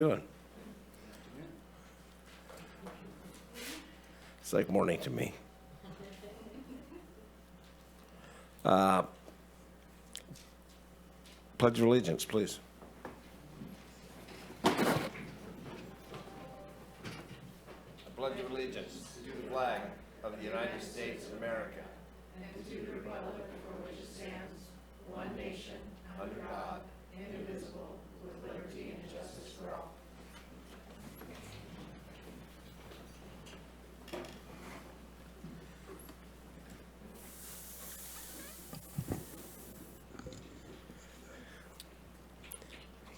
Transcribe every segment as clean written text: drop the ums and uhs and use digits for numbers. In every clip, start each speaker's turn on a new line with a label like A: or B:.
A: Doing? It's like morning to me. Pledge of allegiance, please. I pledge allegiance to the flag of the United States of America and to the republic for which it stands, one nation, under God, indivisible, with liberty and justice for all.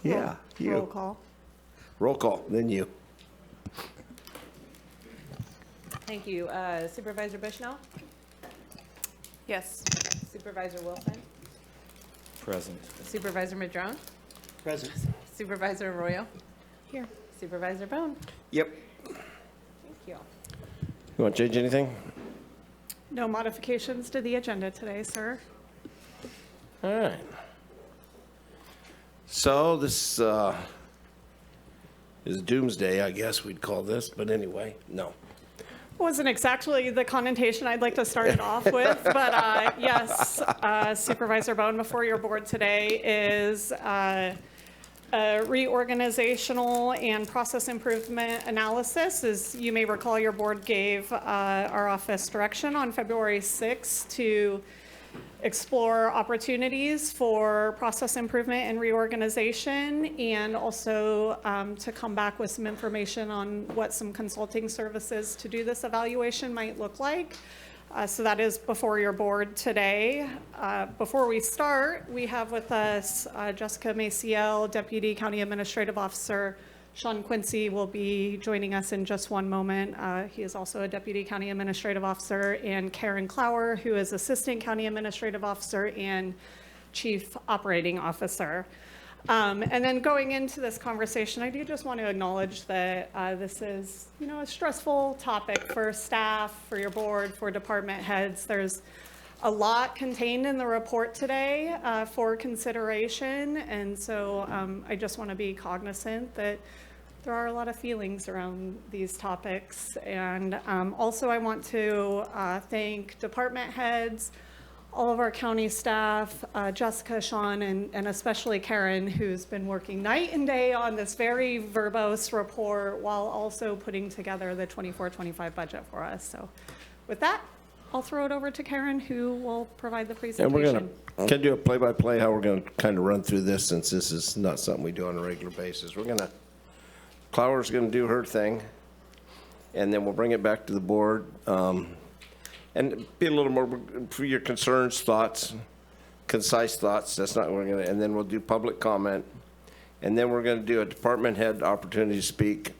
A: Yeah, you.
B: Roll call.
A: Roll call, then you.
C: Thank you. Supervisor Bushnell?
B: Yes.
C: Supervisor Wilson?
D: Present.
C: Supervisor Madrone?
D: Present.
C: Supervisor Arroyo?
B: Here.
C: Supervisor Bohn?
A: Yep.
C: Thank you.
A: You want to change anything?
B: No modifications to the agenda today, sir.
A: All right. So this is doomsday, I guess we'd call this, but anyway, no.
B: Wasn't exactly the connotation I'd like to start it off with, but yes, Supervisor Bohn, before your board today is a reorganizational and process improvement analysis. As you may recall, your board gave our office direction on February 6th to explore opportunities for process improvement and reorganization, and also to come back with some information on what some consulting services to do this evaluation might look like. So that is before your board today. Before we start, we have with us Jessica Maciel, Deputy County Administrative Officer. Sean Quincy will be joining us in just one moment. He is also a Deputy County Administrative Officer, and Karen Clower, who is Assistant County Administrative Officer and Chief Operating Officer. And then going into this conversation, I do just want to acknowledge that this is, a stressful topic for staff, for your board, for department heads. There's a lot contained in the report today for consideration, and so I just want to be cognizant that there are a lot of feelings around these topics. And also I want to thank department heads, all of our county staff, Jessica, Sean, and especially Karen, who's been working night and day on this very verbose report while also putting together the 24-25 budget for us. So with that, I'll throw it over to Karen, who will provide the presentation.
A: And we're going to do a play-by-play how we're going to kind of run through this, since this is not something we do on a regular basis. Clower's going to do her thing, and then we'll bring it back to the board and be a little more for your concerns, thoughts, concise thoughts. That's not what we're going to, and then we'll do public comment, and then we're going to do a department head opportunity to speak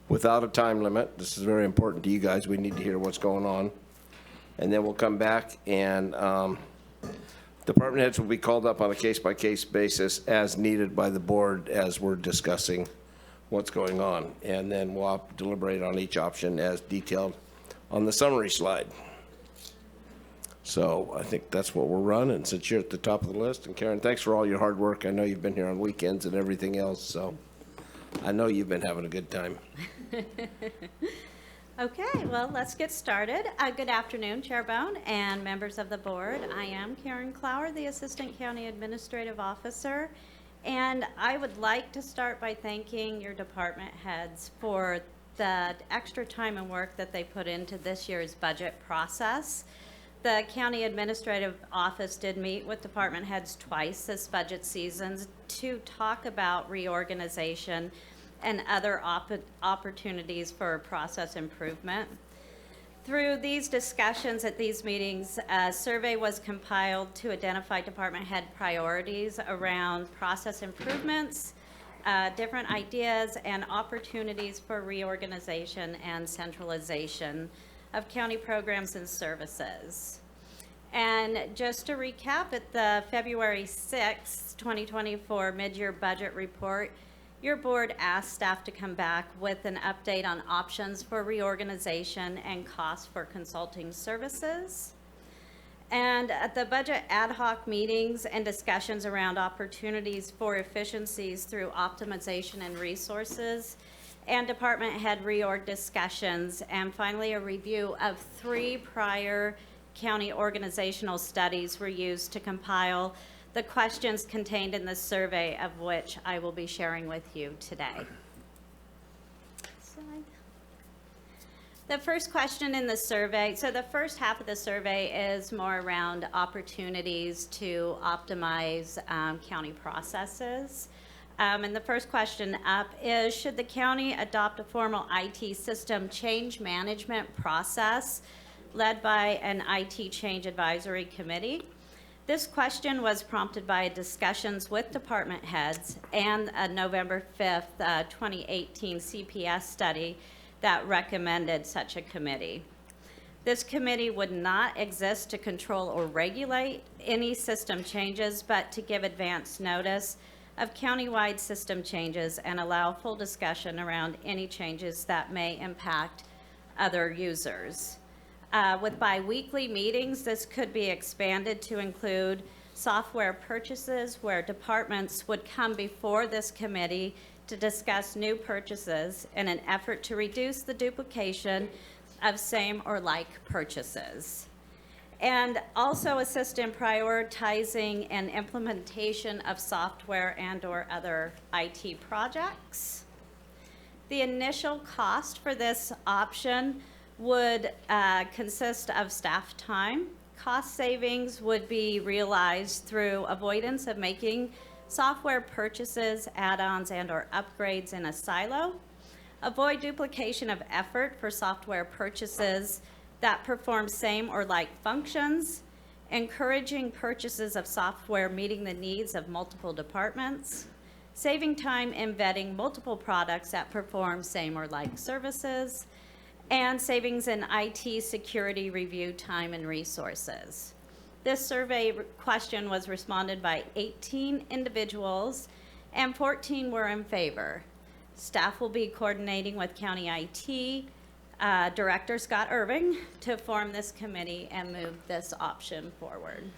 A: without a time limit. This is very important to you guys. We need to hear what's going on. And then we'll come back, and department heads will be called up on a case-by-case basis as needed by the board as we're discussing what's going on. And then we'll deliberate on each option as detailed on the summary slide. So I think that's what we'll run. And since you're at the top of the list, and Karen, thanks for all your hard work. I know you've been here on weekends and everything else, so I know you've been having a good time.
E: Okay, well, let's get started. Good afternoon, Chair Bohn and members of the board. I am Karen Clower, the Assistant County Administrative Officer, and I would like to start by thanking your department heads for the extra time and work that they put into this year's budget process. The County Administrative Office did meet with department heads twice this budget season to talk about reorganization and other opportunities for process improvement. Through these discussions at these meetings, a survey was compiled to identify department head priorities around process improvements, different ideas and opportunities for reorganization and centralization of county programs and services. And just to recap, at the February 6th, 2024 mid-year budget report, your board asked staff to come back with an update on options for reorganization and costs for consulting services. And at the budget ad hoc meetings and discussions around opportunities for efficiencies through optimization and resources, and department head reorg discussions, and finally a review of 3 prior county organizational studies were used to compile the questions contained in the survey, of which I will be sharing with you today. Slide. The first question in the survey, so the first half of the survey is more around opportunities to optimize county processes. And the first question up is, should the county adopt a formal IT system change management process led by an IT change advisory committee? This question was prompted by discussions with department heads and a November 5th, 2018 CPS study that recommended such a committee. This committee would not exist to control or regulate any system changes, but to give advance notice of countywide system changes and allow full discussion around any changes that may impact other users. With bi-weekly meetings, this could be expanded to include software purchases where departments would come before this committee to discuss new purchases in an effort to reduce the duplication of same or like purchases. And also assist in prioritizing and implementation of software and/or other IT projects. The initial cost for this option would consist of staff time. Cost savings would be realized through avoidance of making software purchases, add-ons, and/or upgrades in a silo. Avoid duplication of effort for software purchases that perform same or like functions. Encouraging purchases of software meeting the needs of multiple departments. Saving time embedding multiple products that perform same or like services. And savings in IT security review time and resources. This survey question was responded by 18 individuals and 14 were in favor. Staff will be coordinating with County IT Director Scott Irving to form this committee and move this option forward.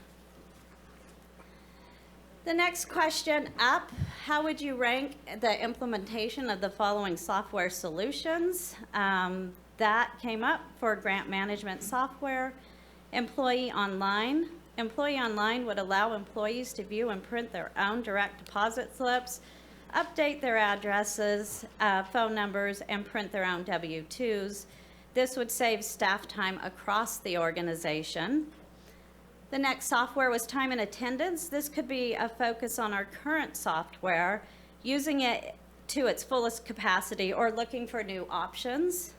E: The next question up, how would you rank the implementation of the following software solutions? That came up for grant management software, Employee Online. Employee Online would allow employees to view and print their own direct deposit slips, update their addresses, phone numbers, and print their own W-2s. This would save staff time across the organization. The next software was time and attendance. This could be a focus on our current software, using it to its fullest capacity or looking for new options.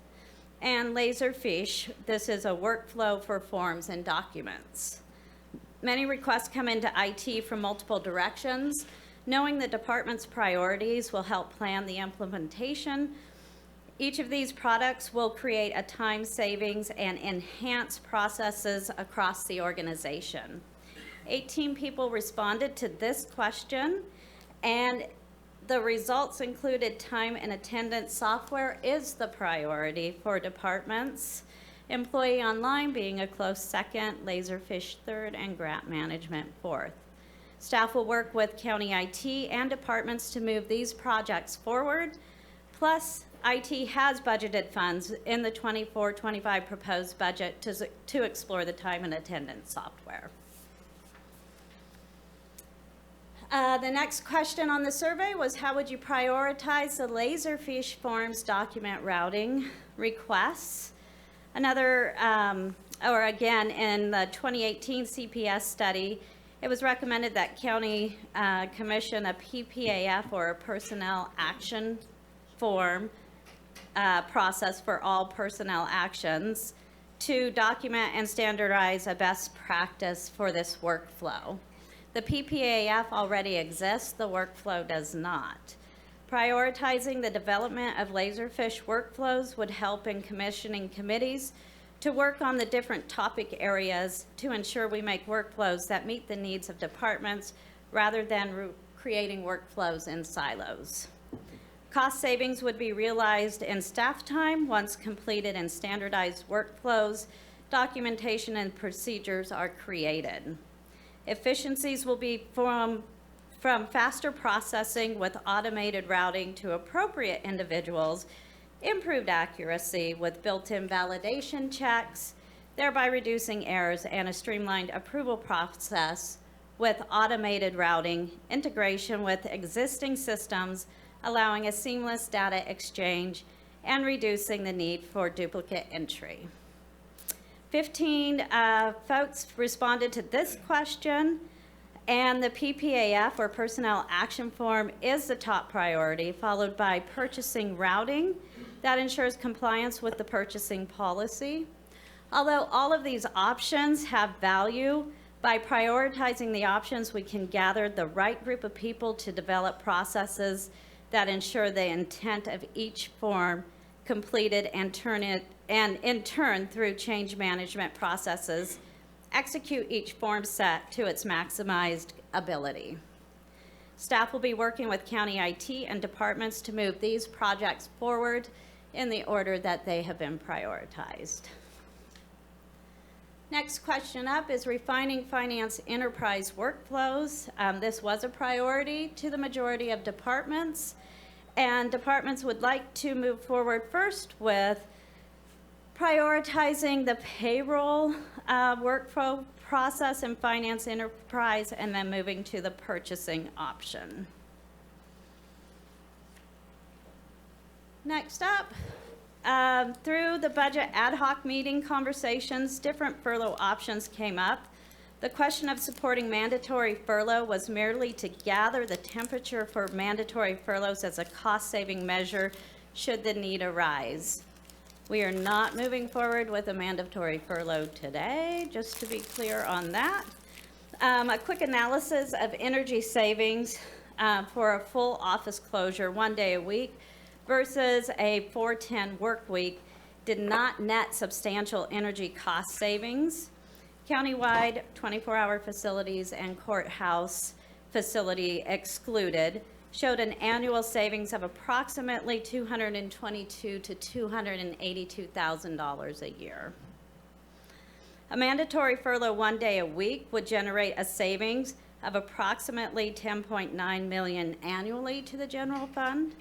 E: And Laserfish, this is a workflow for forms and documents. Many requests come into IT from multiple directions. Knowing the department's priorities will help plan the implementation. Each of these products will create a time savings and enhance processes across the organization. 18 people responded to this question, and the results included time and attendance software is the priority for departments. Employee Online being a close second, Laserfish third, and grant management fourth. Staff will work with County IT and departments to move these projects forward. Plus, IT has budgeted funds in the 24-25 proposed budget to explore the time and attendance software. The next question on the survey was, how would you prioritize the Laserfish forms document routing requests? Another, or again, in the 2018 CPS study, it was recommended that county commission a PPAF or a personnel action form process for all personnel actions to document and standardize a best practice for this workflow. The PPAF already exists, the workflow does not. Prioritizing the development of Laserfish workflows would help in commissioning committees to work on the different topic areas to ensure we make workflows that meet the needs of departments rather than creating workflows in silos. Cost savings would be realized in staff time once completed in standardized workflows documentation and procedures are created. Efficiencies will be from faster processing with automated routing to appropriate individuals, improved accuracy with built-in validation checks, thereby reducing errors, and a streamlined approval process with automated routing, integration with existing systems, allowing a seamless data exchange, and reducing the need for duplicate entry. 15 folks responded to this question, and the PPAF, or Personnel Action Form, is the top priority, followed by purchasing routing that ensures compliance with the purchasing policy. Although all of these options have value, by prioritizing the options, we can gather the right group of people to develop processes that ensure the intent of each form completed and in turn through change management processes, execute each form set to its maximized ability. Staff will be working with county IT and departments to move these projects forward in the order that they have been prioritized. Next question up is refining finance enterprise workflows. This was a priority to the majority of departments, and departments would like to move forward first with prioritizing the payroll workflow process in finance enterprise, and then moving to the purchasing option. Next up, through the budget ad hoc meeting conversations, different furlough options came up. The question of supporting mandatory furlough was merely to gather the temperature for mandatory furloughs as a cost-saving measure should the need arise. We are not moving forward with a mandatory furlough today, just to be clear on that. A quick analysis of energy savings for a full office closure 1 day a week versus a 4-10 work week did not net substantial energy cost savings. Countywide, 24-hour facilities and courthouse facility excluded showed an annual savings of approximately $222,000 to $282,000 a year. A mandatory furlough 1 day a week would generate a savings of approximately $10.9 million annually to the general fund,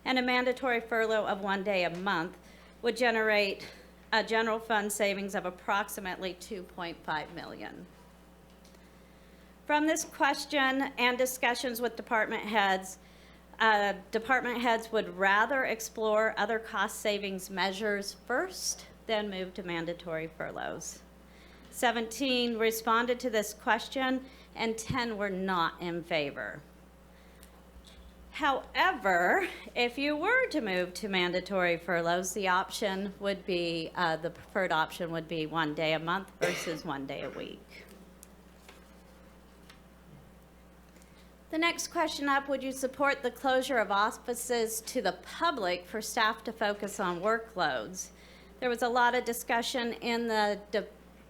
E: and a mandatory furlough of 1 day a month would generate a general fund savings of approximately $2.5 million. From this question and discussions with department heads would rather explore other cost savings measures first, then move to mandatory furloughs. 17 responded to this question, and 10 were not in favor. However, if you were to move to mandatory furloughs, the option would be, the preferred option would be 1 day a month versus 1 day a week. The next question up, would you support the closure of offices to the public for staff to focus on workloads? There was a lot of discussion in the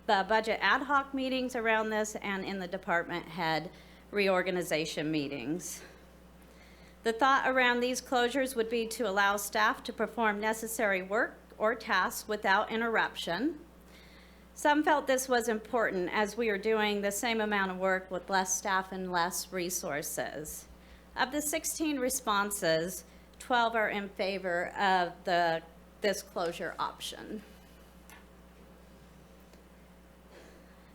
E: budget ad hoc meetings around this and in the department head reorganization meetings. The thought around these closures would be to allow staff to perform necessary work or tasks without interruption. Some felt this was important as we are doing the same amount of work with less staff and less resources. Of the 16 responses, 12 are in favor of this closure option.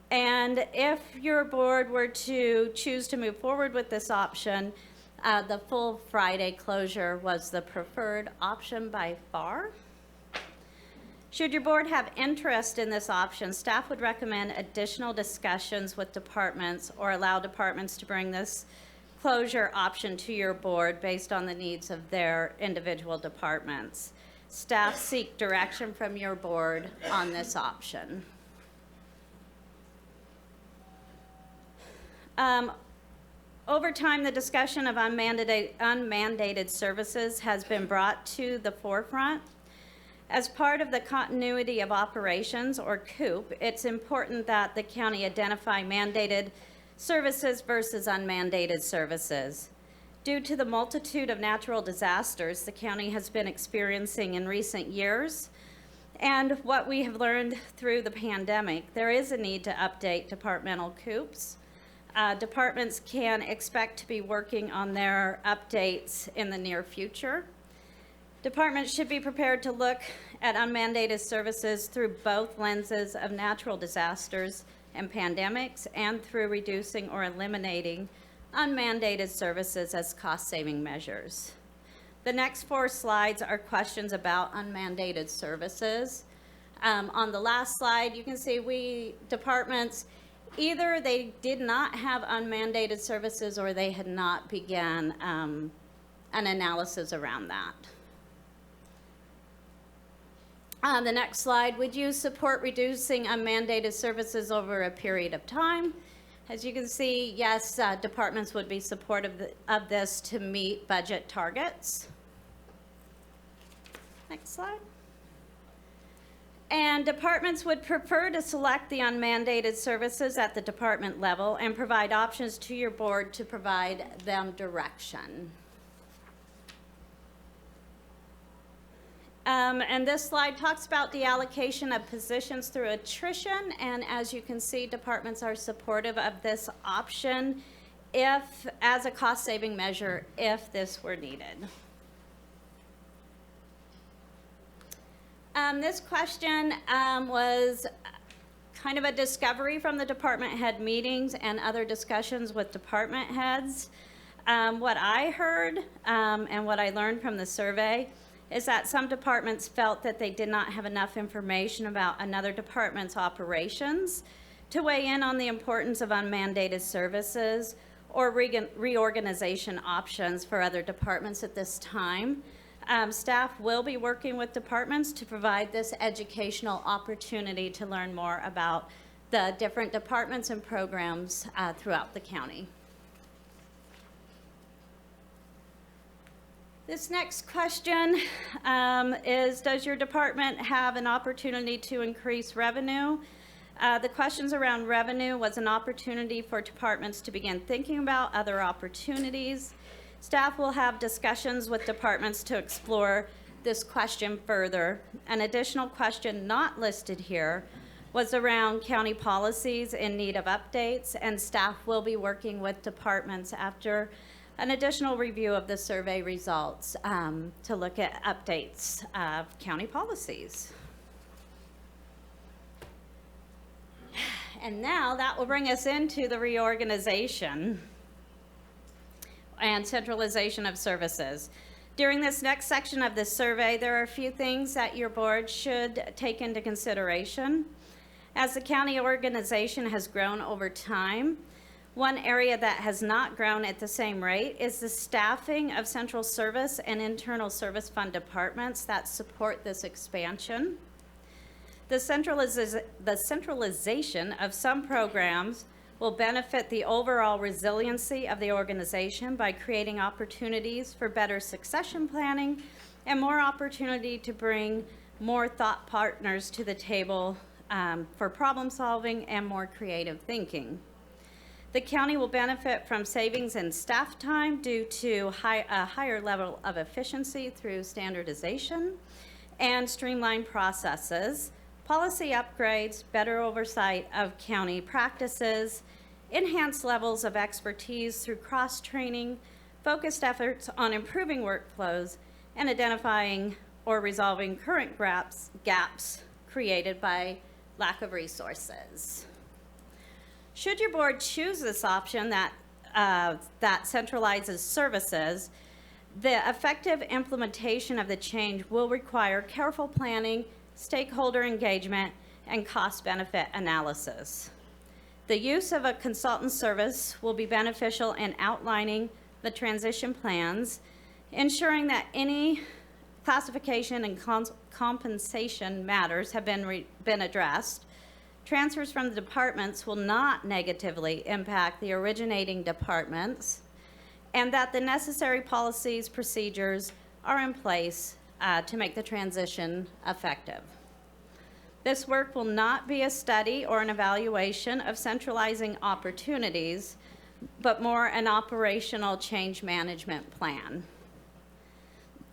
E: And if your board were to choose to move forward with this option, the full Friday closure was the preferred option by far. Should your board have interest in this option, staff would recommend additional discussions with departments or allow departments to bring this closure option to your board based on the needs of their individual departments. Staff seek direction from your board on this option. Over time, the discussion of unmandated services has been brought to the forefront. As part of the continuity of operations, or COOP, it's important that the county identify mandated services versus unmandated services. Due to the multitude of natural disasters the county has been experiencing in recent years, And what we have learned through the pandemic, there is a need to update departmental COOPs. Departments can expect to be working on their updates in the near future. Departments should be prepared to look at unmandated services through both lenses of natural disasters and pandemics, and through reducing or eliminating unmandated services as cost-saving measures. The next 4 slides are questions about unmandated services. On the last slide, you can see departments, either they did not have unmandated services or they had not began an analysis around that. On the next slide, would you support reducing unmandated services over a period of time? As you can see, yes, departments would be supportive of this to meet budget targets. Next slide. And departments would prefer to select the unmandated services at the department level and provide options to your board to provide them direction. And this slide talks about the allocation of positions through attrition, and as you can see, departments are supportive of this option as a cost-saving measure, if this were needed. This question was kind of a discovery from the department head meetings and other discussions with department heads. What I heard and what I learned from the survey is that some departments felt that they did not have enough information about another department's operations to weigh in on the importance of unmandated services or reorganization options for other departments at this time. Staff will be working with departments to provide this educational opportunity to learn more about the different departments and programs throughout the county. This next question is, does your department have an opportunity to increase revenue? The questions around revenue was an opportunity for departments to begin thinking about other opportunities. Staff will have discussions with departments to explore this question further. An additional question not listed here was around county policies in need of updates, and staff will be working with departments after an additional review of the survey results to look at updates of county policies. And now that will bring us into the reorganization and centralization of services. During this next section of this survey, there are a few things that your board should take into consideration. As the county organization has grown over time, one area that has not grown at the same rate is the staffing of central service and internal service fund departments that support this expansion. The centralization of some programs will benefit the overall resiliency of the organization by creating opportunities for better succession planning and more opportunity to bring more thought partners to the table for problem solving and more creative thinking. The county will benefit from savings in staff time due to a higher level of efficiency through standardization and streamlined processes, policy upgrades, better oversight of county practices, enhanced levels of expertise through cross-training, focused efforts on improving workflows, and identifying or resolving current gaps created by lack of resources. Should your board choose this option that centralizes services, the effective implementation of the change will require careful planning, stakeholder engagement, and cost-benefit analysis. The use of a consultant service will be beneficial in outlining the transition plans, ensuring that any classification and compensation matters have been addressed. Transfers from the departments will not negatively impact the originating departments, and that the necessary policies, procedures are in place to make the transition effective. This work will not be a study or an evaluation of centralizing opportunities, but more an operational change management plan.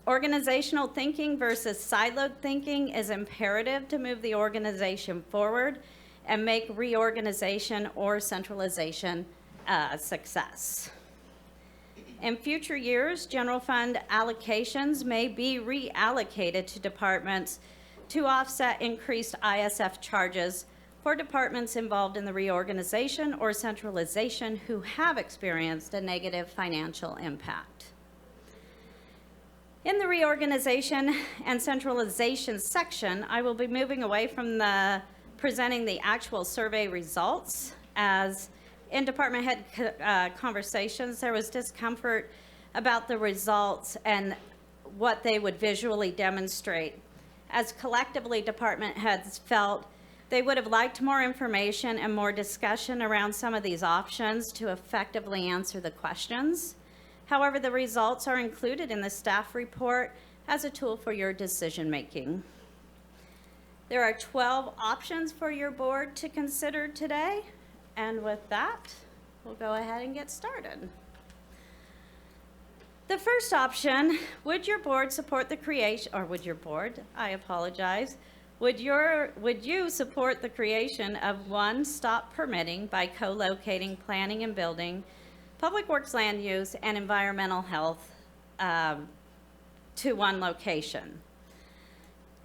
E: Organizational thinking versus siloed thinking is imperative to move the organization forward and make reorganization or centralization a success. In future years, general fund allocations may be reallocated to departments to offset increased ISF charges for departments involved in the reorganization or centralization who have experienced a negative financial impact. In the reorganization and centralization section, I will be moving away from presenting the actual survey results, as in department head conversations, there was discomfort about the results and what they would visually demonstrate. As collectively, department heads felt they would have liked more information and more discussion around some of these options to effectively answer the questions. However, the results are included in the staff report as a tool for your decision making. There are 12 options for your board to consider today. And with that, we'll go ahead and get started. The first option, would your board support the creation, or would your board, I apologize, would you support the creation of one-stop permitting by co-locating planning and building, public works land use, and environmental health to one location?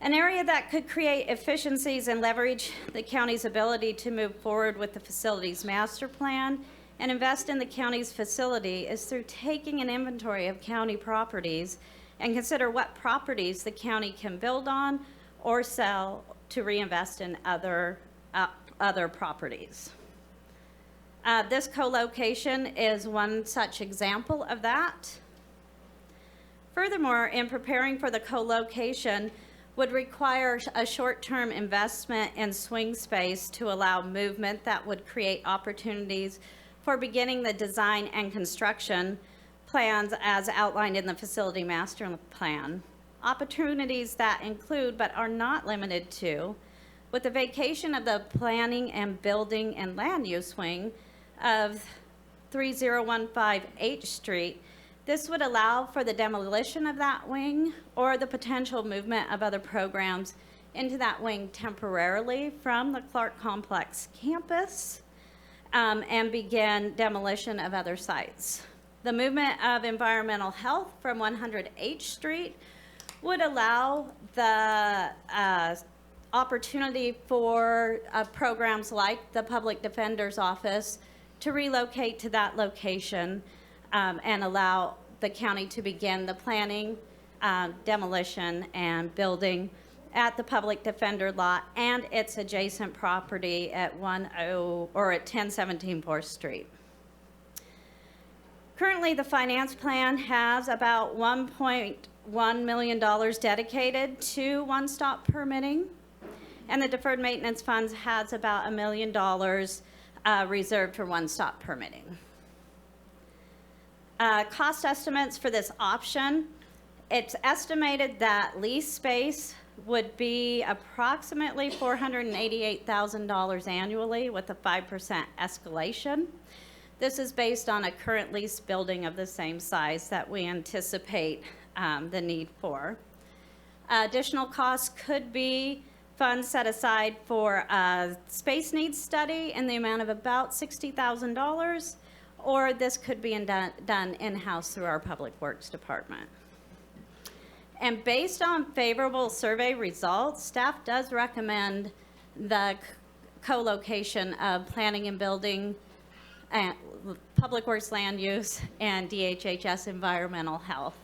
E: An area that could create efficiencies and leverage the county's ability to move forward with the facilities master plan and invest in the county's facility is through taking an inventory of county properties and consider what properties the county can build on or sell to reinvest in other properties. This co-location is one such example of that. Furthermore, in preparing for the co-location, would require a short-term investment in swing space to allow movement that would create opportunities for beginning the design and construction plans as outlined in the facility master plan. Opportunities that include, but are not limited to, with the vacation of the planning and building and land use wing of 3015 H Street, this would allow for the demolition of that wing or the potential movement of other programs into that wing temporarily from the Clark Complex campus and begin demolition of other sites. The movement of environmental health from 100 H Street would allow the opportunity for programs like the Public Defender's Office to relocate to that location and allow the county to begin the planning, demolition, and building at the Public Defender lot and its adjacent property at 1017 4th Street. Currently, the finance plan has about $1.1 million dedicated to one-stop permitting, and the deferred maintenance funds has about $1 million reserved for one-stop permitting. Cost estimates for this option, it's estimated that lease space would be approximately $488,000 annually with a 5% escalation. This is based on a current lease building of the same size that we anticipate the need for. Additional costs could be funds set aside for a space needs study in the amount of about $60,000, or this could be done in-house through our Public Works Department. And based on favorable survey results, staff does recommend the co-location of planning and building, and Public Works land use, and DHHS environmental health.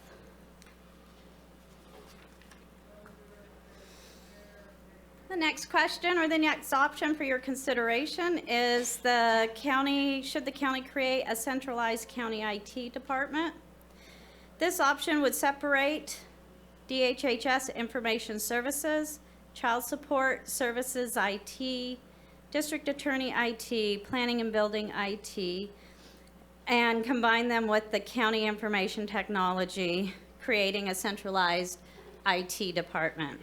E: The next question, or the next option for your consideration, is should the county create a centralized county IT department? This option would separate DHHS Information Services, Child Support Services IT, District Attorney IT, Planning and Building IT, and combine them with the County Information Technology, creating a centralized IT department.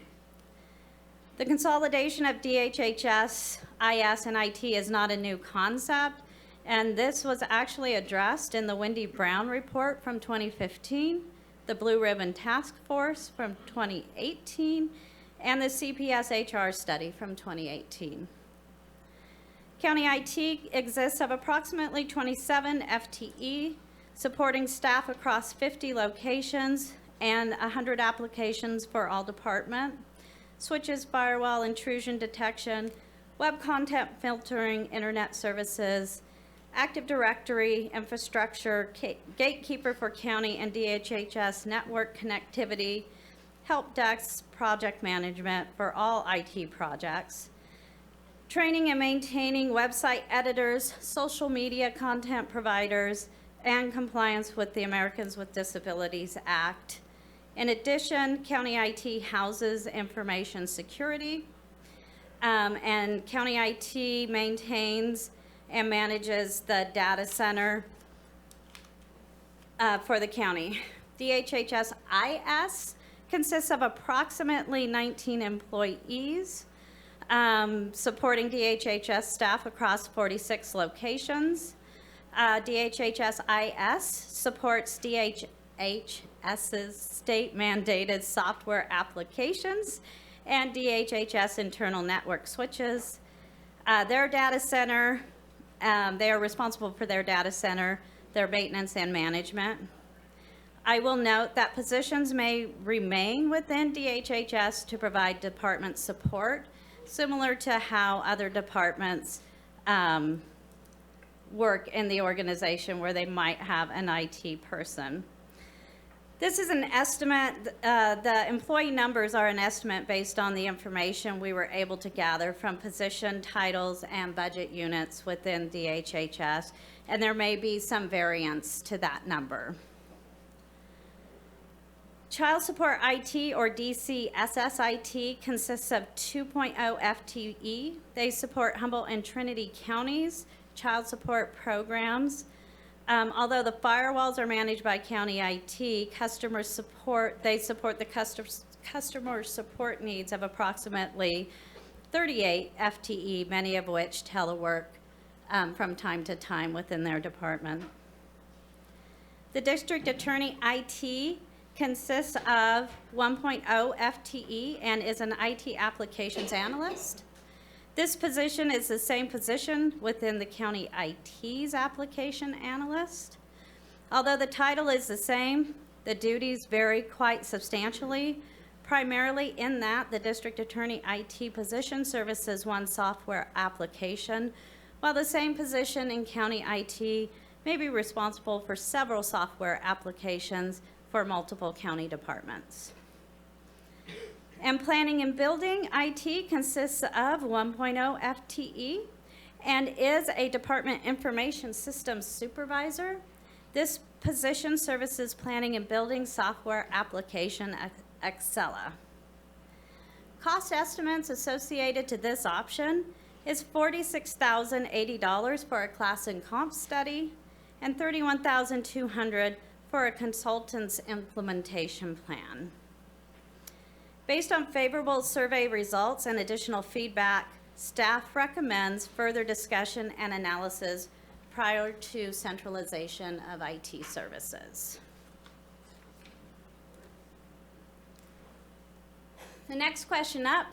E: The consolidation of DHHS, IS, and IT is not a new concept, and this was actually addressed in the Wendy Brown report from 2015, the Blue Ribbon Task Force from 2018, and the CPS HR study from 2018. County IT exists of approximately 27 FTE, supporting staff across 50 locations and 100 applications for all department, switches, firewall, intrusion detection, web content filtering, internet services, Active Directory, infrastructure, gatekeeper for county and DHHS network connectivity, help desk, project management for all IT projects, training and maintaining website editors, social media content providers, and compliance with the Americans with Disabilities Act. In addition, county IT houses information security, and county IT maintains and manages the data center for the county. DHHS IS consists of approximately 19 employees, supporting DHHS staff across 46 locations. DHHS IS supports DHHS's state-mandated software applications and DHHS internal network switches. Their data center, they are responsible for their data center, their maintenance and management. I will note that positions may remain within DHHS to provide department support, similar to how other departments work in the organization where they might have an IT person. This is an estimate. The employee numbers are an estimate based on the information we were able to gather from position titles and budget units within DHHS, and there may be some variance to that number. Child Support IT, or DCSSIT, consists of 2.0 FTE. They support Humboldt and Trinity counties' child support programs. Although the firewalls are managed by county IT, they support the customer support needs of approximately 38 FTE, many of which telework from time to time within their department. The district attorney IT consists of 1.0 FTE and is an IT applications analyst. This position is the same position within the county IT's application analyst. Although the title is the same, the duties vary quite substantially, primarily in that the district attorney IT position services one software application, while the same position in county IT may be responsible for several software applications for multiple county departments. And planning and building IT consists of 1.0 FTE and is a department information systems supervisor. This position services planning and building software application Excella. Cost estimates associated to this option is $46,080 for a class and comp study and $31,200 for a consultant's implementation plan. Based on favorable survey results and additional feedback, staff recommends further discussion and analysis prior to centralization of IT services. The next question up,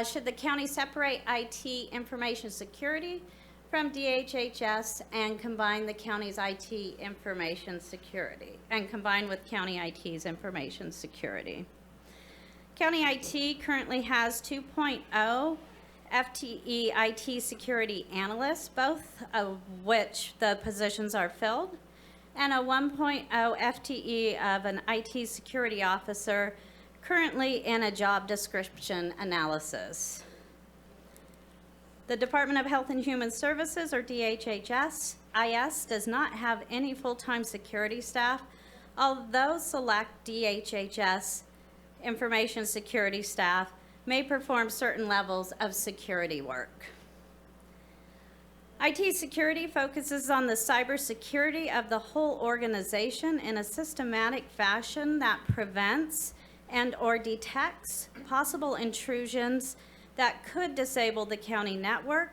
E: should the county separate IT information security from DHHS and combine the county's IT information security, and combine with county IT's information security? County IT currently has 2.0 FTE IT security analysts, both of which the positions are filled, and a 1.0 FTE of an IT security officer currently in a job description analysis. The Department of Health and Human Services, or DHHS, IS, does not have any full-time security staff, although select DHHS information security staff may perform certain levels of security work. IT security focuses on the cybersecurity of the whole organization in a systematic fashion that prevents and/or detects possible intrusions that could disable the county network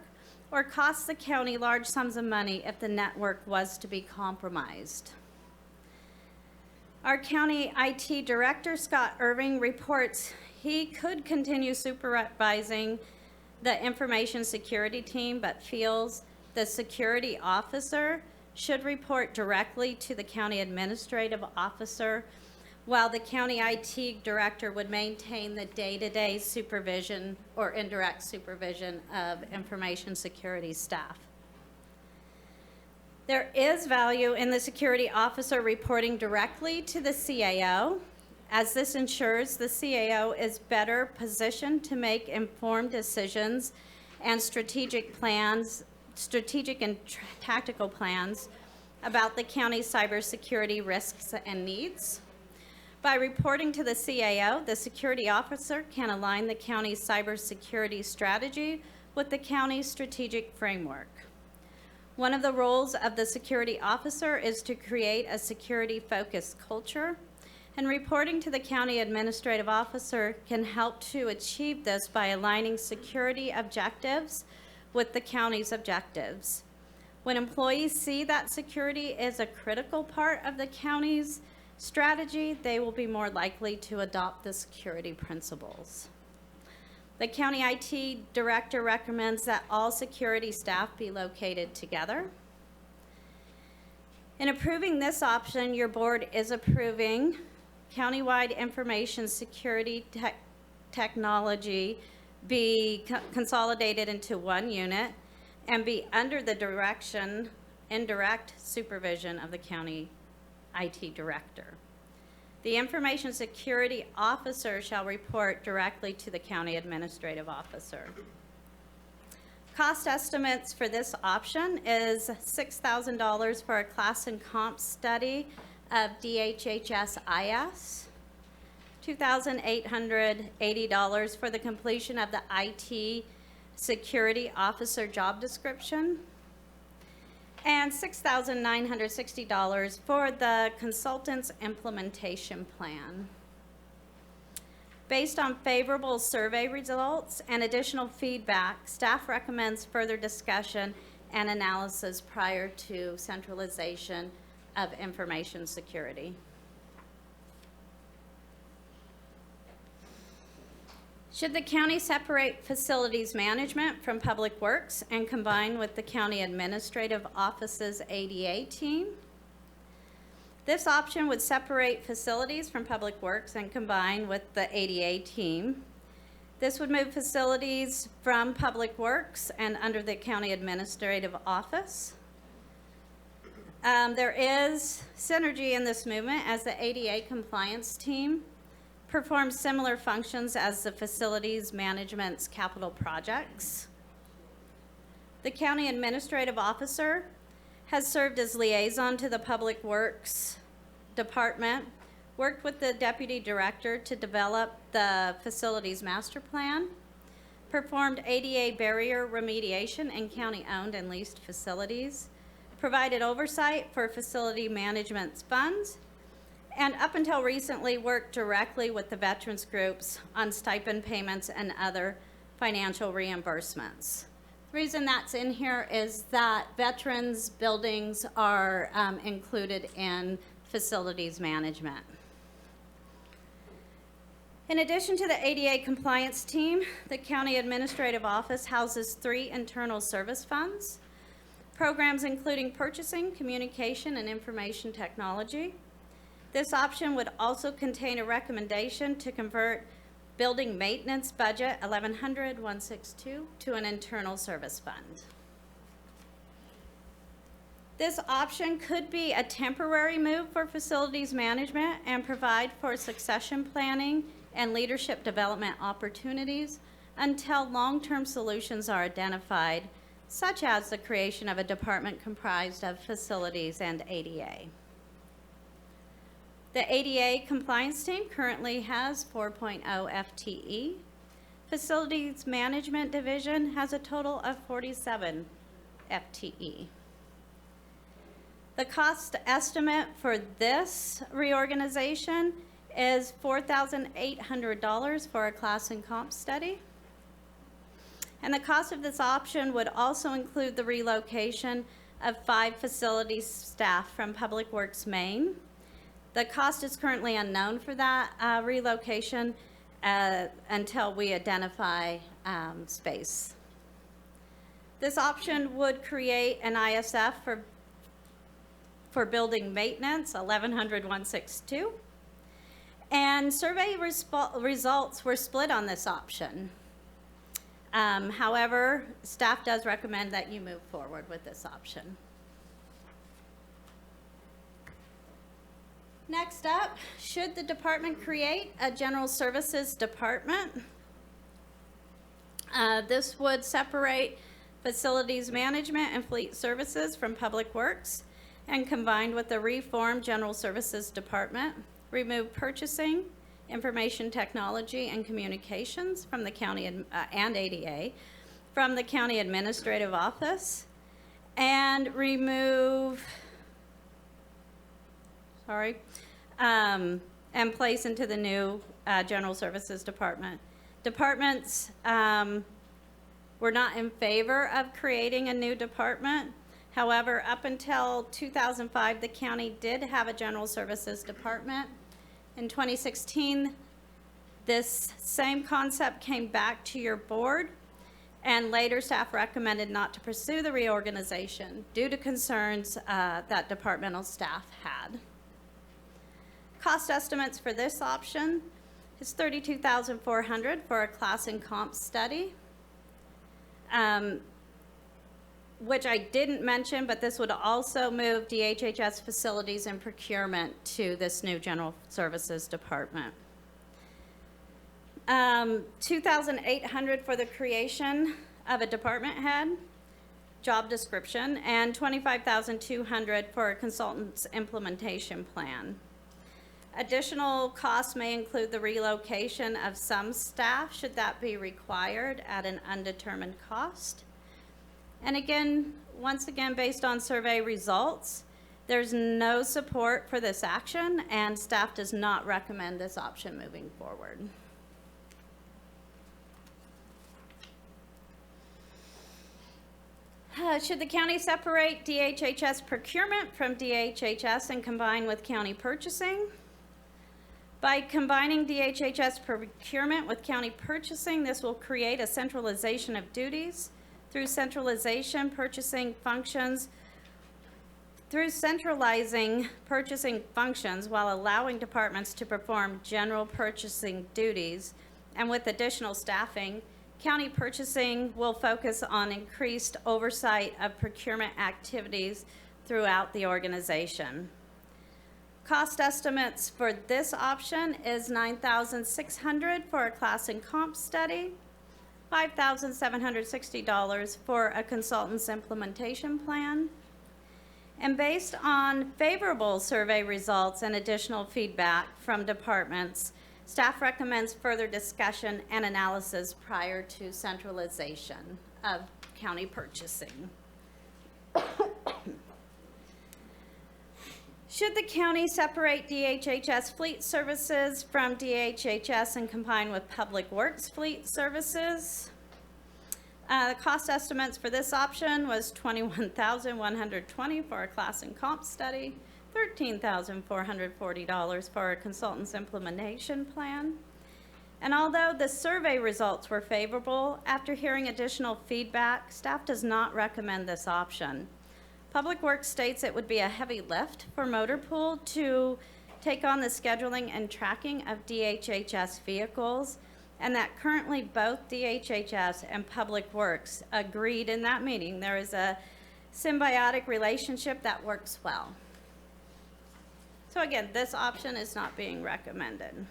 E: or cost the county large sums of money if the network was to be compromised. Our county IT director, Scott Irving, reports he could continue supervising the information security team, but feels the security officer should report directly to the county administrative officer, while the county IT director would maintain the day-to-day supervision or indirect supervision of information security staff. There is value in the security officer reporting directly to the CAO, as this ensures the CAO is better positioned to make informed decisions and strategic and tactical plans about the county's cybersecurity risks and needs. By reporting to the CAO, the security officer can align the county's cybersecurity strategy with the county's strategic framework. One of the roles of the security officer is to create a security-focused culture, and reporting to the county administrative officer can help to achieve this by aligning security objectives with the county's objectives. When employees see that security is a critical part of the county's strategy, they will be more likely to adopt the security principles. The county IT director recommends that all security staff be located together. In approving this option, your board is approving countywide information security technology be consolidated into one unit and be under the direction and direct supervision of the county IT director. The information security officer shall report directly to the county administrative officer. Cost estimates for this option is $6,000 for a class and comp study of DHHS-IS, $2,880 for the completion of the IT security officer job description, and $6,960 for the consultant's implementation plan. Based on favorable survey results and additional feedback, staff recommends further discussion and analysis prior to centralization of information security. Should the county separate facilities management from public works and combine with the county administrative office's ADA team? This option would separate facilities from public works and combine with the ADA team. This would move facilities from public works and under the county administrative office. There is synergy in this movement as the ADA compliance team performs similar functions as the facilities management's capital projects. The county administrative officer has served as liaison to the Public Works Department, worked with the deputy director to develop the facilities master plan, performed ADA barrier remediation in county-owned and leased facilities, provided oversight for facility management's funds, and up until recently worked directly with the veterans groups on stipend payments and other financial reimbursements. The reason that's in here is that veterans buildings are included in facilities management. In addition to the ADA compliance team, the county administrative office houses 3 internal service funds, programs including purchasing, communication, and information technology. This option would also contain a recommendation to convert building maintenance budget 1100-162 to an internal service fund. This option could be a temporary move for facilities management and provide for succession planning and leadership development opportunities until long-term solutions are identified, such as the creation of a department comprised of facilities and ADA. The ADA compliance team currently has 4.0 FTE. Facilities Management Division has a total of 47 FTE. The cost estimate for this reorganization is $4,800 for a class and comp study. And the cost of this option would also include the relocation of 5 facility staff from Public Works Maine. The cost is currently unknown for that relocation until we identify space. This option would create an ISF for building maintenance, 1100-162. And survey results were split on this option. However, staff does recommend that you move forward with this option. Next up, should the department create a general services department? This would separate facilities management and fleet services from public works and combined with the reformed general services department, remove purchasing, information technology and communications from the county and ADA from the county administrative office, and remove, and place into the new general services department. Departments were not in favor of creating a new department. However, up until 2005, the county did have a general services department. In 2016, this same concept came back to your board, and later staff recommended not to pursue the reorganization due to concerns that departmental staff had. Cost estimates for this option is $32,400 for a class and comp study, which I didn't mention, but this would also move DHHS facilities and procurement to this new general services department. $2,800 for the creation of a department head, job description, and $25,200 for a consultant's implementation plan. Additional costs may include the relocation of some staff, should that be required, at an undetermined cost. And again, once again, based on survey results, there's no support for this action, and staff does not recommend this option moving forward. Should the county separate DHHS procurement from DHHS and combine with county purchasing? By combining DHHS procurement with county purchasing, this will create a centralization of duties. Through centralizing purchasing functions while allowing departments to perform general purchasing duties, and with additional staffing, county purchasing will focus on increased oversight of procurement activities throughout the organization. Cost estimates for this option is $9,600 for a class and comp study, $5,760 for a consultant's implementation plan. And based on favorable survey results and additional feedback from departments, staff recommends further discussion and analysis prior to centralization of county purchasing. Should the county separate DHHS fleet services from DHHS and combine with Public Works fleet services? The cost estimates for this option was $21,120 for a class and comp study, $13,440 for a consultant's implementation plan. And although the survey results were favorable, after hearing additional feedback, staff does not recommend this option. Public Works states it would be a heavy lift for Motor Pool to take on the scheduling and tracking of DHHS vehicles, and that currently both DHHS and Public Works agreed in that meeting there is a symbiotic relationship that works well. So again, this option is not being recommended.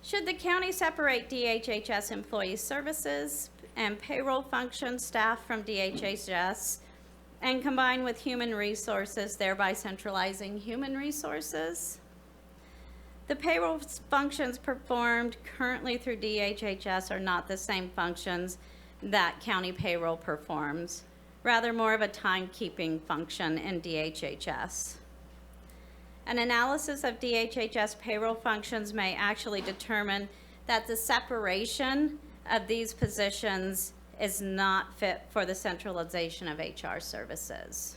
E: Should the county separate DHHS employee services and payroll function staff from DHHS and combine with human resources, thereby centralizing human resources? The payroll functions performed currently through DHHS are not the same functions that county payroll performs, rather more of a timekeeping function in DHHS. An analysis of DHHS payroll functions may actually determine that the separation of these positions is not fit for the centralization of HR services.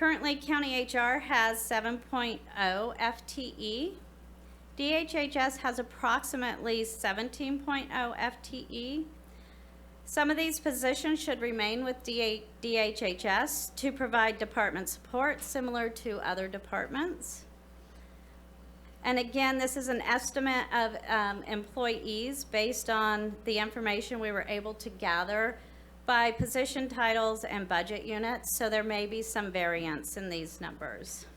E: Currently, county HR has 7.0 FTE. DHHS has approximately 17.0 FTE. Some of these positions should remain with DHHS to provide department support similar to other departments. And again, this is an estimate of employees based on the information we were able to gather by position titles and budget units, so there may be some variance in these numbers.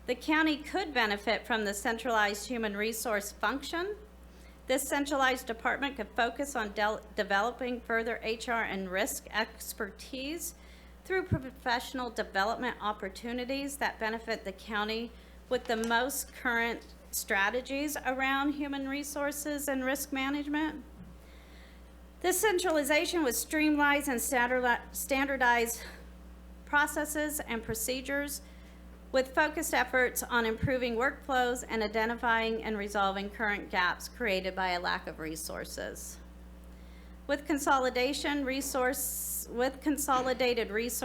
E: The county could benefit from the centralized human resource function. This centralized department could focus on developing further HR and risk expertise through professional development opportunities that benefit the county with the most current strategies around human resources and risk management. This centralization would streamline and standardize processes and procedures with focused efforts on improving workflows and identifying and resolving current gaps created by a lack of resources. With consolidated resource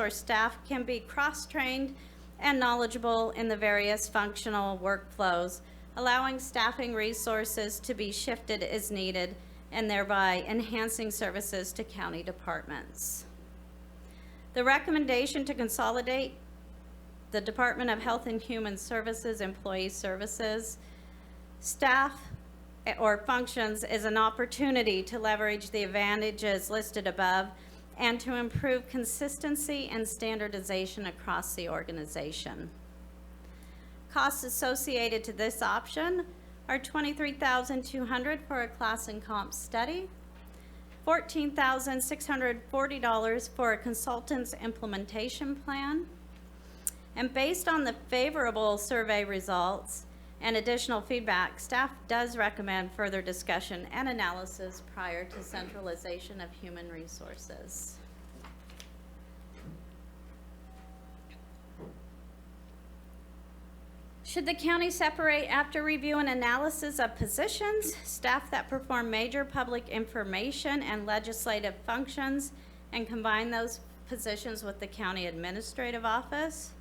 E: staff can be cross-trained and knowledgeable in the various functional workflows, allowing staffing resources to be shifted as needed and thereby enhancing services to county departments. The recommendation to consolidate the Department of Health and Human Services Employee Services staff or functions is an opportunity to leverage the advantages listed above and to improve consistency and standardization across the organization. Costs associated to this option are $23,200 for a class and comp study, $14,640 for a consultant's implementation plan, and based on the favorable survey results and additional feedback, staff does recommend further discussion and analysis prior to centralization of human resources. Should the county separate after review and analysis of positions, staff that perform major public information and legislative functions, and combine those positions with the county administrative office?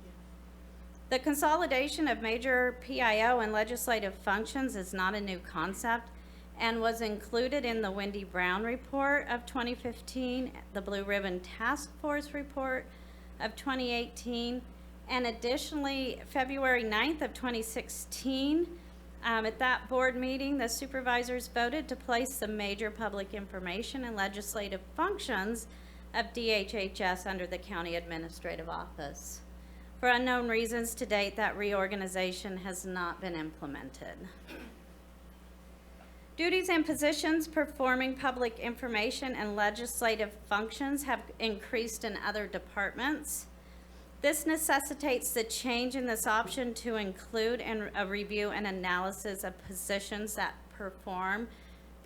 E: The consolidation of major PIO and legislative functions is not a new concept and was included in the Wendy Brown report of 2015, the Blue Ribbon Task Force report of 2018, and additionally, February 9th of 2016, at that board meeting, the supervisors voted to place the major public information and legislative functions of DHHS under the county administrative office. For unknown reasons to date, that reorganization has not been implemented. Duties and positions performing public information and legislative functions have increased in other departments. This necessitates the change in this option to include a review and analysis of positions that perform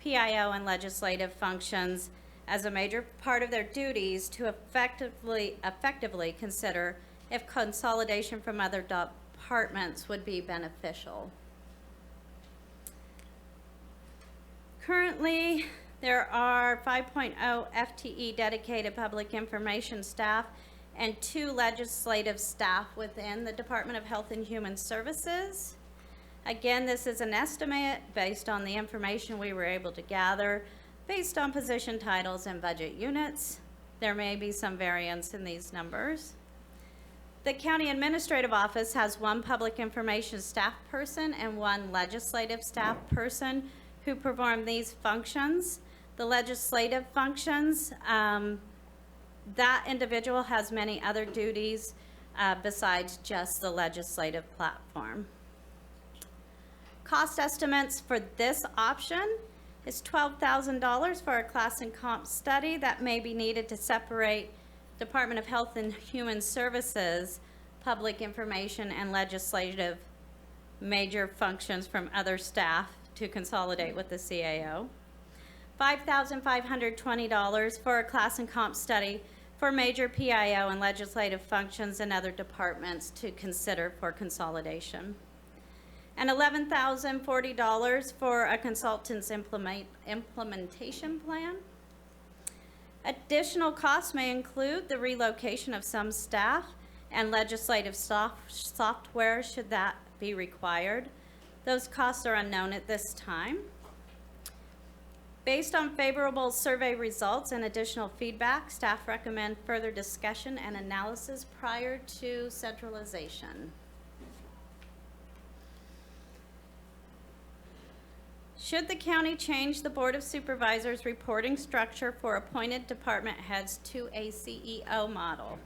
E: PIO and legislative functions as a major part of their duties to effectively consider if consolidation from other departments would be beneficial. Currently, there are 5.0 FTE dedicated public information staff and 2 legislative staff within the Department of Health and Human Services. Again, this is an estimate based on the information we were able to gather, based on position titles and budget units. There may be some variance in these numbers. The County Administrative Office has 1 public information staff person and 1 legislative staff person who perform these functions. The legislative functions, that individual has many other duties besides just the legislative platform. Cost estimates for this option is $12,000 for a class and comp study that may be needed to separate Department of Health and Human Services public information and legislative major functions from other staff to consolidate with the CAO. $5,520 for a class and comp study for major PIO and legislative functions in other departments to consider for consolidation. And $11,040 for a consultant's implementation plan. Additional costs may include the relocation of some staff and legislative software should that be required. Those costs are unknown at this time. Based on favorable survey results and additional feedback, staff recommend further discussion and analysis prior to centralization. Should the county change the Board of Supervisors reporting structure for appointed department heads to a CEO model?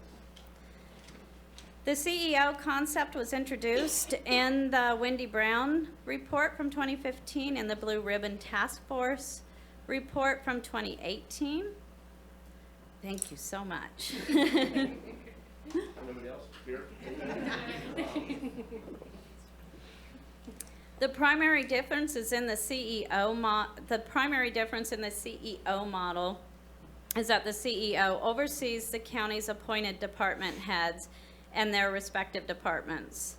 E: The CEO concept was introduced in the Wendy Brown report from 2015 and the Blue Ribbon Task Force report from 2018. Thank you so much.
A: Anybody else? Here?
E: The primary difference is in the CEO model is that the CEO oversees the county's appointed department heads and their respective departments.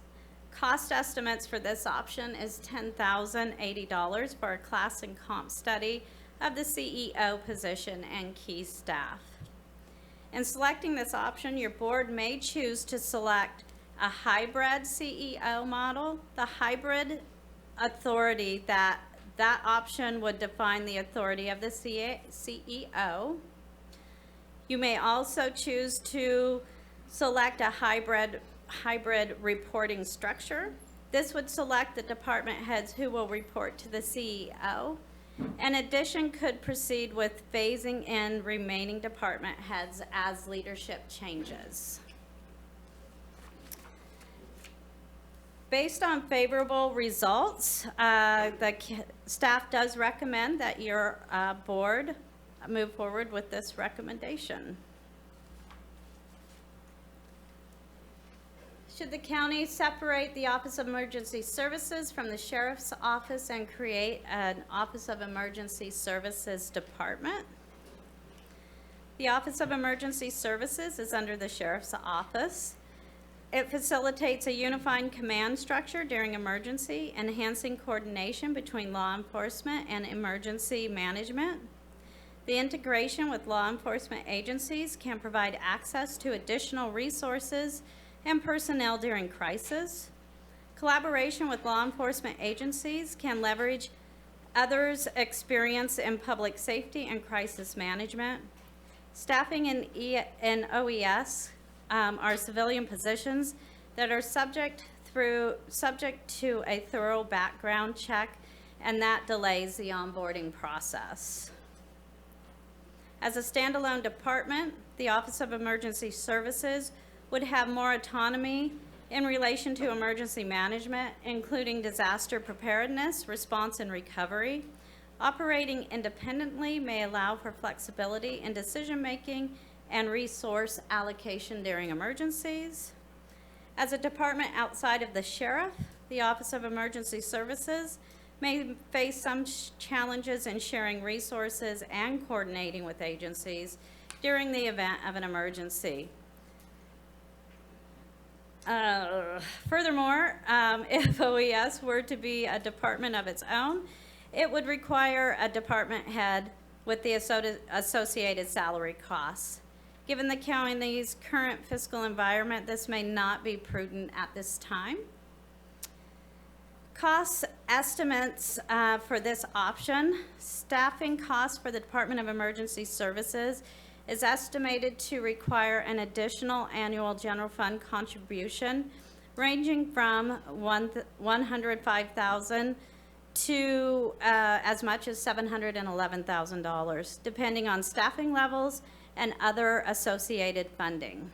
E: Cost estimates for this option is $10,080 for a class and comp study of the CEO position and key staff. In selecting this option, your board may choose to select a hybrid CEO model. The hybrid authority, that option would define the authority of the CEO. You may also choose to select a hybrid reporting structure. This would select the department heads who will report to the CEO. In addition, could proceed with phasing in remaining department heads as leadership changes. Based on favorable results, the staff does recommend that your board move forward with this recommendation. Should the county separate the Office of Emergency Services from the Sheriff's Office and create an Office of Emergency Services Department? The Office of Emergency Services is under the Sheriff's Office. It facilitates a unified command structure during emergency, enhancing coordination between law enforcement and emergency management. The integration with law enforcement agencies can provide access to additional resources and personnel during crisis. Collaboration with law enforcement agencies can leverage others' experience in public safety and crisis management. Staffing in OES are civilian positions that are subject to a thorough background check, and that delays the onboarding process. As a standalone department, the Office of Emergency Services would have more autonomy in relation to emergency management, including disaster preparedness, response, and recovery. Operating independently may allow for flexibility in decision-making and resource allocation during emergencies. As a department outside of the sheriff, the Office of Emergency Services may face some challenges in sharing resources and coordinating with agencies during the event of an emergency. Furthermore, if OES were to be a department of its own, it would require a department head with the associated salary costs. Given the county's current fiscal environment, this may not be prudent at this time. Cost estimates for this option: staffing costs for the Department of Emergency Services is estimated to require an additional annual general fund contribution ranging from $105,000 to as much as $711,000, depending on staffing levels and other associated funding.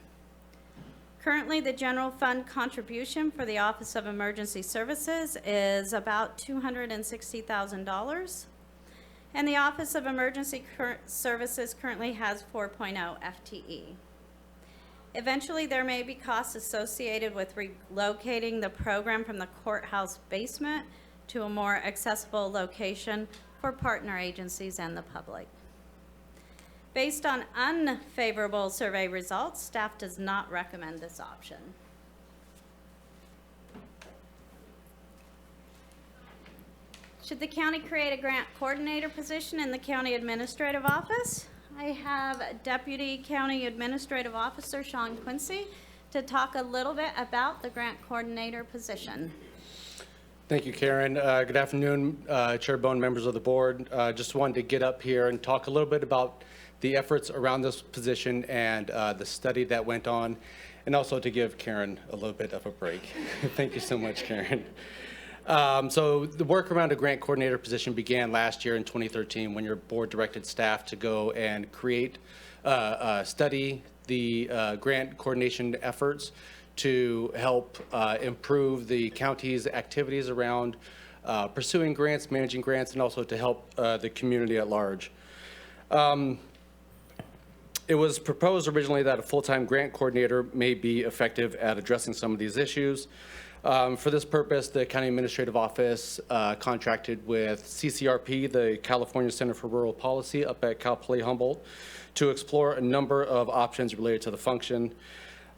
E: Currently, the general fund contribution for the Office of Emergency Services is about $260,000. And the Office of Emergency Services currently has 4.0 FTE. Eventually, there may be costs associated with relocating the program from the courthouse basement to a more accessible location for partner agencies and the public. Based on unfavorable survey results, staff does not recommend this option. Should the county create a grant coordinator position in the county administrative office? I have Deputy County Administrative Officer Sean Quincy to talk a little bit about the grant coordinator position.
F: Thank you, Karen. Good afternoon, Chair Bohn, members of the board. Just wanted to get up here and talk a little bit about the efforts around this position and the study that went on, and also to give Karen a little bit of a break. Thank you so much, Karen. So the work around a grant coordinator position began last year in 2013 when your board directed staff to go and create, study the grant coordination efforts to help improve the county's activities around pursuing grants, managing grants, and also to help the community at large. It was proposed originally that a full-time grant coordinator may be effective at addressing some of these issues. For this purpose, the County Administrative Office contracted with CCRP, the California Center for Rural Policy, up at Cal Poly Humboldt, to explore a number of options related to the function.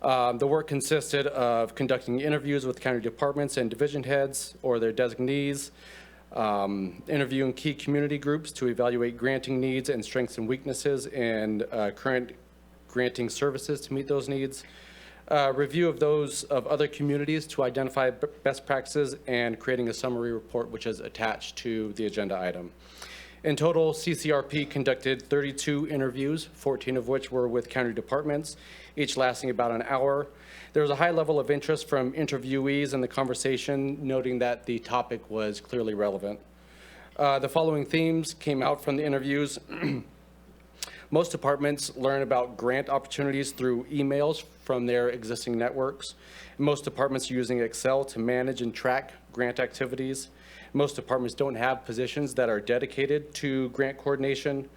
F: The work consisted of conducting interviews with county departments and division heads or their designees, interviewing key community groups to evaluate granting needs and strengths and weaknesses in current granting services to meet those needs, review of those of other communities to identify best practices, and creating a summary report which is attached to the agenda item. In total, CCRP conducted 32 interviews, 14 of which were with county departments, each lasting about an hour. There was a high level of interest from interviewees in the conversation, noting that the topic was clearly relevant. The following themes came out from the interviews. Most departments learn about grant opportunities through emails from their existing networks. Most departments are using Excel to manage and track grant activities. Most departments don't have positions that are dedicated to grant coordination,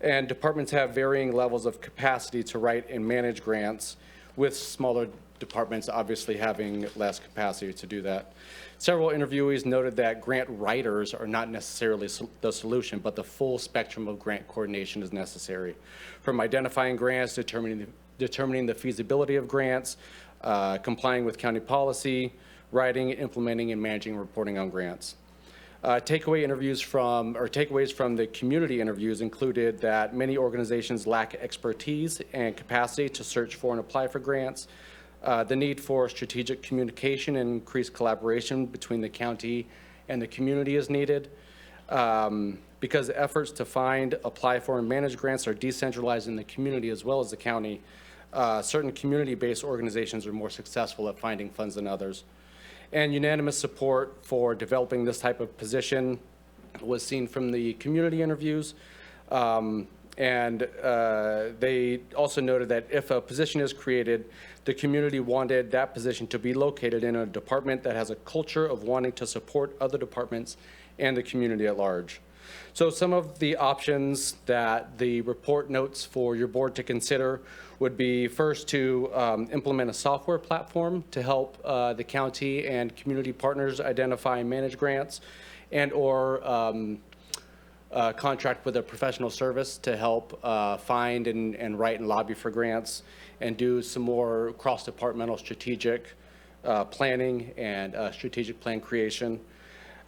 F: and departments have varying levels of capacity to write and manage grants, with smaller departments obviously having less capacity to do that. Several interviewees noted that grant writers are not necessarily the solution, but the full spectrum of grant coordination is necessary, from identifying grants, determining the feasibility of grants, complying with county policy, writing, implementing, and managing and reporting on grants. Takeaways from the community interviews included that many organizations lack expertise and capacity to search for and apply for grants, the need for strategic communication and increased collaboration between the county and the community is needed, because efforts to find, apply for, and manage grants are decentralized in the community as well as the county. Certain community-based organizations are more successful at finding funds than others. And unanimous support for developing this type of position was seen from the community interviews. They also noted that if a position is created, the community wanted that position to be located in a department that has a culture of wanting to support other departments and the community at large. So some of the options that the report notes for your board to consider would be first to implement a software platform to help the county and community partners identify and manage grants, and or contract with a professional service to help find and write and lobby for grants, and do some more cross-departmental strategic planning and strategic plan creation.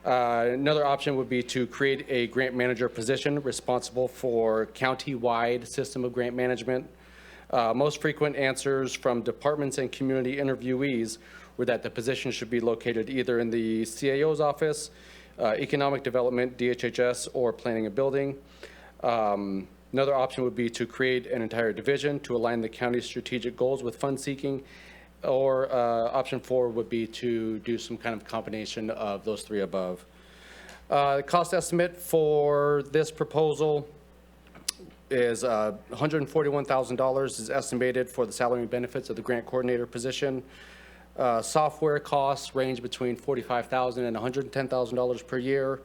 F: Another option would be to create a grant manager position responsible for county-wide system of grant management. Most frequent answers from departments and community interviewees were that the position should be located either in the CAO's office, economic development, DHHS, or planning and building. Another option would be to create an entire division to align the county's strategic goals with fund seeking, or option 4 would be to do some kind of combination of those three above. The cost estimate for this proposal is $141,000 is estimated for the salary and benefits of the grant coordinator position. Software costs range between $45,000 and $110,000 per year.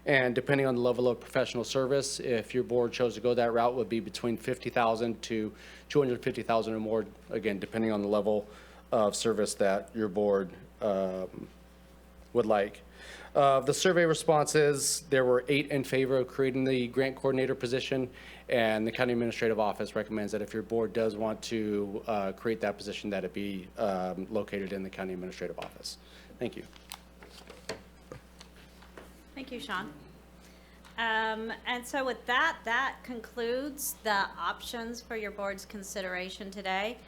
F: And depending on the level of professional service, if your board chose to go that route, would be between $50,000 to $250,000 or more, again, depending on the level of service that your board would like. The survey responses, there were 8 in favor of creating the grant coordinator position, and the County Administrative Office recommends that if your board does want to create that position, that it be located in the County Administrative Office. Thank you.
E: Thank you, Sean. And so with that, that concludes the options for your board's consideration today.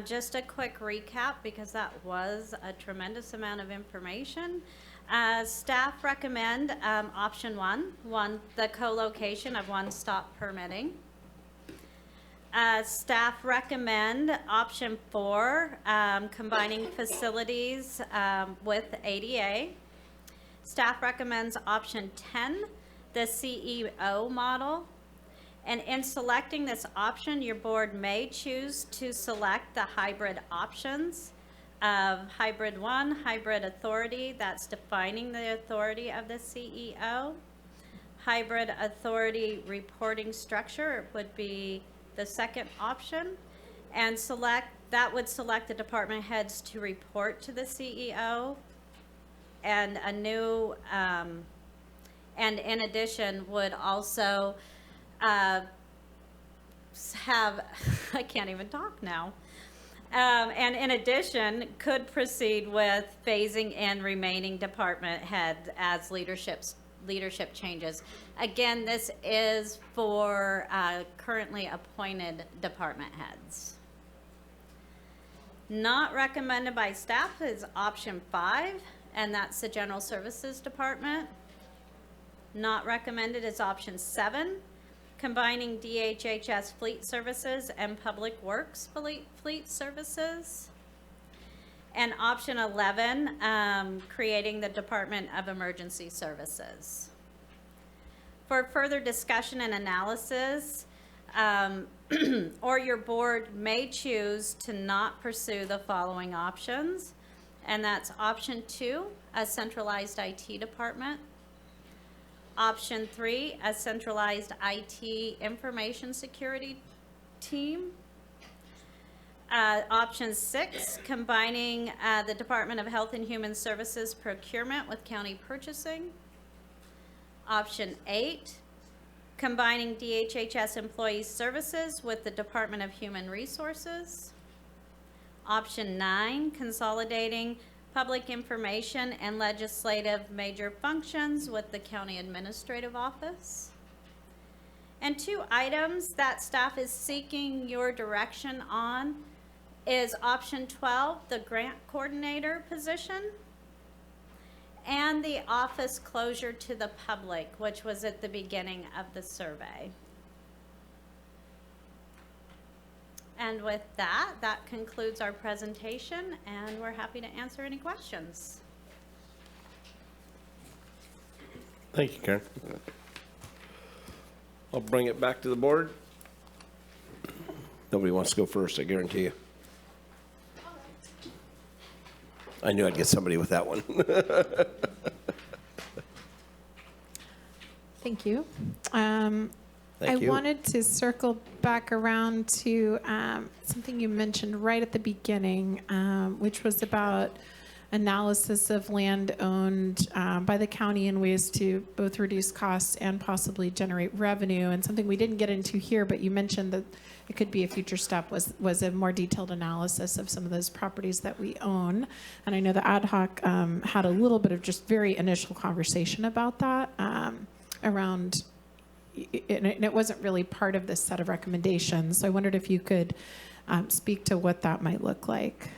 E: Just a quick recap, because that was a tremendous amount of information. Staff recommend option one, the co-location of one-stop permitting. Staff recommend option 4, combining facilities with ADA. Staff recommends option 10, the CEO model. And in selecting this option, your board may choose to select the hybrid options of hybrid 1, hybrid authority, that's defining the authority of the CEO. Hybrid authority reporting structure would be the second option, and that would select the department heads to report to the CEO, and a new, and in addition would also have, I can't even talk now, and in addition could proceed with phasing in remaining department heads as leadership changes. Again, this is for currently appointed department heads. Not recommended by staff is option 5, and that's the General Services Department. Not recommended is option 7, combining DHHS fleet services and Public Works fleet services. And option 11, creating the Department of Emergency Services. For further discussion and analysis, or your board may choose to not pursue the following options, and that's option 2, a centralized IT department. Option 3, a centralized IT information security team. Option 6, combining the Department of Health and Human Services procurement with county purchasing. Option 8, combining DHHS employee services with the Department of Human Resources. Option 9, consolidating public information and legislative major functions with the county administrative office. And 2 items that staff is seeking your direction on is option 12, the grant coordinator position, and the office closure to the public, which was at the beginning of the survey. And with that, that concludes our presentation, and we're happy to answer any questions.
A: Thank you, Karen. I'll bring it back to the board. Nobody wants to go first, I guarantee you. I knew I'd get somebody with that one.
G: Thank you.
A: Thank you.
G: I wanted to circle back around to something you mentioned right at the beginning, which was about analysis of land owned by the county in ways to both reduce costs and possibly generate revenue. And something we didn't get into here, but you mentioned that it could be a future step, was a more detailed analysis of some of those properties that we own. And I know the ad hoc had a little bit of just very initial conversation about that around, and it wasn't really part of this set of recommendations. So I wondered if you could speak to what that might look like.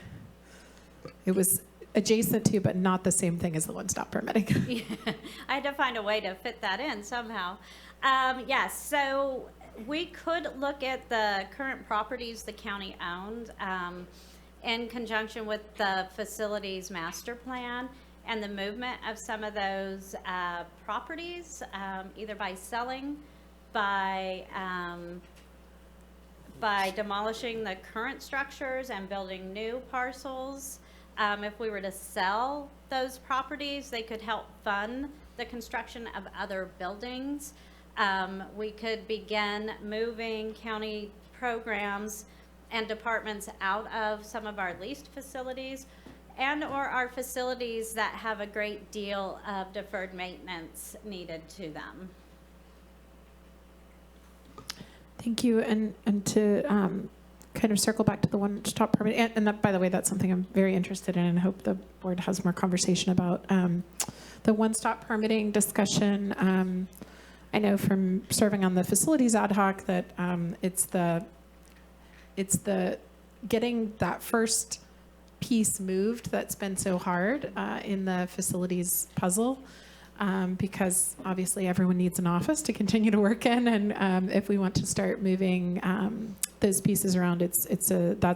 G: It was adjacent to, but not the same thing as the one-stop permitting.
E: Yeah, I had to find a way to fit that in somehow. Yes, so we could look at the current properties the county owned in conjunction with the facilities master plan and the movement of some of those properties, either by selling, by demolishing the current structures and building new parcels. If we were to sell those properties, they could help fund the construction of other buildings. We could begin moving county programs and departments out of some of our leased facilities and or our facilities that have a great deal of deferred maintenance needed to them.
G: Thank you. And to kind of circle back to the one-stop permit, and that, by the way, that's something I'm very interested in and hope the board has more conversation about. The one-stop permitting discussion, I know from serving on the facilities ad hoc that it's the getting that first piece moved that's been so hard in the facilities puzzle. Because obviously everyone needs an office to continue to work in, and if we want to start moving those pieces around, that's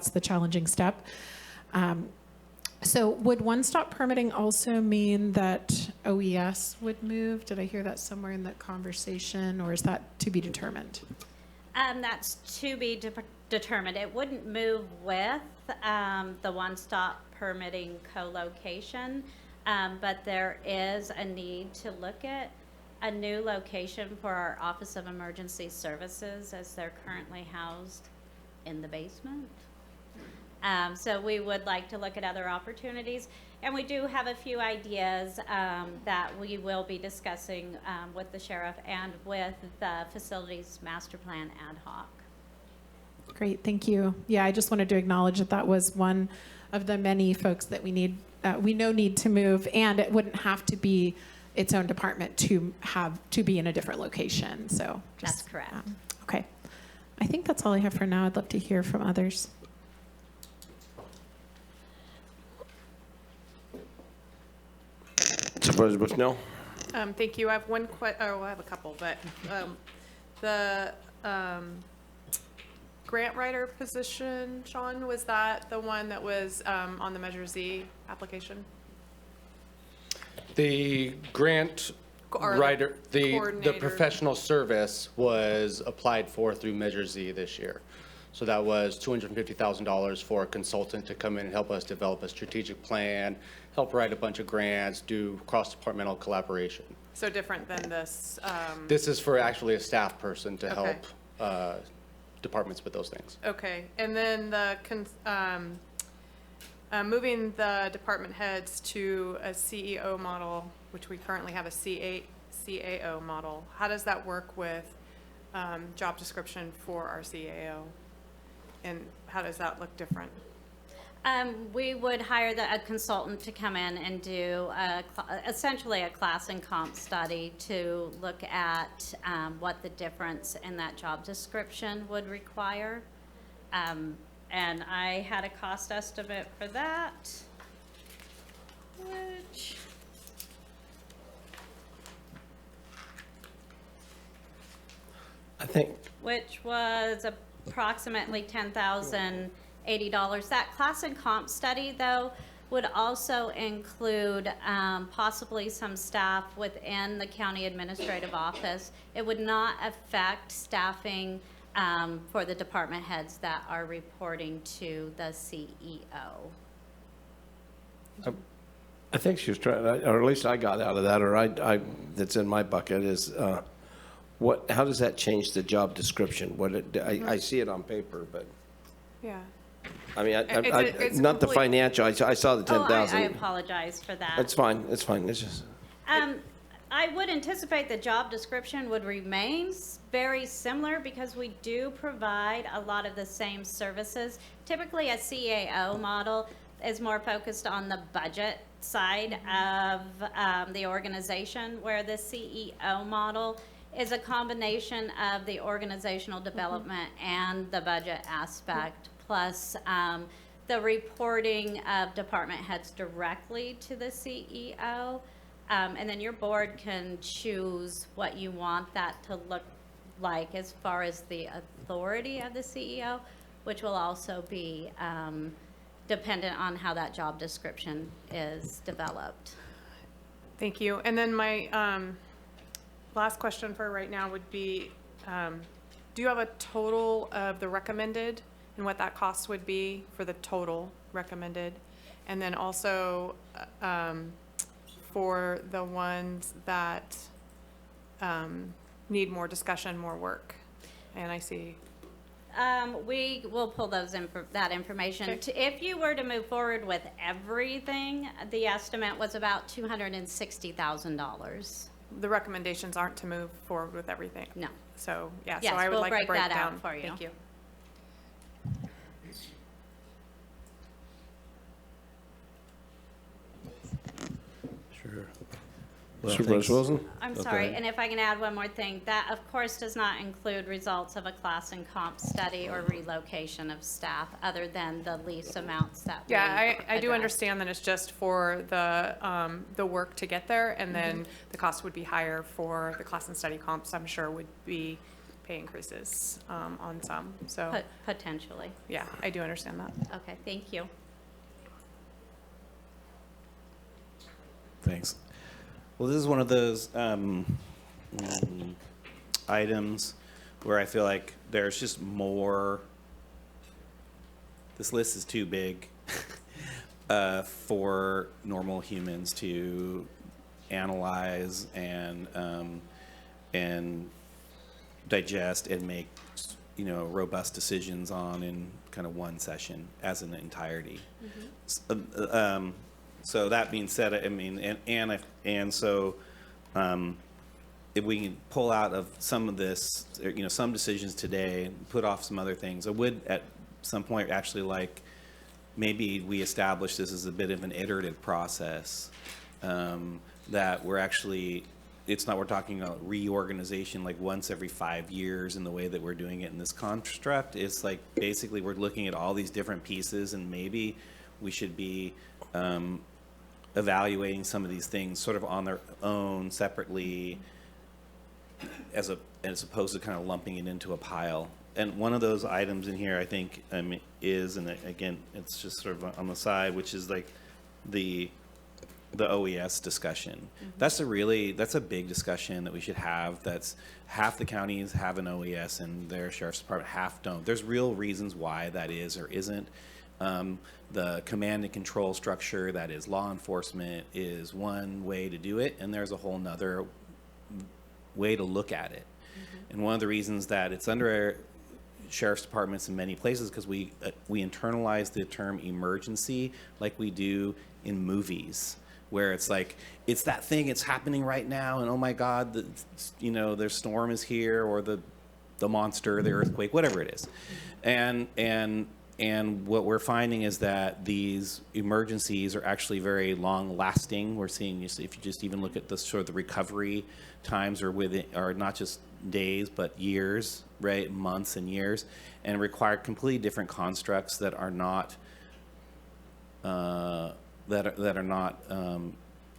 G: the challenging step. So would one-stop permitting also mean that OES would move? Did I hear that somewhere in the conversation, or is that to be determined?
E: That's to be determined. It wouldn't move with the one-stop permitting co-location. But there is a need to look at a new location for our Office of Emergency Services, as they're currently housed in the basement. So we would like to look at other opportunities. And we do have a few ideas that we will be discussing with the sheriff and with the Facilities Master Plan ad hoc.
G: Great, thank you. Yeah, I just wanted to acknowledge that that was one of the many folks that we know need to move, and it wouldn't have to be its own department to be in a different location. So
E: That's correct.
G: Okay, I think that's all I have for now. I'd love to hear from others.
A: Supervisor Bushnell?
C: Thank you. I have I have a couple, but the grant writer position, Sean, was that the one that was on the Measure Z application?
F: The grant
C: Or the
F: writer, the
C: coordinator.
F: professional service was applied for through Measure Z this year. So that was $250,000 for a consultant to come in and help us develop a strategic plan, help write a bunch of grants, do cross-departmental collaboration.
C: So different than this.
F: This is for actually a staff person to
C: Okay.
F: help departments with those things.
C: Okay, and then the moving the department heads to a CEO model, which we currently have a CAO model. How does that work with job description for our CAO? And how does that look different?
E: We would hire a consultant to come in and do essentially a class and comp study to look at what the difference in that job description would require. And I had a cost estimate for that, which was approximately $10,080. That class and comp study, though, would also include possibly some staff within the county administrative office. It would not affect staffing for the department heads that are reporting to the CEO.
A: I think she was trying, or at least I got out of that, or that's in my bucket, is how does that change the job description? I see it on paper, but,
C: Yeah.
A: I mean,
C: It's
A: not the
C: complete-
A: financial, I saw the
E: Oh,
A: 10,000.
E: I apologize for that.
A: It's fine, it's just,
E: I would anticipate the job description would remain very similar because we do provide a lot of the same services. Typically, a CAO model is more focused on the budget side of the organization, where the CEO model is a combination of the organizational development and the budget aspect, plus the reporting of department heads directly to the CEO. And then your board can choose what you want that to look like as far as the authority of the CEO, which will also be dependent on how that job description is developed.
C: Thank you. And then my last question for right now would be, do you have a total of the recommended and what that cost would be for the total recommended? And then also for the ones that need more discussion, more work? And I see.
E: We will pull that information.
C: Okay.
E: If you were to move forward with everything, the estimate was about $260,000.
C: The recommendations aren't to move forward with everything.
E: No.
C: So, yeah, so
E: Yes,
C: I would
E: we'll
C: like to
E: break
C: break
E: that out
C: down.
E: for you.
C: Thank you.
A: sure. Supervisor Wilson?
E: I'm sorry, and if I can add one more thing, that of course does not include results of a class and comp study or relocation of staff, other than the lease amounts that we
C: Yeah, I do
E: addressed.
C: understand that it's just for the work to get there, and then the cost would be higher for the class and study comps, I'm sure would be pay increases on some, so,
E: Potentially.
C: yeah, I do understand that.
E: Okay, thank you.
D: Thanks. Well, this is one of those items where I feel like there's just more. This list is too big for normal humans to analyze and digest and make, robust decisions on in kind of one session as an entirety. So that being said, I mean, so if we can pull out of some of this, some decisions today, and put off some other things, I would at some point actually like maybe we establish this as a bit of an iterative process, that we're actually, we're talking about reorganization like once every 5 years in the way that we're doing it in this construct. It's like basically we're looking at all these different pieces, and maybe we should be evaluating some of these things sort of on their own separately, as opposed to kind of lumping it into a pile. And one of those items in here, I think, is, and again, it's just sort of on the side, which is like the OES discussion. That's a big discussion that we should have. That's half the counties have an OES in their sheriff's department, half don't. There's real reasons why that is or isn't. The command and control structure that is law enforcement is one way to do it, and there's a whole nother way to look at it. And one of the reasons that it's under sheriff's departments in many places because we internalize the term emergency like we do in movies, where it's like it's that thing, it's happening right now, and oh my God, the storm is here, or the monster, the earthquake, whatever it is, and what we're finding is that these emergencies are actually very long lasting. We're seeing, if you just even look at the sort of the recovery times are not just days, but years, right? Months and years, and require completely different constructs that are not that are not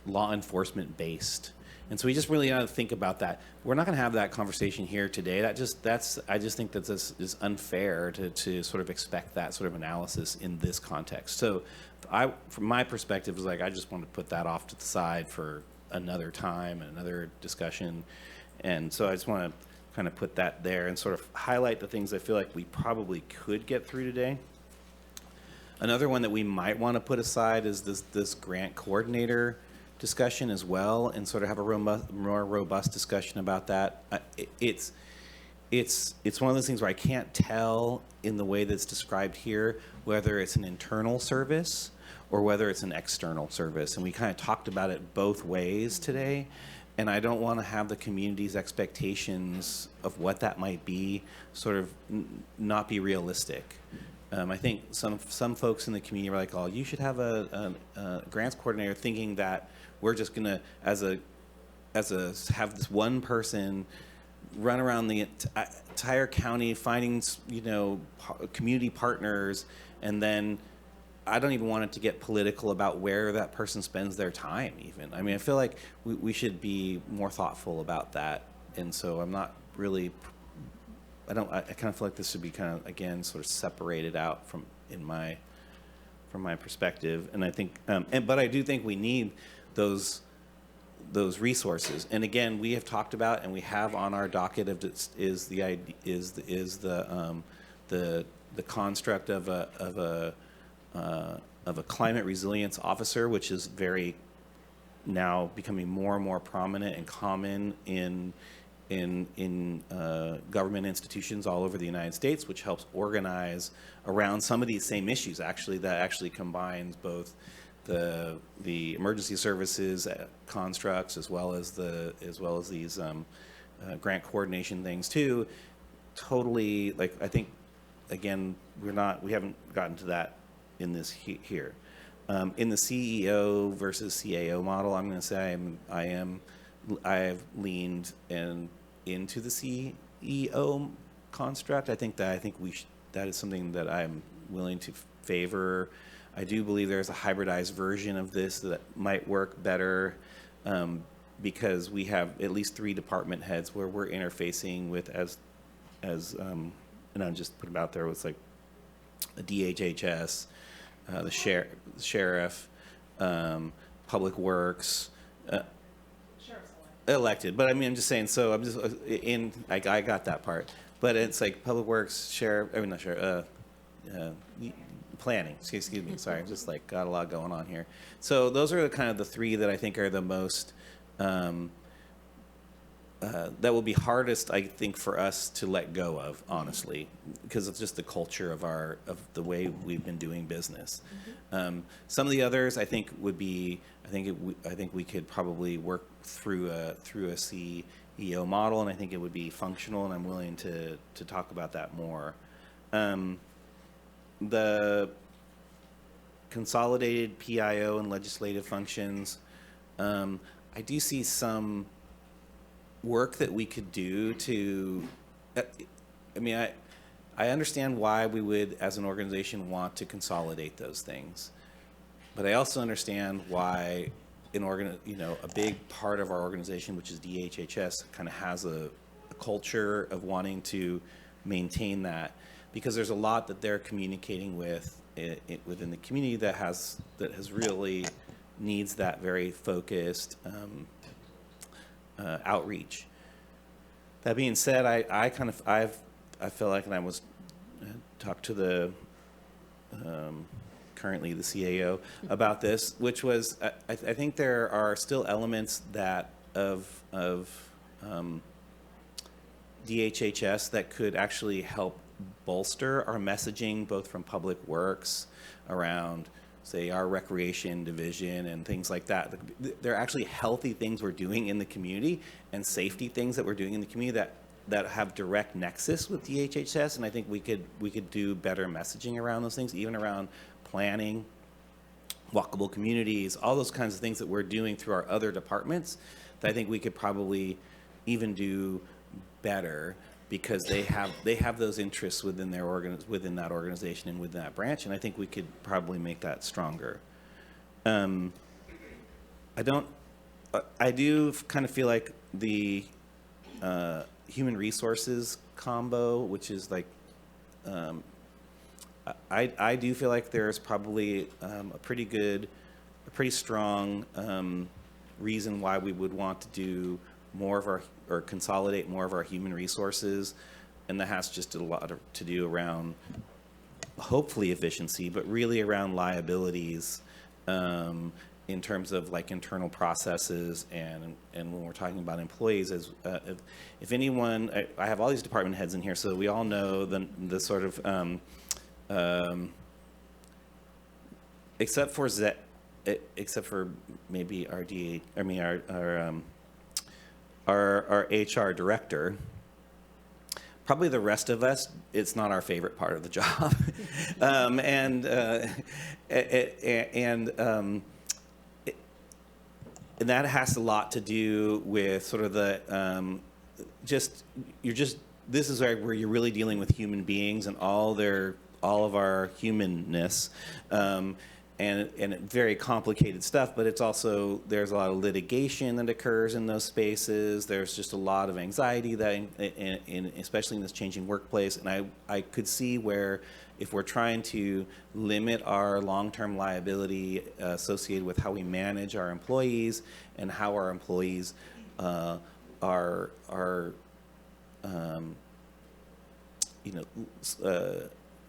D: law enforcement based. And so we just really got to think about that. We're not going to have that conversation here today. I just think that this is unfair to sort of expect that sort of analysis in this context. So from my perspective, is like I just want to put that off to the side for another time and another discussion. And so I just want to kind of put that there and sort of highlight the things I feel like we probably could get through today. Another one that we might want to put aside is this grant coordinator discussion as well, and sort of have a more robust discussion about that. It's one of those things where I can't tell in the way that's described here whether it's an internal service or whether it's an external service, and we kind of talked about it both ways today. And I don't want to have the community's expectations of what that might be sort of not be realistic. I think some folks in the community are like, "Oh, you should have a grants coordinator," thinking that we're just gonna have this one person run around the entire county finding community partners, and then I don't even want it to get political about where that person spends their time even. I mean, I feel like we should be more thoughtful about that. And so I'm not really, I kind of feel like this should be kind of, again, sort of separated out from my perspective. And I think, but I do think we need those resources. And again, we have talked about, and we have on our docket of is the construct of a climate resilience officer, which is very now becoming more and more prominent and common in government institutions all over the United States, which helps organize around some of these same issues. Actually, that actually combines both the emergency services constructs as well as these grant coordination things too. Totally, like I think again we haven't gotten to that in this here. In the CEO versus CAO model, I'm going to say I am I've leaned into the CEO construct. I think that that is something that I'm willing to favor. I do believe there's a hybridized version of this that might work better, because we have at least 3 department heads where we're interfacing with and I'll just put it out there, with like the DHHS, the sheriff, Public Works, elected. But I mean, I'm just saying. So I'm just I got that part. But it's like Public Works, sheriff. I mean, not sheriff. Planning. Excuse me. Sorry, I'm just like got a lot going on here. So those are kind of the 3 that I think are the most. That will be hardest, I think, for us to let go of, honestly, because it's just the culture of the way we've been doing business. Some of the others, I think, would be. I think we could probably work through a CEO model, and I think it would be functional. And I'm willing to talk about that more. The consolidated PIO and legislative functions. I do see some work that we could do to, I mean, I understand why we would, as an organization, want to consolidate those things. But I also understand why a big part of our organization, which is DHHS, kind of has a culture of wanting to maintain that, because there's a lot that they're communicating with within the community that has really needs that very focused outreach. That being said, I feel like, and I was talked to the currently the CAO about this, which was I think there are still elements that of DHHS that could actually help bolster our messaging, both from Public Works around, say, our recreation division and things like that. There are actually healthy things we're doing in the community and safety things that we're doing in the community that have direct nexus with DHHS, and I think we could do better messaging around those things, even around planning, walkable communities, all those kinds of things that we're doing through our other departments that I think we could probably even do better, because they have those interests within within that organization and within that branch, and I think we could probably make that stronger. I do kind of feel like the human resources combo, which is like, I do feel like there's probably a pretty strong reason why we would want to do more of or consolidate more of our human resources, and that has just a lot to do around hopefully efficiency, but really around liabilities in terms of like internal processes, and when we're talking about employees, as if anyone, I have all these department heads in here, so we all know the sort of except for maybe our HR director. Probably the rest of us, it's not our favorite part of the job, and that has a lot to do with sort of the this is where you're really dealing with human beings and all of our humanness, and very complicated stuff, but it's also, there's a lot of litigation that occurs in those spaces. There's just a lot of anxiety that, especially in this changing workplace. And I could see where, if we're trying to limit our long-term liability associated with how we manage our employees and how our employees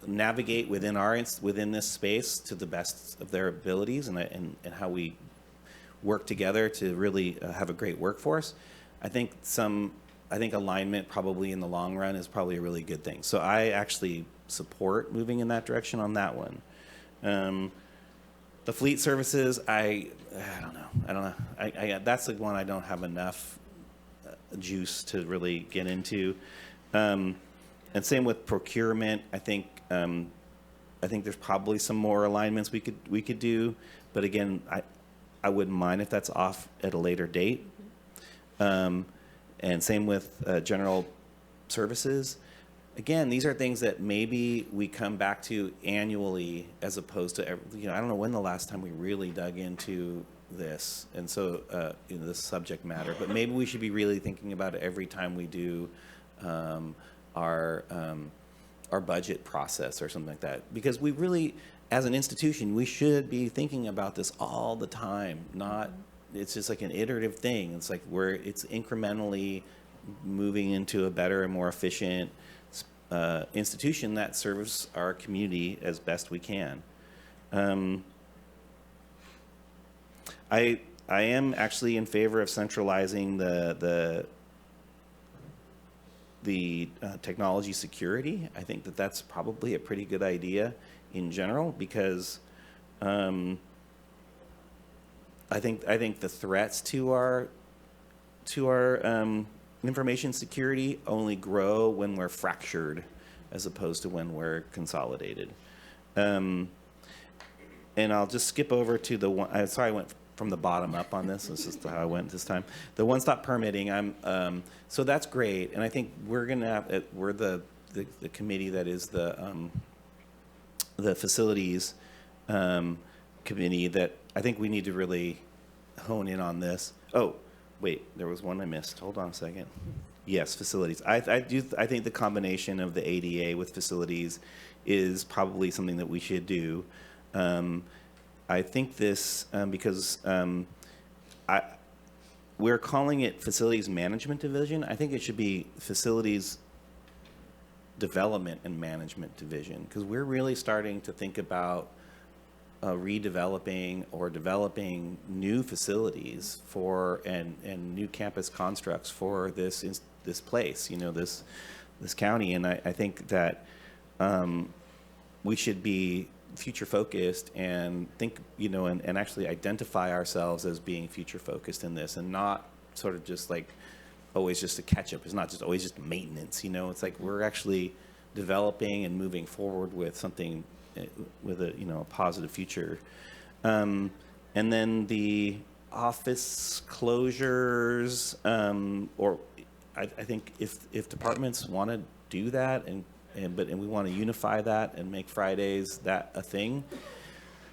D: navigate within this space to the best of their abilities, and how we work together to really have a great workforce. I think alignment probably in the long run is probably a really good thing. So I actually support moving in that direction on that one. The fleet services, I don't know. That's the one I don't have enough juice to really get into. And same with procurement. I think there's probably some more alignments we could do, but again, I wouldn't mind if that's off at a later date. And same with general services. Again, these are things that maybe we come back to annually as opposed to, I don't know when the last time we really dug into this, and so, this subject matter, but maybe we should be really thinking about it every time we do our budget process or something like that. Because we really, as an institution, we should be thinking about this all the time, not, it's just like an iterative thing. It's like it's incrementally moving into a better and more efficient institution that serves our community as best we can. I am actually in favor of centralizing the technology security. I think that that's probably a pretty good idea in general, because I think the threats to our information security only grow when we're fractured as opposed to when we're consolidated. And I'll just skip over to the one. Sorry, I went from the bottom up on this. This is how I went this time. The one-stop permitting. So that's great, and I think we're the committee that is the facilities committee that I think we need to really hone in on this. Oh, wait, there was one I missed. Hold on a second. Yes, facilities. I think the combination of the ADA with facilities is probably something that we should do. I think this because we're calling it Facilities Management Division. I think it should be Facilities Development and Management Division, because we're really starting to think about redeveloping or developing new facilities for and new campus constructs for this place, this county. And I think that we should be future focused and think, and actually identify ourselves as being future focused in this, and not sort of just like always just a catch up. It's not just always just maintenance. It's like we're actually developing and moving forward with something with a positive future. And then the office closures, or I think if departments want to do that and we want to unify that and make Fridays that a thing,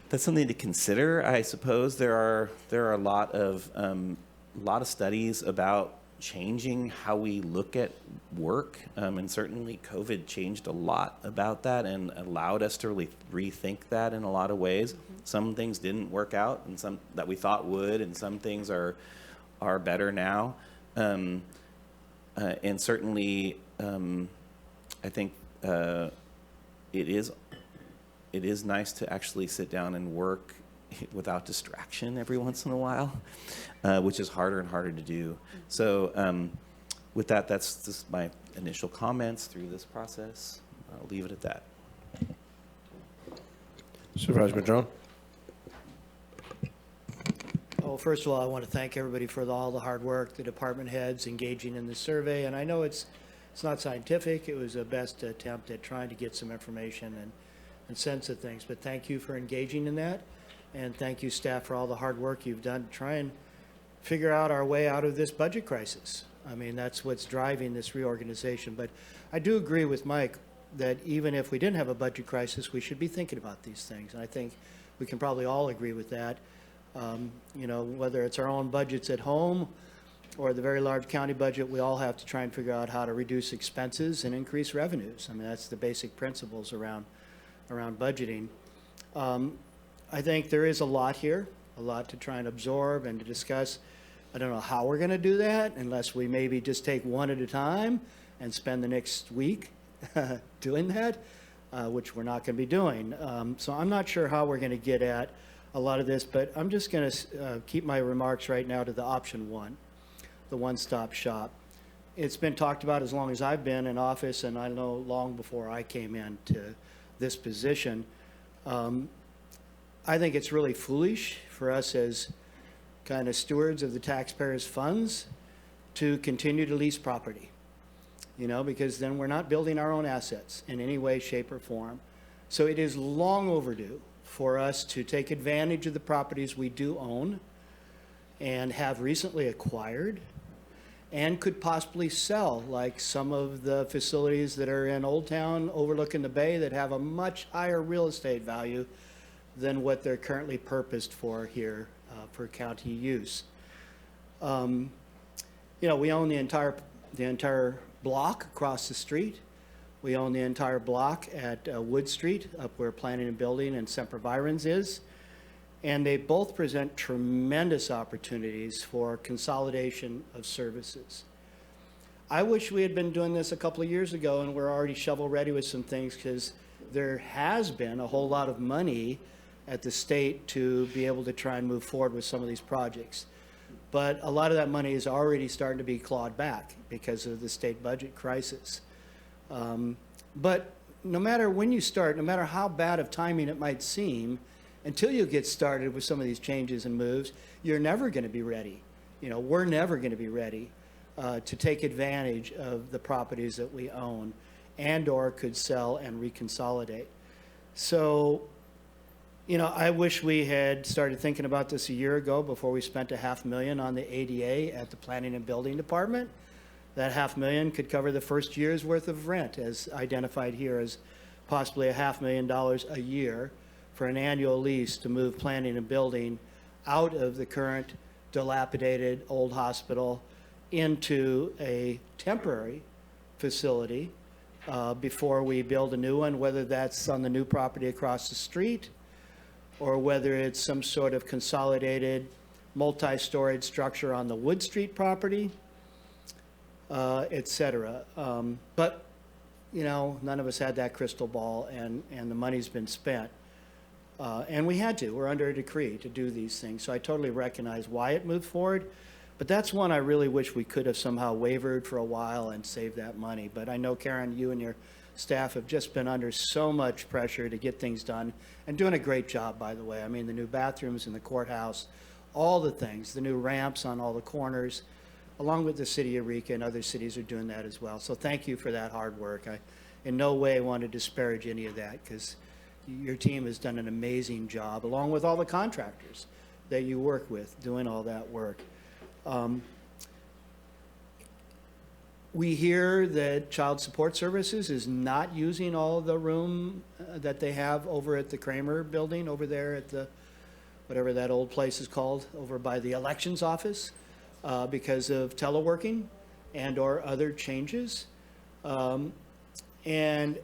D: that's something to consider. I suppose there are a lot of studies about changing how we look at work, and certainly COVID changed a lot about that and allowed us to really rethink that in a lot of ways. Some things didn't work out, and some that we thought would, and some things are better now. And certainly, I think it is nice to actually sit down and work without distraction every once in a while, which is harder and harder to do. So with that, that's just my initial comments through this process. I'll leave it at that.
A: Supervisor Madrone?
H: Well, first of all, I want to thank everybody for all the hard work, the department heads engaging in this survey. And I know it's not scientific. It was a best attempt at trying to get some information and sense of things. But thank you for engaging in that. And thank you, staff, for all the hard work you've done to try and figure out our way out of this budget crisis. I mean, that's what's driving this reorganization. But I do agree with Mike that even if we didn't have a budget crisis, we should be thinking about these things. And I think we can probably all agree with that. Whether it's our own budgets at home or the very large county budget, we all have to try and figure out how to reduce expenses and increase revenues. I mean, that's the basic principles around budgeting. I think there is a lot here, a lot to try and absorb and to discuss. I don't know how we're going to do that unless we maybe just take one at a time and spend the next week doing that, which we're not going to be doing. So I'm not sure how we're going to get at a lot of this, but I'm just going to keep my remarks right now to the option one, the one-stop shop. It's been talked about as long as I've been in office, and I know long before I came into this position. I think it's really foolish for us as kind of stewards of the taxpayers' funds to continue to lease property, because then we're not building our own assets in any way, shape, or form. So it is long overdue for us to take advantage of the properties we do own and have recently acquired and could possibly sell, like some of the facilities that are in Old Town overlooking the bay that have a much higher real estate value than what they're currently purposed for here for county use. You know, we own the entire block across the street. We own the entire block at Wood Street, up where Planning and Building and Supervisors is. And they both present tremendous opportunities for consolidation of services. I wish we had been doing this a couple of years ago and we're already shovel ready with some things, because there has been a whole lot of money at the state to be able to try and move forward with some of these projects. But a lot of that money is already starting to be clawed back because of the state budget crisis. But no matter when you start, no matter how bad of timing it might seem, until you get started with some of these changes and moves, you're never going to be ready. You know, we're never going to be ready to take advantage of the properties that we own and or could sell and reconsolidate. So, you know, I wish we had started thinking about this a year ago before we spent $500,000 on the ADA at the Planning and Building Department. That $500,000 could cover the first year's worth of rent, as identified here as possibly $500,000 a year for an annual lease to move Planning and Building out of the current dilapidated old hospital into a temporary facility before we build a new one, whether that's on the new property across the street or whether it's some sort of consolidated multi-storied structure on the Wood Street property, et cetera. But, you know, none of us had that crystal ball, and the money's been spent. And we had to. We're under a decree to do these things. So I totally recognize why it moved forward. But that's one I really wish we could have somehow wavered for a while and saved that money. But I know, Karen, you and your staff have just been under so much pressure to get things done, and doing a great job, by the way. I mean, the new bathrooms in the courthouse, all the things, the new ramps on all the corners, along with the city of Eureka, and other cities are doing that as well. So thank you for that hard work. I in no way want to disparage any of that, because your team has done an amazing job, along with all the contractors that you work with doing all that work. We hear that Child Support Services is not using all of the room that they have over at the Kramer building over there at the, whatever that old place is called, over by the elections office, because of teleworking and or other changes. And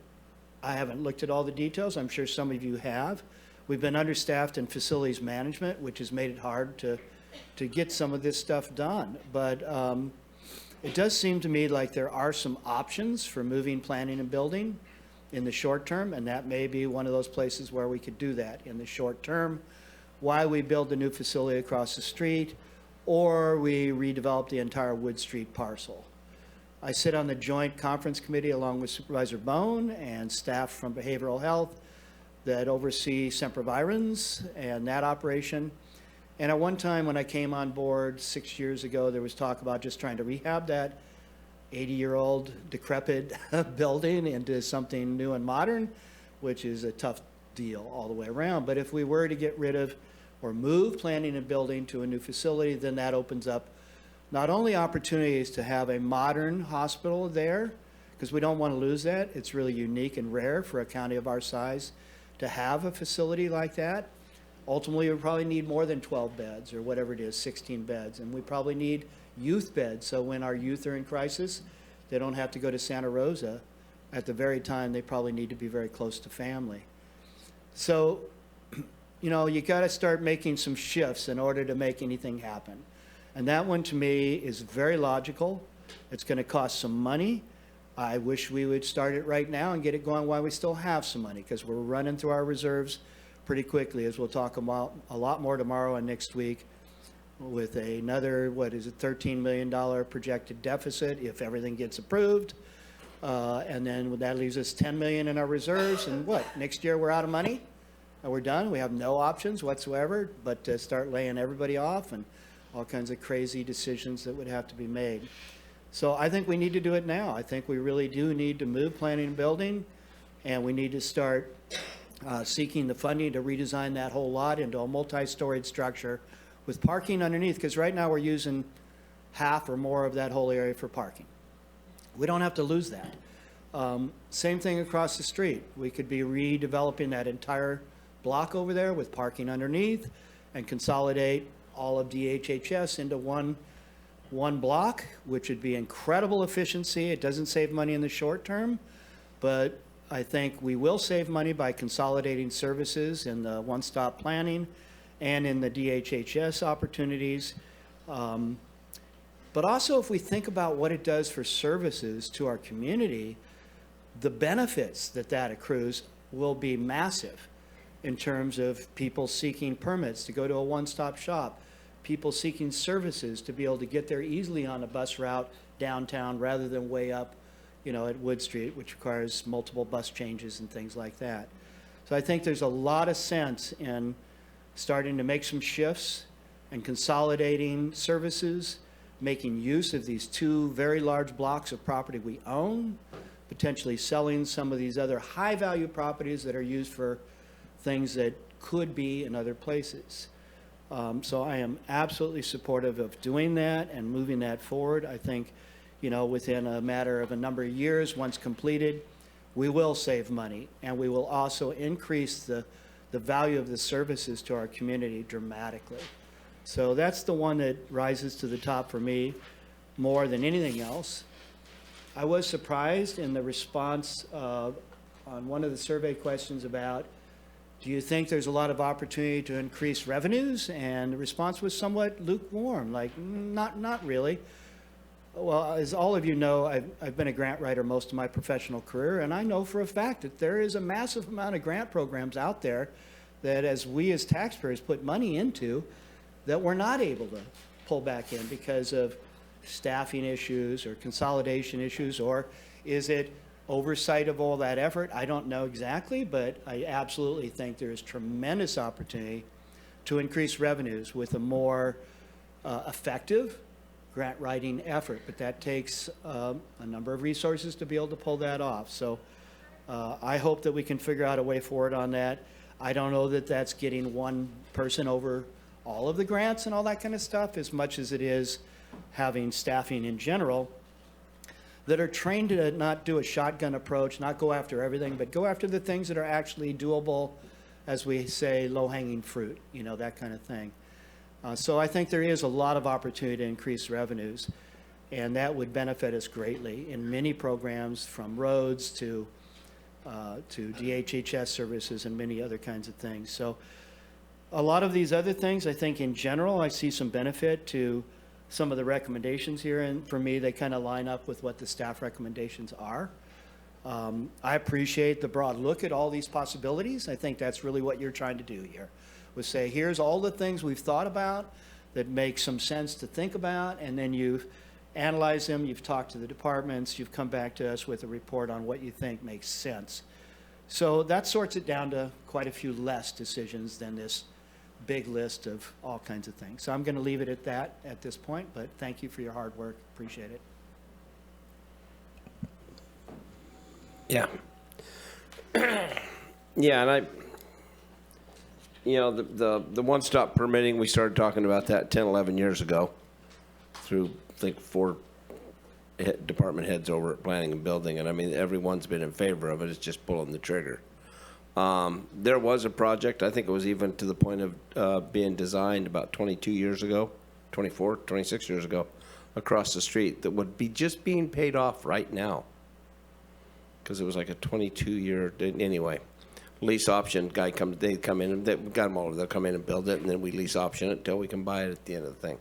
H: I haven't looked at all the details. I'm sure some of you have. We've been understaffed in facilities management, which has made it hard to get some of this stuff done. But it does seem to me like there are some options for moving Planning and Building in the short term, and that may be one of those places where we could do that in the short term, while we build the new facility across the street, or we redevelop the entire Wood Street parcel. I sit on the joint conference committee along with Supervisor Bohn and staff from behavioral health that oversee Supervisors and that operation. And at one time when I came on board 6 years ago, there was talk about just trying to rehab that 80-year-old decrepit building into something new and modern, which is a tough deal all the way around. But if we were to get rid of or move Planning and Building to a new facility, then that opens up not only opportunities to have a modern hospital there, because we don't want to lose that. It's really unique and rare for a county of our size to have a facility like that. Ultimately, we probably need more than 12 beds or whatever it is, 16 beds. And we probably need youth beds, so when our youth are in crisis, they don't have to go to Santa Rosa at the very time they probably need to be very close to family. So, you know, you got to start making some shifts in order to make anything happen. And that one to me is very logical. It's going to cost some money. I wish we would start it right now and get it going while we still have some money, because we're running through our reserves pretty quickly, as we'll talk about a lot more tomorrow and next week, with another, what is it, $13 million projected deficit if everything gets approved. And then that leaves us $10 million in our reserves. And what, next year we're out of money? And we're done? We have no options whatsoever but to start laying everybody off, and all kinds of crazy decisions that would have to be made. So I think we need to do it now. I think we really do need to move Planning and Building, and we need to start seeking the funding to redesign that whole lot into a multi-storied structure with parking underneath, because right now we're using half or more of that whole area for parking. We don't have to lose that. Same thing across the street. We could be redeveloping that entire block over there with parking underneath and consolidate all of DHHS into one block, which would be incredible efficiency. It doesn't save money in the short term, but I think we will save money by consolidating services in the one-stop planning and in the DHHS opportunities. But also, if we think about what it does for services to our community, the benefits that accrues will be massive in terms of people seeking permits to go to a one-stop shop, people seeking services to be able to get there easily on a bus route downtown rather than way up, at Wood Street, which requires multiple bus changes and things like that. So I think there's a lot of sense in starting to make some shifts and consolidating services, making use of these two very large blocks of property we own, potentially selling some of these other high-value properties that are used for things that could be in other places. So I am absolutely supportive of doing that and moving that forward. I think, within a matter of a number of years, once completed, we will save money, and we will also increase the value of the services to our community dramatically. So that's the one that rises to the top for me more than anything else. I was surprised in the response on one of the survey questions about, do you think there's a lot of opportunity to increase revenues? And the response was somewhat lukewarm, like, not really. Well, as all of you know, I've been a grant writer most of my professional career, and I know for a fact that there is a massive amount of grant programs out there that as we as taxpayers put money into, that we're not able to pull back in because of staffing issues or consolidation issues, or is it oversight of all that effort? I don't know exactly, but I absolutely think there is tremendous opportunity to increase revenues with a more effective grant writing effort, but that takes a number of resources to be able to pull that off. So I hope that we can figure out a way forward on that. I don't know that that's getting one person over all of the grants and all that kind of stuff, as much as it is having staffing in general that are trained to not do a shotgun approach, not go after everything, but go after the things that are actually doable, as we say, low-hanging fruit, that kind of thing. So I think there is a lot of opportunity to increase revenues, and that would benefit us greatly in many programs, from roads to DHHS services and many other kinds of things. So a lot of these other things, I think in general, I see some benefit to some of the recommendations here, and for me, they kind of line up with what the staff recommendations are. I appreciate the broad look at all these possibilities. I think that's really what you're trying to do here, was say, here's all the things we've thought about that make some sense to think about, and then you've analyzed them, you've talked to the departments, you've come back to us with a report on what you think makes sense. So that sorts it down to quite a few less decisions than this big list of all kinds of things. So I'm going to leave it at that at this point, but thank you for your hard work. Appreciate it.
A: Yeah. Yeah, and the one-stop permitting, we started talking about that 10, 11 years ago through, I think, 4 department heads over at planning and building, and I mean, everyone's been in favor of it. It's just pulling the trigger. There was a project, I think it was even to the point of being designed about 22 years ago, 24, 26 years ago, across the street that would be just being paid off right now. Because it was like a 22-year, anyway, lease option guy they come in, and they got them all over. They'll come in and build it, and then we lease option it until we can buy it at the end of the thing.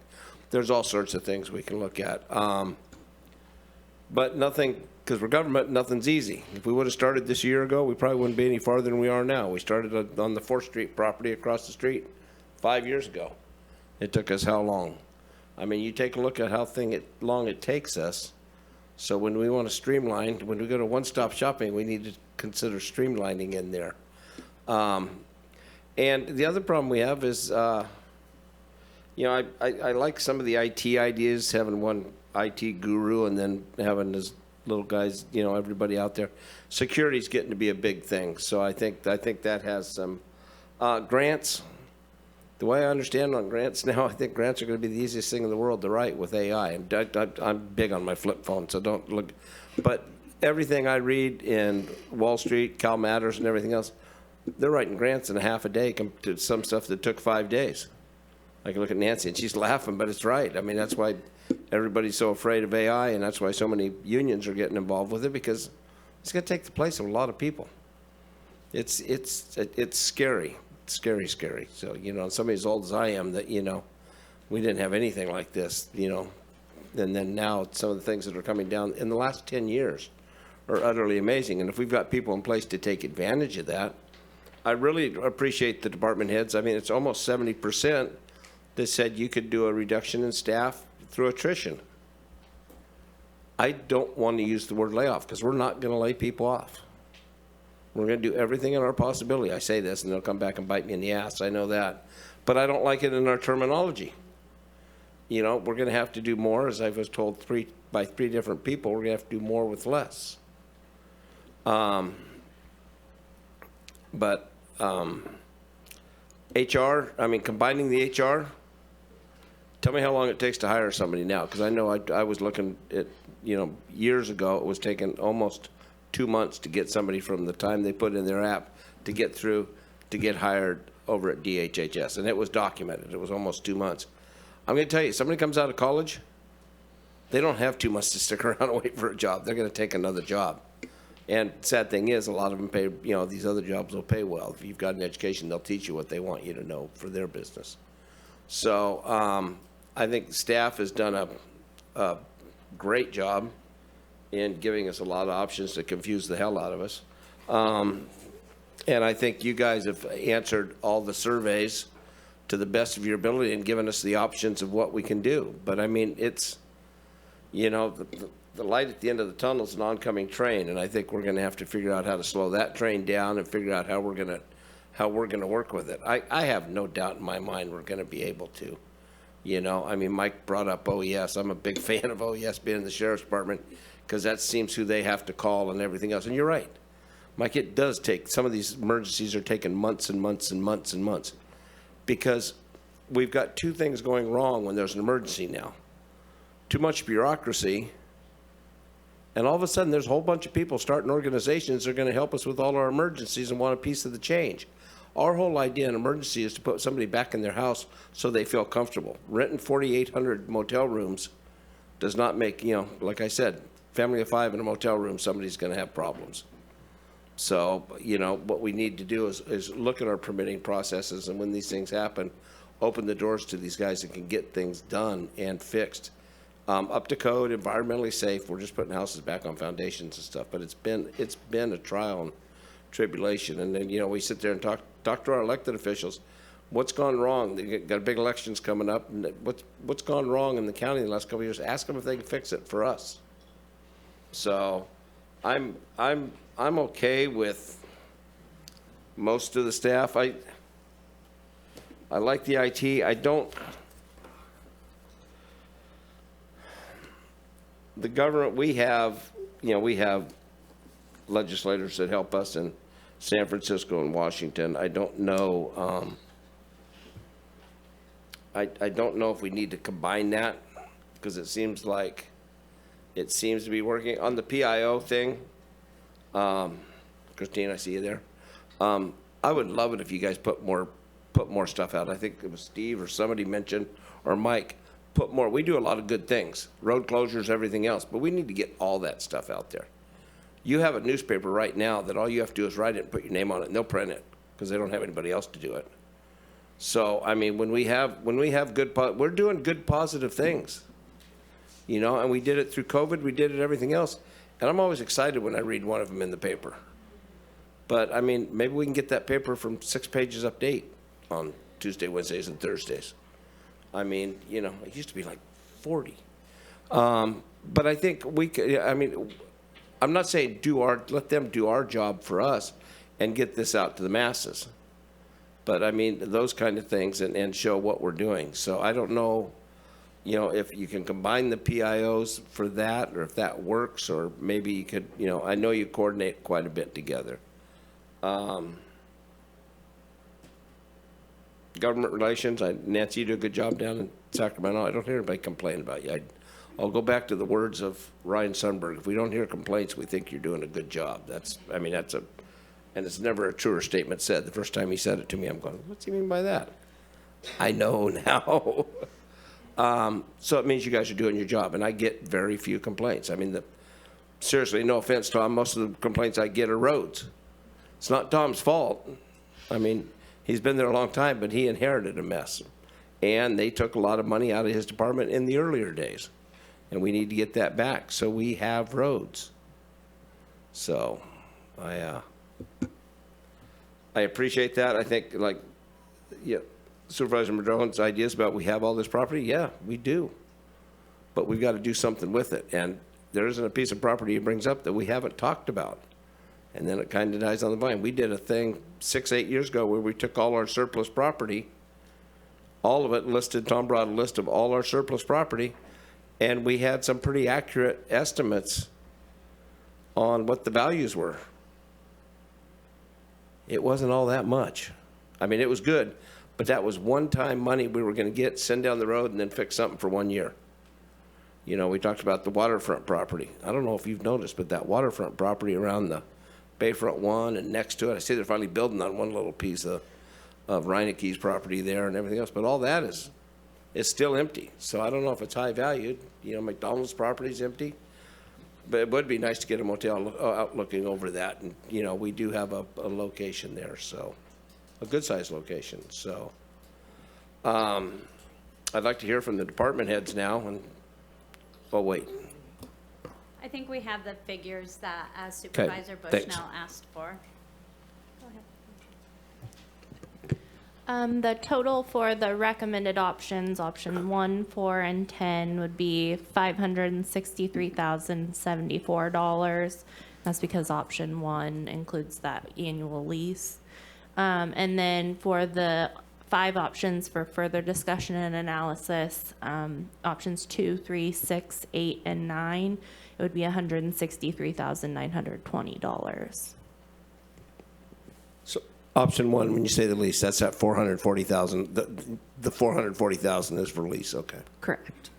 A: There's all sorts of things we can look at. But nothing, because we're government, nothing's easy. If we would have started this year ago, we probably wouldn't be any farther than we are now. We started on the 4th Street property across the street 5 years ago. It took us how long? I mean, you take a look at how long it takes us. So when we want to streamline, when we go to one-stop shopping, we need to consider streamlining in there. And the other problem we have is, I like some of the IT ideas, having one IT guru and then having those little guys, everybody out there. Security's getting to be a big thing, so I think that has some grants. The way I understand on grants now, I think grants are going to be the easiest thing in the world to write with AI. And I'm big on my flip phone, so don't look. But everything I read in Wall Street, Cal Matters, and everything else, they're writing grants in a half a day to some stuff that took 5 days. I can look at Nancy, and she's laughing, but it's right. I mean, that's why everybody's so afraid of AI, and that's why so many unions are getting involved with it, because it's going to take the place of a lot of people. It's scary. Scary. So, you know, somebody as old as I am, that, you know, we didn't have anything like this, you know, and then now some of the things that are coming down in the last 10 years are utterly amazing. And if we've got people in place to take advantage of that, I really appreciate the department heads. I mean, it's almost 70% that said you could do a reduction in staff through attrition. I don't want to use the word layoff, because we're not going to lay people off. We're going to do everything in our possibility. I say this, and they'll come back and bite me in the ass. I know that. But I don't like it in our terminology. You know, we're going to have to do more, as I was told by three different people. We're going to have to do more with less. HR, I mean, combining the HR, tell me how long it takes to hire somebody now, because I know I was looking at, you know, years ago, it was taking almost 2 months to get somebody from the time they put in their app to get through to get hired over at DHHS, and it was documented. It was almost 2 months. I'm going to tell you, somebody comes out of college, they don't have 2 months to stick around and wait for a job. They're going to take another job. And sad thing is, a lot of them pay, you know, these other jobs will pay well. If you've got an education, they'll teach you what they want you to know for their business. So I think staff has done a great job in giving us a lot of options to confuse the hell out of us. And I think you guys have answered all the surveys to the best of your ability and given us the options of what we can do. But I mean, it's, you know, the light at the end of the tunnel is an oncoming train, and I think we're going to have to figure out how to slow that train down and figure out how we're going to work with it. I have no doubt in my mind we're going to be able to. You know, I mean, Mike brought up OES. I'm a big fan of OES being in the sheriff's department, because that seems who they have to call and everything else. And you're right, Mike, it does take, some of these emergencies are taking months and months and months and months, because we've got two things going wrong when there's an emergency now. Too much bureaucracy, and all of a sudden there's a whole bunch of people starting organizations that are going to help us with all our emergencies and want a piece of the change. Our whole idea in emergency is to put somebody back in their house so they feel comfortable. Renting 4,800 motel rooms does not make, you know, like I said, family of 5 in a motel room, somebody's going to have problems. So, you know, what we need to do is look at our permitting processes, and when these things happen, open the doors to these guys that can get things done and fixed. Up to code, environmentally safe. We're just putting houses back on foundations and stuff, but it's been a trial and tribulation. And then, you know, we sit there and talk to our elected officials. What's gone wrong? They got big elections coming up. And what's gone wrong in the county in the last couple of years? Ask them if they can fix it for us. So, I'm okay with most of the staff. I like the IT. I don't. The government, we have legislators that help us in San Francisco and Washington. I don't know. I don't know if we need to combine that, because it seems to be working on the PIO thing. Christine, I see you there. I would love it if you guys put more stuff out. I think it was Steve or somebody mentioned, or Mike, put more. We do a lot of good things, road closures, everything else, but we need to get all that stuff out there. You have a newspaper right now that all you have to do is write it and put your name on it, and they'll print it, because they don't have anybody else to do it. So, I mean, when we have good, we're doing good positive things, you know, and we did it through COVID, we did it everything else, and I'm always excited when I read one of them in the paper. But, I mean, maybe we can get that paper from 6 pages up to 8 on Tuesday, Wednesdays, and Thursdays. I mean, you know, it used to be like 40. But I think we could, I mean, I'm not saying let them do our job for us and get this out to the masses. But I mean, those kind of things, and show what we're doing. So I don't know, you know, if you can combine the PIOs for that, or if that works, or maybe you could, you know, I know you coordinate quite a bit together. government relations, Nancy, you do a good job down in Sacramento. I don't hear anybody complain about you. I'll go back to the words of Ryan Sundberg. If we don't hear complaints, we think you're doing a good job. And it's never a truer statement said. The first time he said it to me, I'm going, what's he mean by that? I know now. So it means you guys are doing your job, and I get very few complaints. I mean, seriously, no offense, Tom, most of the complaints I get are roads. It's not Tom's fault. I mean, he's been there a long time, but he inherited a mess. And they took a lot of money out of his department in the earlier days. And we need to get that back so we have roads. So I appreciate that. I think, like, yeah, Supervisor Madrone's ideas about we have all this property, yeah, we do. But we've got to do something with it. And there isn't a piece of property he brings up that we haven't talked about. And then it kind of dies on the vine. We did a thing 6-8 years ago where we took all our surplus property, all of it listed. Tom brought a list of all our surplus property, and we had some pretty accurate estimates on what the values were. It wasn't all that much. I mean, it was good, but that was one-time money we were going to get, send down the road, and then fix something for 1 year. You know, we talked about the waterfront property. I don't know if you've noticed, but that waterfront property around the Bayfront 1 and next to it, I see they're finally building on one little piece of Reineke's property there and everything else, but all that is still empty. So I don't know if it's high valued. You know, McDonald's property's empty. But it would be nice to get a motel out looking over that. And, you know, we do have a location there, so a good-sized location. So I'd like to hear from the department heads now. Oh, wait.
E: I think we have the figures that Supervisor
A: thanks.
E: Bushnell asked for. Go ahead.
I: The total for the recommended options, option 1, 4, and 10, would be $563,074. That's because option 1 includes that annual lease. And then for the 5 options for further discussion and analysis, options 2, 3, 6, 8, and 9, it would be $163,920.
A: So option 1, when you say the lease, that's at $440,000. The $440,000 is for lease, okay.
I: Correct.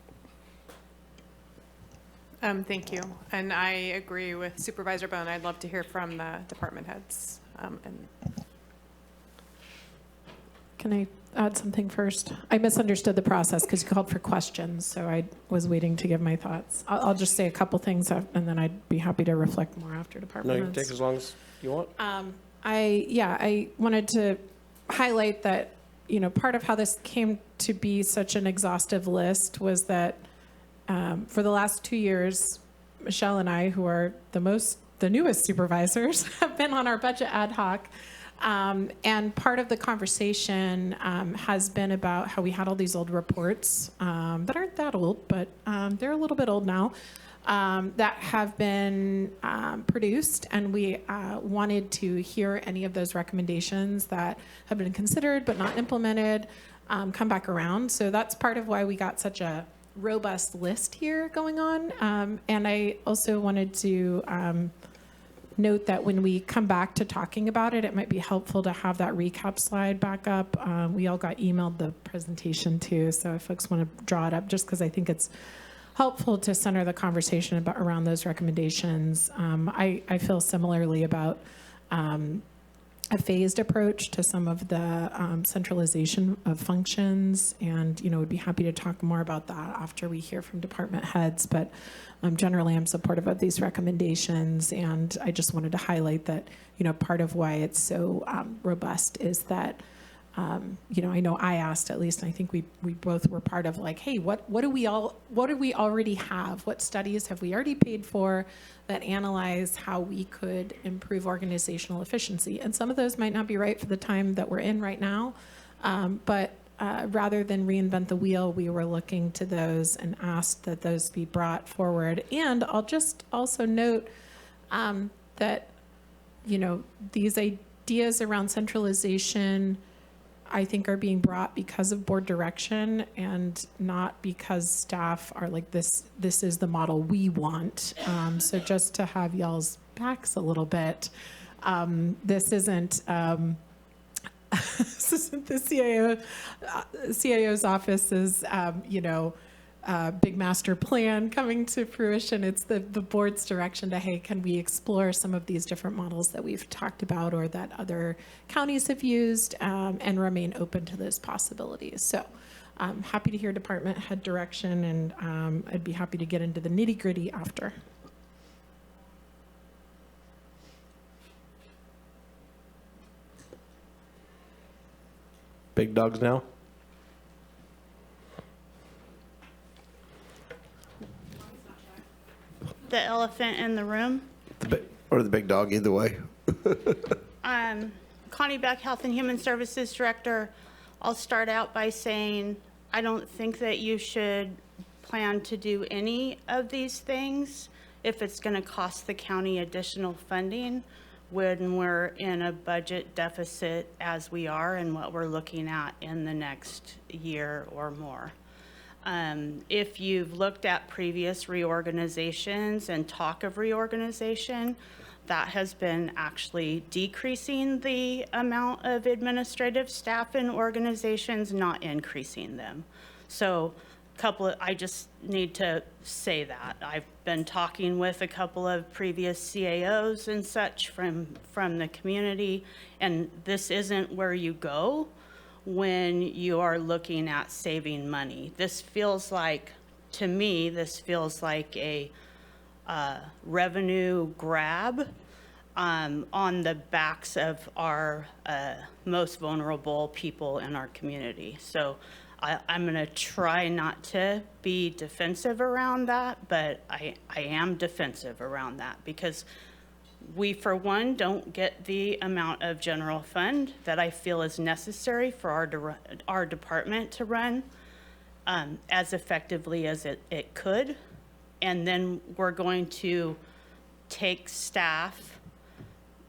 C: Thank you. And I agree with Supervisor Bohn. I'd love to hear from the department heads.
G: Can I add something first? I misunderstood the process because you called for questions, so I was waiting to give my thoughts. I'll just say a couple things, and then I'd be happy to reflect more after
A: No,
G: department
A: you can
G: heads.
A: take as long as you want.
G: I wanted to highlight that, you know, part of how this came to be such an exhaustive list was that for the last 2 years, Michelle and I, who are the newest supervisors, have been on our budget ad hoc. And part of the conversation has been about how we had all these old reports that aren't that old, but they're a little bit old now, that have been produced, and we wanted to hear any of those recommendations that have been considered but not implemented come back around. So that's part of why we got such a robust list here going on. And I also wanted to note that when we come back to talking about it, it might be helpful to have that recap slide back up. We all got emailed the presentation too, so if folks want to draw it up, just because I think it's helpful to center the conversation around those recommendations. I feel similarly about a phased approach to some of the centralization of functions, and would be happy to talk more about that after we hear from department heads. But generally, I'm supportive of these recommendations, and I just wanted to highlight that part of why it's so robust is that I know I asked, at least, and I think we both were part of, like, hey, what do we already have? What studies have we already paid for that analyze how we could improve organizational efficiency? And some of those might not be right for the time that we're in right now, but rather than reinvent the wheel, we were looking to those and asked that those be brought forward. And I'll just also note that these ideas around centralization, I think, are being brought because of board direction and not because staff are like, this is the model we want. So just to have y'all's backs a little bit, this isn't the CIO's office is, big master plan coming to fruition. It's the board's direction to, hey, can we explore some of these different models that we've talked about or that other counties have used, and remain open to those possibilities. So I'm happy to hear department head direction, and I'd be happy to get into the nitty gritty after.
A: Big dogs now?
J: The elephant in the room.
A: Or the big dog, either way.
J: Connie Beck, Health and Human Services Director. I'll start out by saying I don't think that you should plan to do any of these things if it's going to cost the county additional funding when we're in a budget deficit as we are and what we're looking at in the next year or more. If you've looked at previous reorganizations and talk of reorganization, that has been actually decreasing the amount of administrative staff in organizations, not increasing them. So I just need to say that. I've been talking with a couple of previous CAOs and such from the community, and this isn't where you go when you are looking at saving money. This feels like, to me, a revenue grab on the backs of our most vulnerable people in our community. So I'm going to try not to be defensive around that, but I am defensive around that because we, for one, don't get the amount of general fund that I feel is necessary for our department to run as effectively as it could. And then we're going to take staff,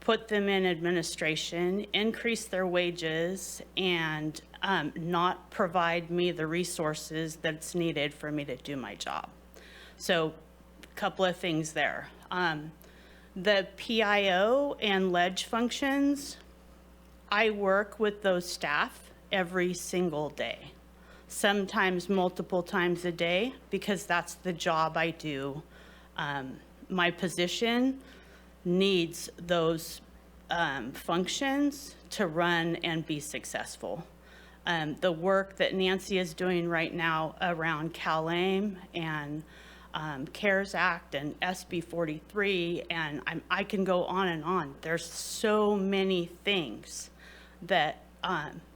J: put them in administration, increase their wages, and not provide me the resources that's needed for me to do my job. So a couple of things there. The PIO and ledge functions, I work with those staff every single day, sometimes multiple times a day, because that's the job I do. My position needs those functions to run and be successful. The work that Nancy is doing right now around CalAIM and CARES Act and SB 43, and I can go on and on. There's so many things that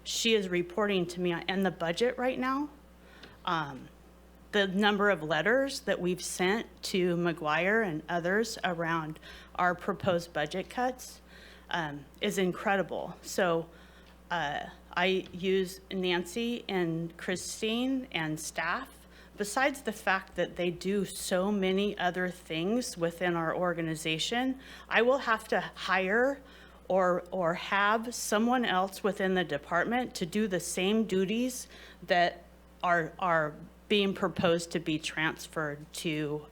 J: she is reporting to me on. And the budget right now, the number of letters that we've sent to McGuire and others around our proposed budget cuts is incredible. So I use Nancy and Christine and staff. Besides the fact that they do so many other things within our organization, I will have to hire or have someone else within the department to do the same duties that are being proposed to be transferred to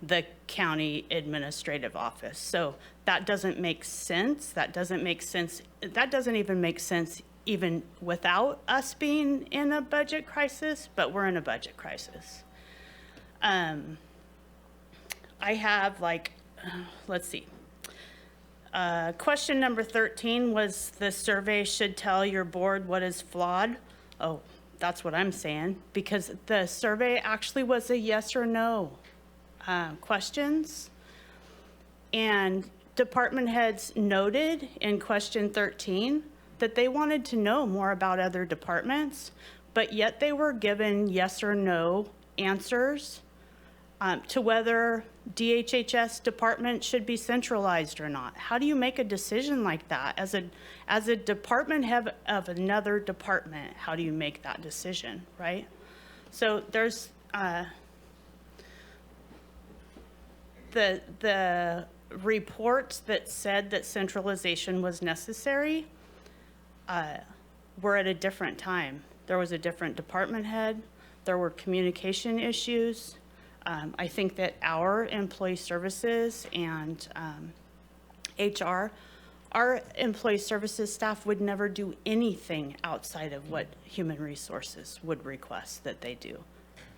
J: the county administrative office. So that doesn't make sense. That doesn't even make sense even without us being in a budget crisis, but we're in a budget crisis. I have let's see. Question number 13 was the survey should tell your board what is flawed. Oh, that's what I'm saying, because the survey actually was a yes or no questions. And department heads noted in question 13 that they wanted to know more about other departments, but yet they were given yes or no answers to whether DHHS department should be centralized or not. How do you make a decision like that? As a department head of another department, how do you make that decision, right? So there's the reports that said that centralization was necessary were at a different time. There was a different department head. There were communication issues. I think that our employee services and HR our employee services staff would never do anything outside of what human resources would request that they do,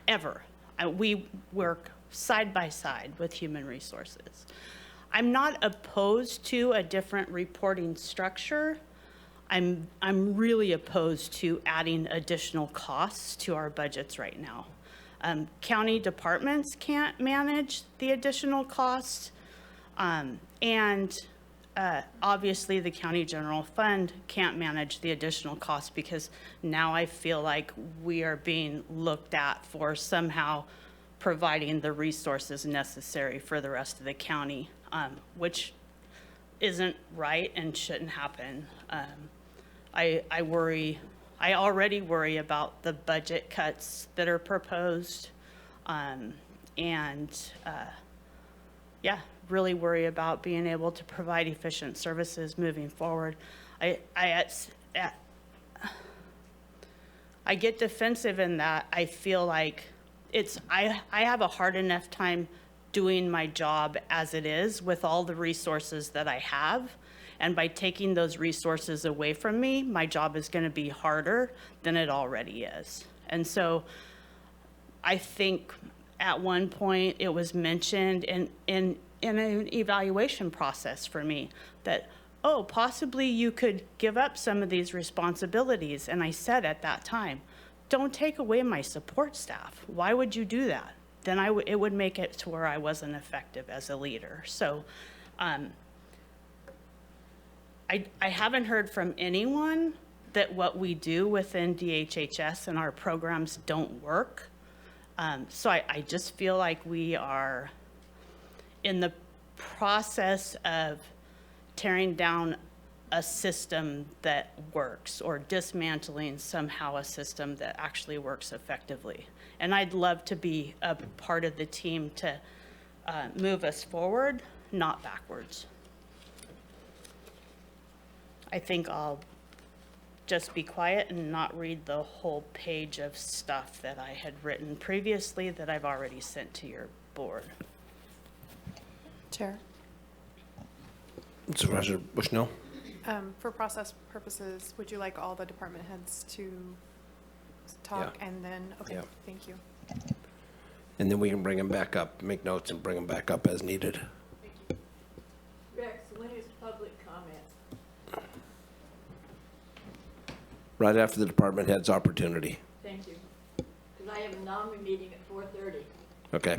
J: ever. We work side by side with human resources. I'm not opposed to a different reporting structure. I'm really opposed to adding additional costs to our budgets right now. County departments can't manage the additional costs, and obviously the county general fund can't manage the additional costs, because now I feel like we are being looked at for somehow providing the resources necessary for the rest of the county, which isn't right and shouldn't happen. I already worry about the budget cuts that are proposed, yeah, really worry about being able to provide efficient services moving forward. I get defensive in that I feel like I have a hard enough time doing my job as it is with all the resources that I have. And by taking those resources away from me, my job is going to be harder than it already is. And so I think at one point it was mentioned in an evaluation process for me that, oh, possibly you could give up some of these responsibilities. And I said at that time, don't take away my support staff. Why would you do that? Then it would make it to where I wasn't effective as a leader. So I haven't heard from anyone that what we do within DHHS and our programs don't work. So I just feel like we are in the process of tearing down a system that works, or dismantling somehow a system that actually works effectively. And I'd love to be a part of the team to move us forward, not backwards. I think I'll just be quiet and not read the whole page of stuff that I had written previously that I've already sent to your board.
C: Chair.
A: Supervisor Bushnell?
C: For process purposes, would you like all the department heads to talk and then, okay,
A: Yeah.
C: thank you.
A: And then we can bring them back up, make notes and bring them back up as needed.
K: Rex, when is public comment?
A: Right after the department head's opportunity.
K: Thank you. Because I have a NAMI meeting at 4:30.
A: Okay.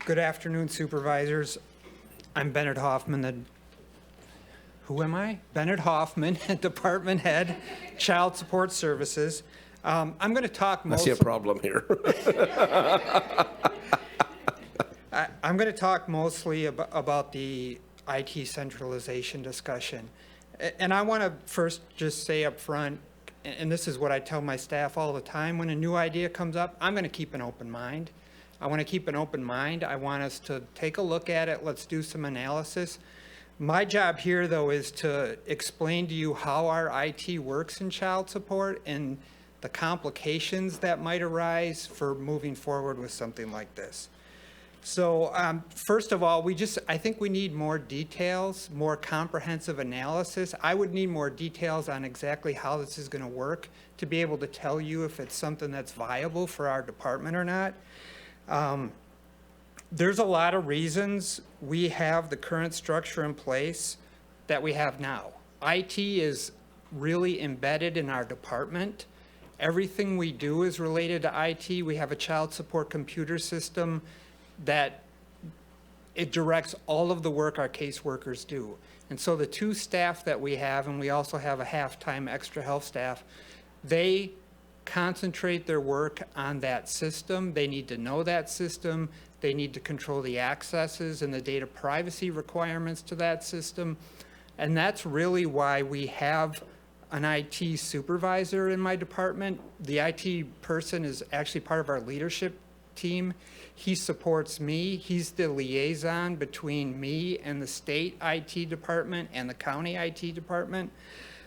L: Good afternoon, supervisors. I'm Bennett Hoffman, who am I? Bennett Hoffman, Department Head, Child Support Services. I'm going to talk
A: I see
L: mostly.
A: a problem here.
L: I'm going to talk mostly about the IT centralization discussion. And I want to first just say up front, and this is what I tell my staff all the time, when a new idea comes up, I'm going to keep an open mind. I want to keep an open mind. I want us to take a look at it. Let's do some analysis. My job here, though, is to explain to you how our IT works in child support and the complications that might arise for moving forward with something like this. So first of all, I think we need more details, more comprehensive analysis. I would need more details on exactly how this is going to work to be able to tell you if it's something that's viable for our department or not. There's a lot of reasons we have the current structure in place that we have now. IT is really embedded in our department. Everything we do is related to IT. We have a child support computer system that it directs all of the work our caseworkers do. And so the two staff that we have, and we also have a half-time extra health staff, they concentrate their work on that system. They need to know that system. They need to control the accesses and the data privacy requirements to that system. And that's really why we have an IT supervisor in my department. The IT person is actually part of our leadership team. He supports me. He's the liaison between me and the state IT department and the county IT department.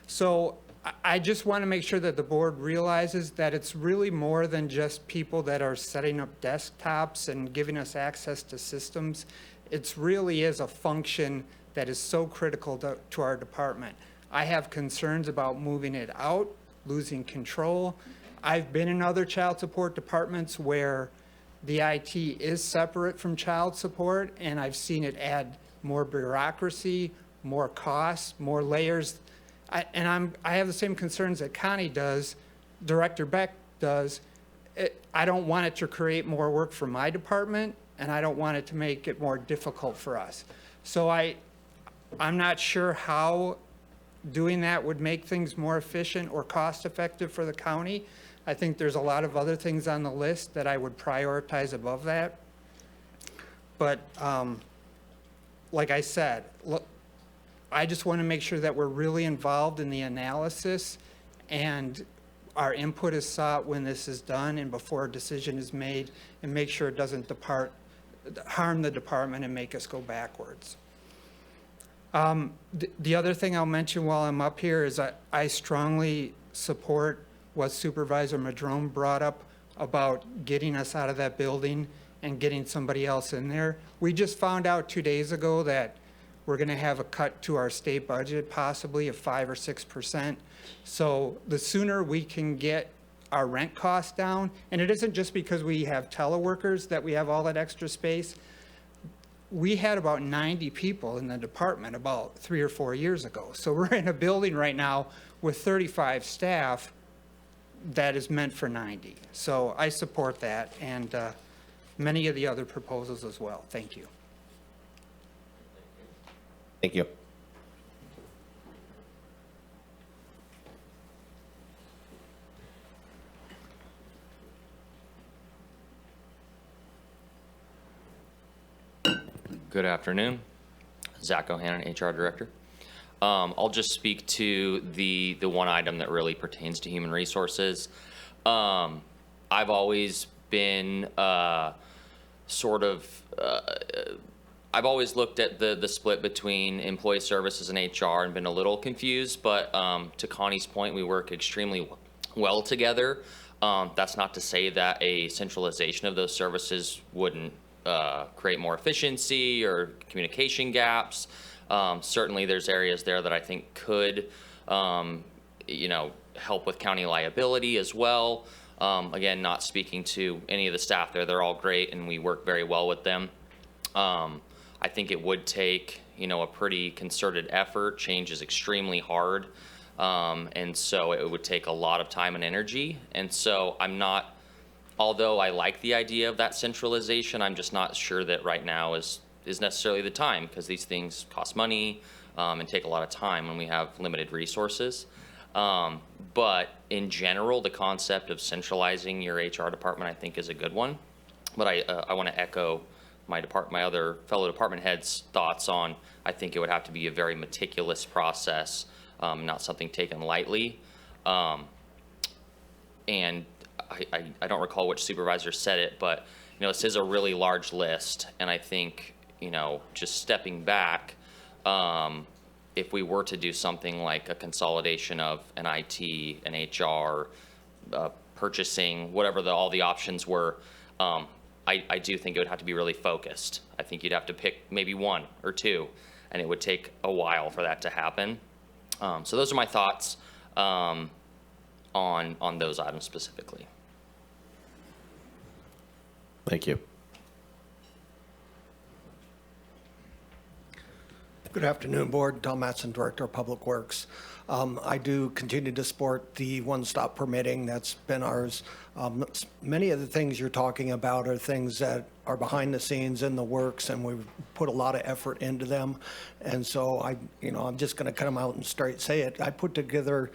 L: So I just want to make sure that the board realizes that it's really more than just people that are setting up desktops and giving us access to systems. It really is a function that is so critical to our department. I have concerns about moving it out, losing control. I've been in other child support departments where the IT is separate from child support, and I've seen it add more bureaucracy, more costs, more layers. I have the same concerns that Connie does, Director Beck does. I don't want it to create more work for my department, and I don't want it to make it more difficult for us. So I'm not sure how doing that would make things more efficient or cost-effective for the county. I think there's a lot of other things on the list that I would prioritize above that. But like I said, look, I just want to make sure that we're really involved in the analysis and our input is sought when this is done and before a decision is made, and make sure it doesn't harm the department and make us go backwards. The other thing I'll mention while I'm up here is I strongly support what Supervisor Madrone brought up about getting us out of that building and getting somebody else in there. We just found out 2 days ago that we're going to have a cut to our state budget, possibly of 5 or 6%. So the sooner we can get our rent costs down, and it isn't just because we have teleworkers that we have all that extra space. We had about 90 people in the department about 3 or 4 years ago. So we're in a building right now with 35 staff that is meant for 90. So I support that, and many of the other proposals as well. Thank you.
A: Thank you.
M: Good afternoon. Zach O'Hannon, HR Director. I'll just speak to the one item that really pertains to human resources. I've always been I've always looked at the split between employee services and HR and been a little confused, but to Connie's point, we work extremely well together. That's not to say that a centralization of those services wouldn't create more efficiency or communication gaps. Certainly there's areas there that I think could, help with county liability as well. Again, not speaking to any of the staff there, they're all great and we work very well with them. I think it would take, a pretty concerted effort. Change is extremely hard. And so it would take a lot of time and energy. And so although I like the idea of that centralization, I'm just not sure that right now is necessarily the time, because these things cost money and take a lot of time when we have limited resources. But in general, the concept of centralizing your HR department, I think, is a good one. But I want to echo my other fellow department heads' thoughts on, I think it would have to be a very meticulous process, not something taken lightly. And I don't recall which supervisor said it, but this is a really large list, and I think just stepping back, if we were to do something like a consolidation of an IT, an HR, purchasing, whatever all the options were, I do think it would have to be really focused. I think you'd have to pick maybe one or two, and it would take a while for that to happen. So those are my thoughts on those items specifically.
A: Thank you.
N: Good afternoon, Board. Tom Matson, Director of Public Works. I do continue to support the one-stop permitting. That's been ours. Many of the things you're talking about are things that are behind the scenes in the works, and we've put a lot of effort into them. And so I'm just going to come out and straight say it. I put together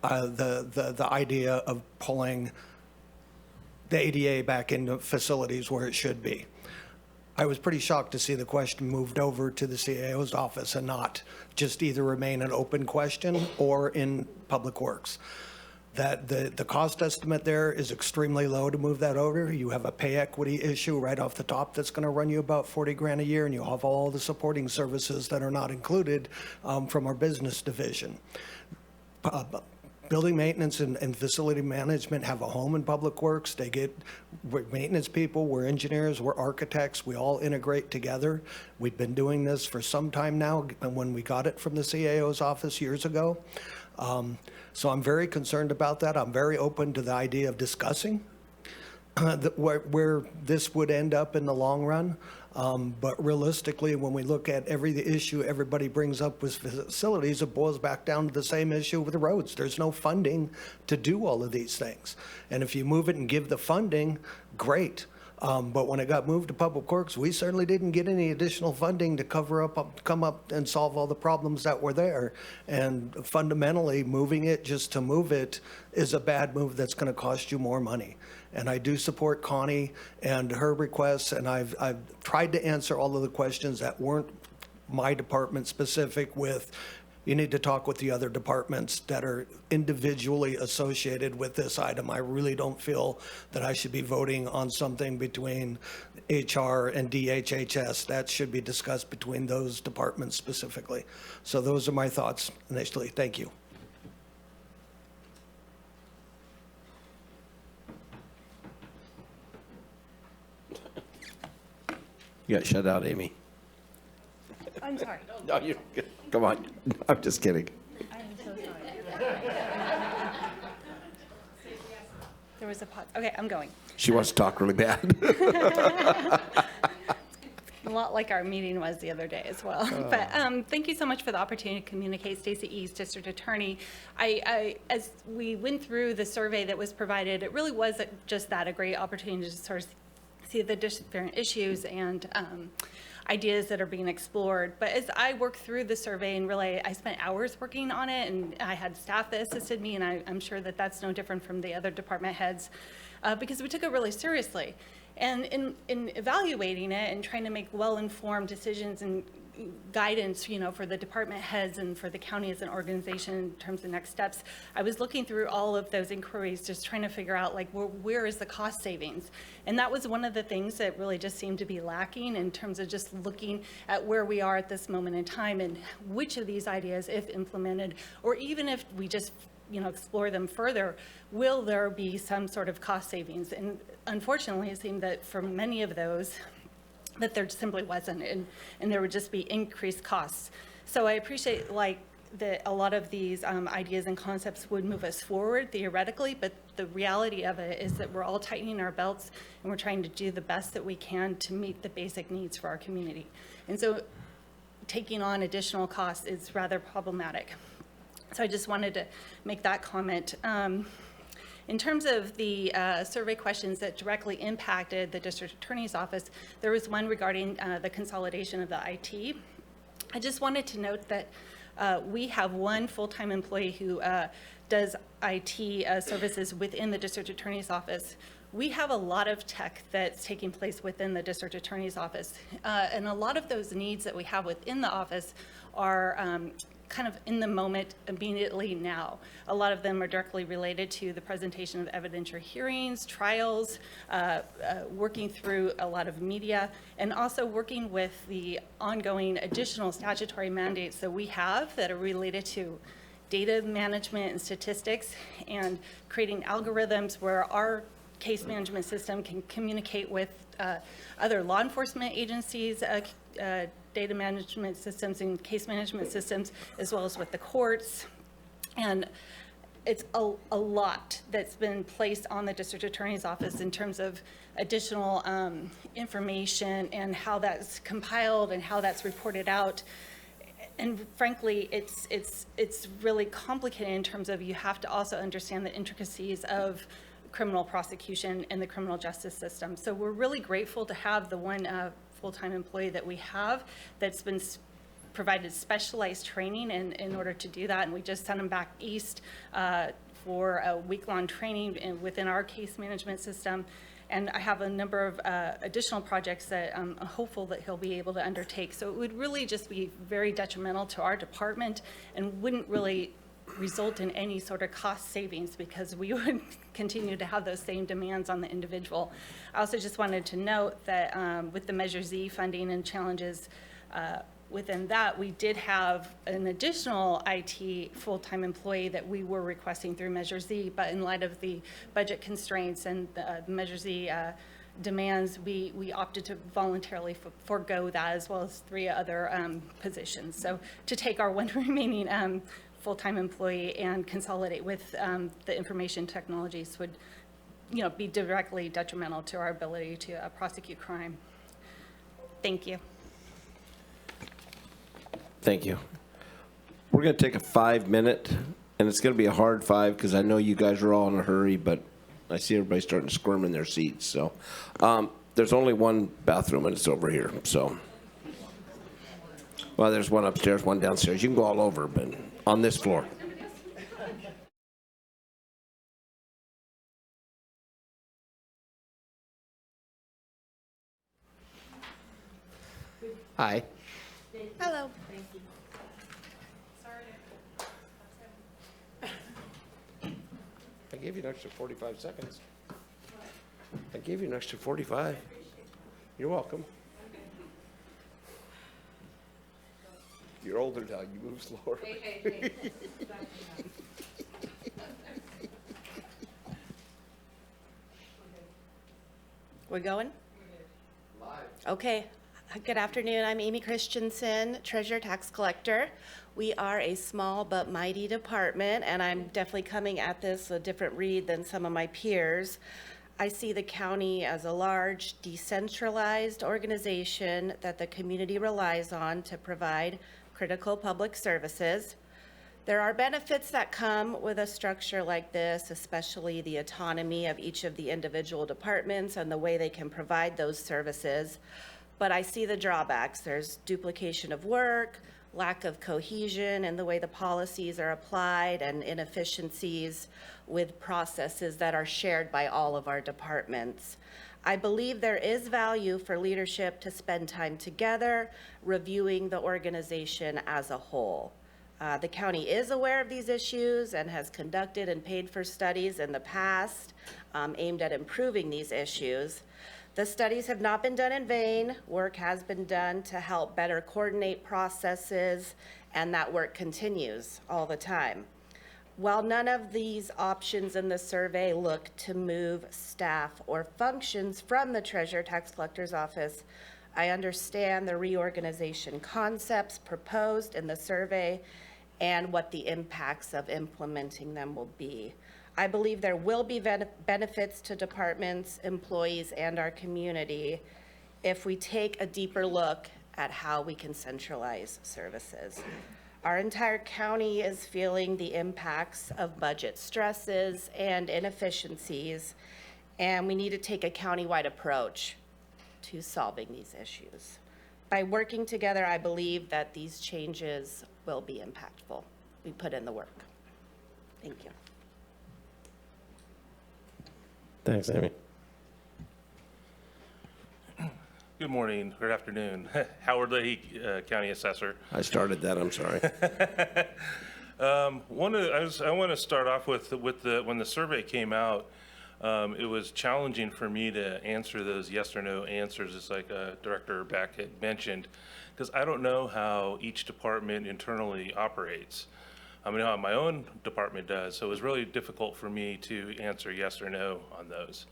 N: the idea of pulling the ADA back into facilities where it should be. I was pretty shocked to see the question moved over to the CAO's office and not just either remain an open question or in Public Works. That the cost estimate there is extremely low to move that over. You have a pay equity issue right off the top that's going to run you about 40 grand a year, and you have all the supporting services that are not included from our business division. building maintenance and facility management have a home in Public Works. We're maintenance people, we're engineers, we're architects, we all integrate together. We've been doing this for some time now, and when we got it from the CAO's office years ago. So I'm very concerned about that. I'm very open to the idea of discussing where this would end up in the long run. But realistically, when we look at every issue everybody brings up with facilities, it boils back down to the same issue with the roads. There's no funding to do all of these things. And if you move it and give the funding, great. But when it got moved to Public Works, we certainly didn't get any additional funding to come up and solve all the problems that were there. And fundamentally, moving it just to move it is a bad move that's going to cost you more money. And I do support Connie and her requests, and I've tried to answer all of the questions that weren't my department specific with, you need to talk with the other departments that are individually associated with this item. I really don't feel that I should be voting on something between HR and DHHS. That should be discussed between those departments specifically. So those are my thoughts initially. Thank you.
A: You got shut out, Amy.
K: I'm sorry.
A: No, you, come on. I'm just kidding.
K: I'm so sorry. There was a pause. Okay, I'm going.
A: She wants to talk really bad.
K: A lot like our meeting was the other day as well. But thank you so much for the opportunity to communicate. Stacey East, District Attorney. As we went through the survey that was provided, it really was just that, a great opportunity to sort of see the different issues and ideas that are being explored. But as I worked through the survey, and really I spent hours working on it, and I had staff that assisted me, and I'm sure that that's no different from the other department heads, because we took it really seriously. And in evaluating it and trying to make well-informed decisions and guidance, you know, for the department heads and for the county as an organization in terms of next steps, I was looking through all of those inquiries, just trying to figure out, like, where is the cost savings? And that was one of the things that really just seemed to be lacking in terms of just looking at where we are at this moment in time and which of these ideas, if implemented, or even if we just, you know, explore them further, will there be some sort of cost savings? And unfortunately, it seemed that for many of those, that there simply wasn't, and there would just be increased costs. So I appreciate, like, that a lot of these ideas and concepts would move us forward theoretically, but the reality of it is that we're all tightening our belts and we're trying to do the best that we can to meet the basic needs for our community. And so taking on additional costs is rather problematic. So I just wanted to make that comment. In terms of the survey questions that directly impacted the district attorney's office, there was one regarding the consolidation of the IT. I just wanted to note that we have one full-time employee who does IT services within the district attorney's office. We have a lot of tech that's taking place within the district attorney's office, and a lot of those needs that we have within the office are kind of in the moment immediately now. A lot of them are directly related to the presentation of evidentiary hearings, trials, working through a lot of media, and also working with the ongoing additional statutory mandates that we have that are related to data management and statistics, and creating algorithms where our case management system can communicate with other law enforcement agencies, data management systems and case management systems, as well as with the courts. And it's a lot that's been placed on the district attorney's office in terms of additional information and how that's compiled and how that's reported out. And frankly, it's really complicated in terms of you have to also understand the intricacies of criminal prosecution and the criminal justice system. So we're really grateful to have the one full-time employee that we have that's been provided specialized training in order to do that. And we just sent him back east for a week-long training within our case management system. And I have a number of additional projects that I'm hopeful that he'll be able to undertake. So it would really just be very detrimental to our department and wouldn't really result in any sort of cost savings because we would continue to have those same demands on the individual. I also just wanted to note that with the Measure Z funding and challenges, within that, we did have an additional IT full-time employee that we were requesting through Measure Z, but in light of the budget constraints and the Measure Z demands, we opted to voluntarily forego that, as well as 3 other positions. So to take our one remaining full-time employee and consolidate with the information technologies would, be directly detrimental to our ability to prosecute crime. Thank you.
A: Thank you. We're going to take a 5-minute, and it's going to be a hard 5 because I know you guys are all in a hurry, but I see everybody starting to squirm in their seats. So there's only one bathroom, and it's over here. So, well, there's one upstairs, one downstairs. You can go all over, but on this floor. Hi.
O: Hello.
A: I gave you an extra 45 seconds. I gave you an extra 45. You're welcome. You're older now. You move slower.
O: We're going? Live. Okay. Good afternoon. I'm Amy Christensen, Treasurer Tax Collector. We are a small but mighty department, and I'm definitely coming at this a different read than some of my peers. I see the county as a large, decentralized organization that the community relies on to provide critical public services. There are benefits that come with a structure like this, especially the autonomy of each of the individual departments and the way they can provide those services. But I see the drawbacks. There's duplication of work, lack of cohesion in the way the policies are applied, and inefficiencies with processes that are shared by all of our departments. I believe there is value for leadership to spend time together, reviewing the organization as a whole. The county is aware of these issues and has conducted and paid for studies in the past aimed at improving these issues. The studies have not been done in vain. Work has been done to help better coordinate processes, and that work continues all the time. While none of these options in the survey look to move staff or functions from the Treasurer Tax Collector's Office, I understand the reorganization concepts proposed in the survey and what the impacts of implementing them will be. I believe there will be benefits to departments, employees, and our community if we take a deeper look at how we can centralize services. Our entire county is feeling the impacts of budget stresses and inefficiencies, and we need to take a countywide approach to solving these issues. By working together, I believe that these changes will be impactful. We put in the work. Thank you.
A: Thanks, Amy.
P: Good morning, good afternoon. Howard Leahy, County Assessor.
A: I started that, I'm sorry.
P: I want to start off with when the survey came out, it was challenging for me to answer those yes or no answers, just like Director Beck had mentioned, because I don't know how each department internally operates. I mean, how my own department does, so it was really difficult for me to answer yes or no on those.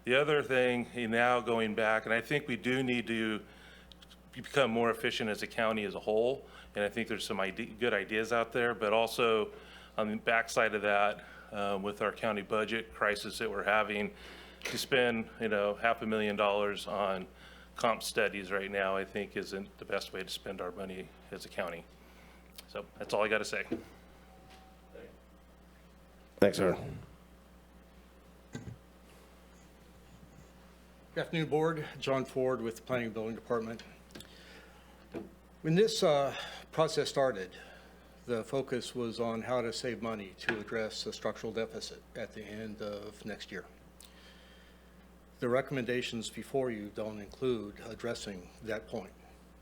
P: The other thing, now going back, and I think we do need to become more efficient as a county as a whole, and I think there's some good ideas out there, but also on the backside of that, with our county budget crisis that we're having, to spend, $500,000 on comp studies right now, I think isn't the best way to spend our money as a county. So that's all I got to say.
A: Thanks, Aaron.
Q: Good afternoon, Board. John Ford with the Planning and Building Department. When this process started, the focus was on how to save money to address the structural deficit at the end of next year. The recommendations before you don't include addressing that point.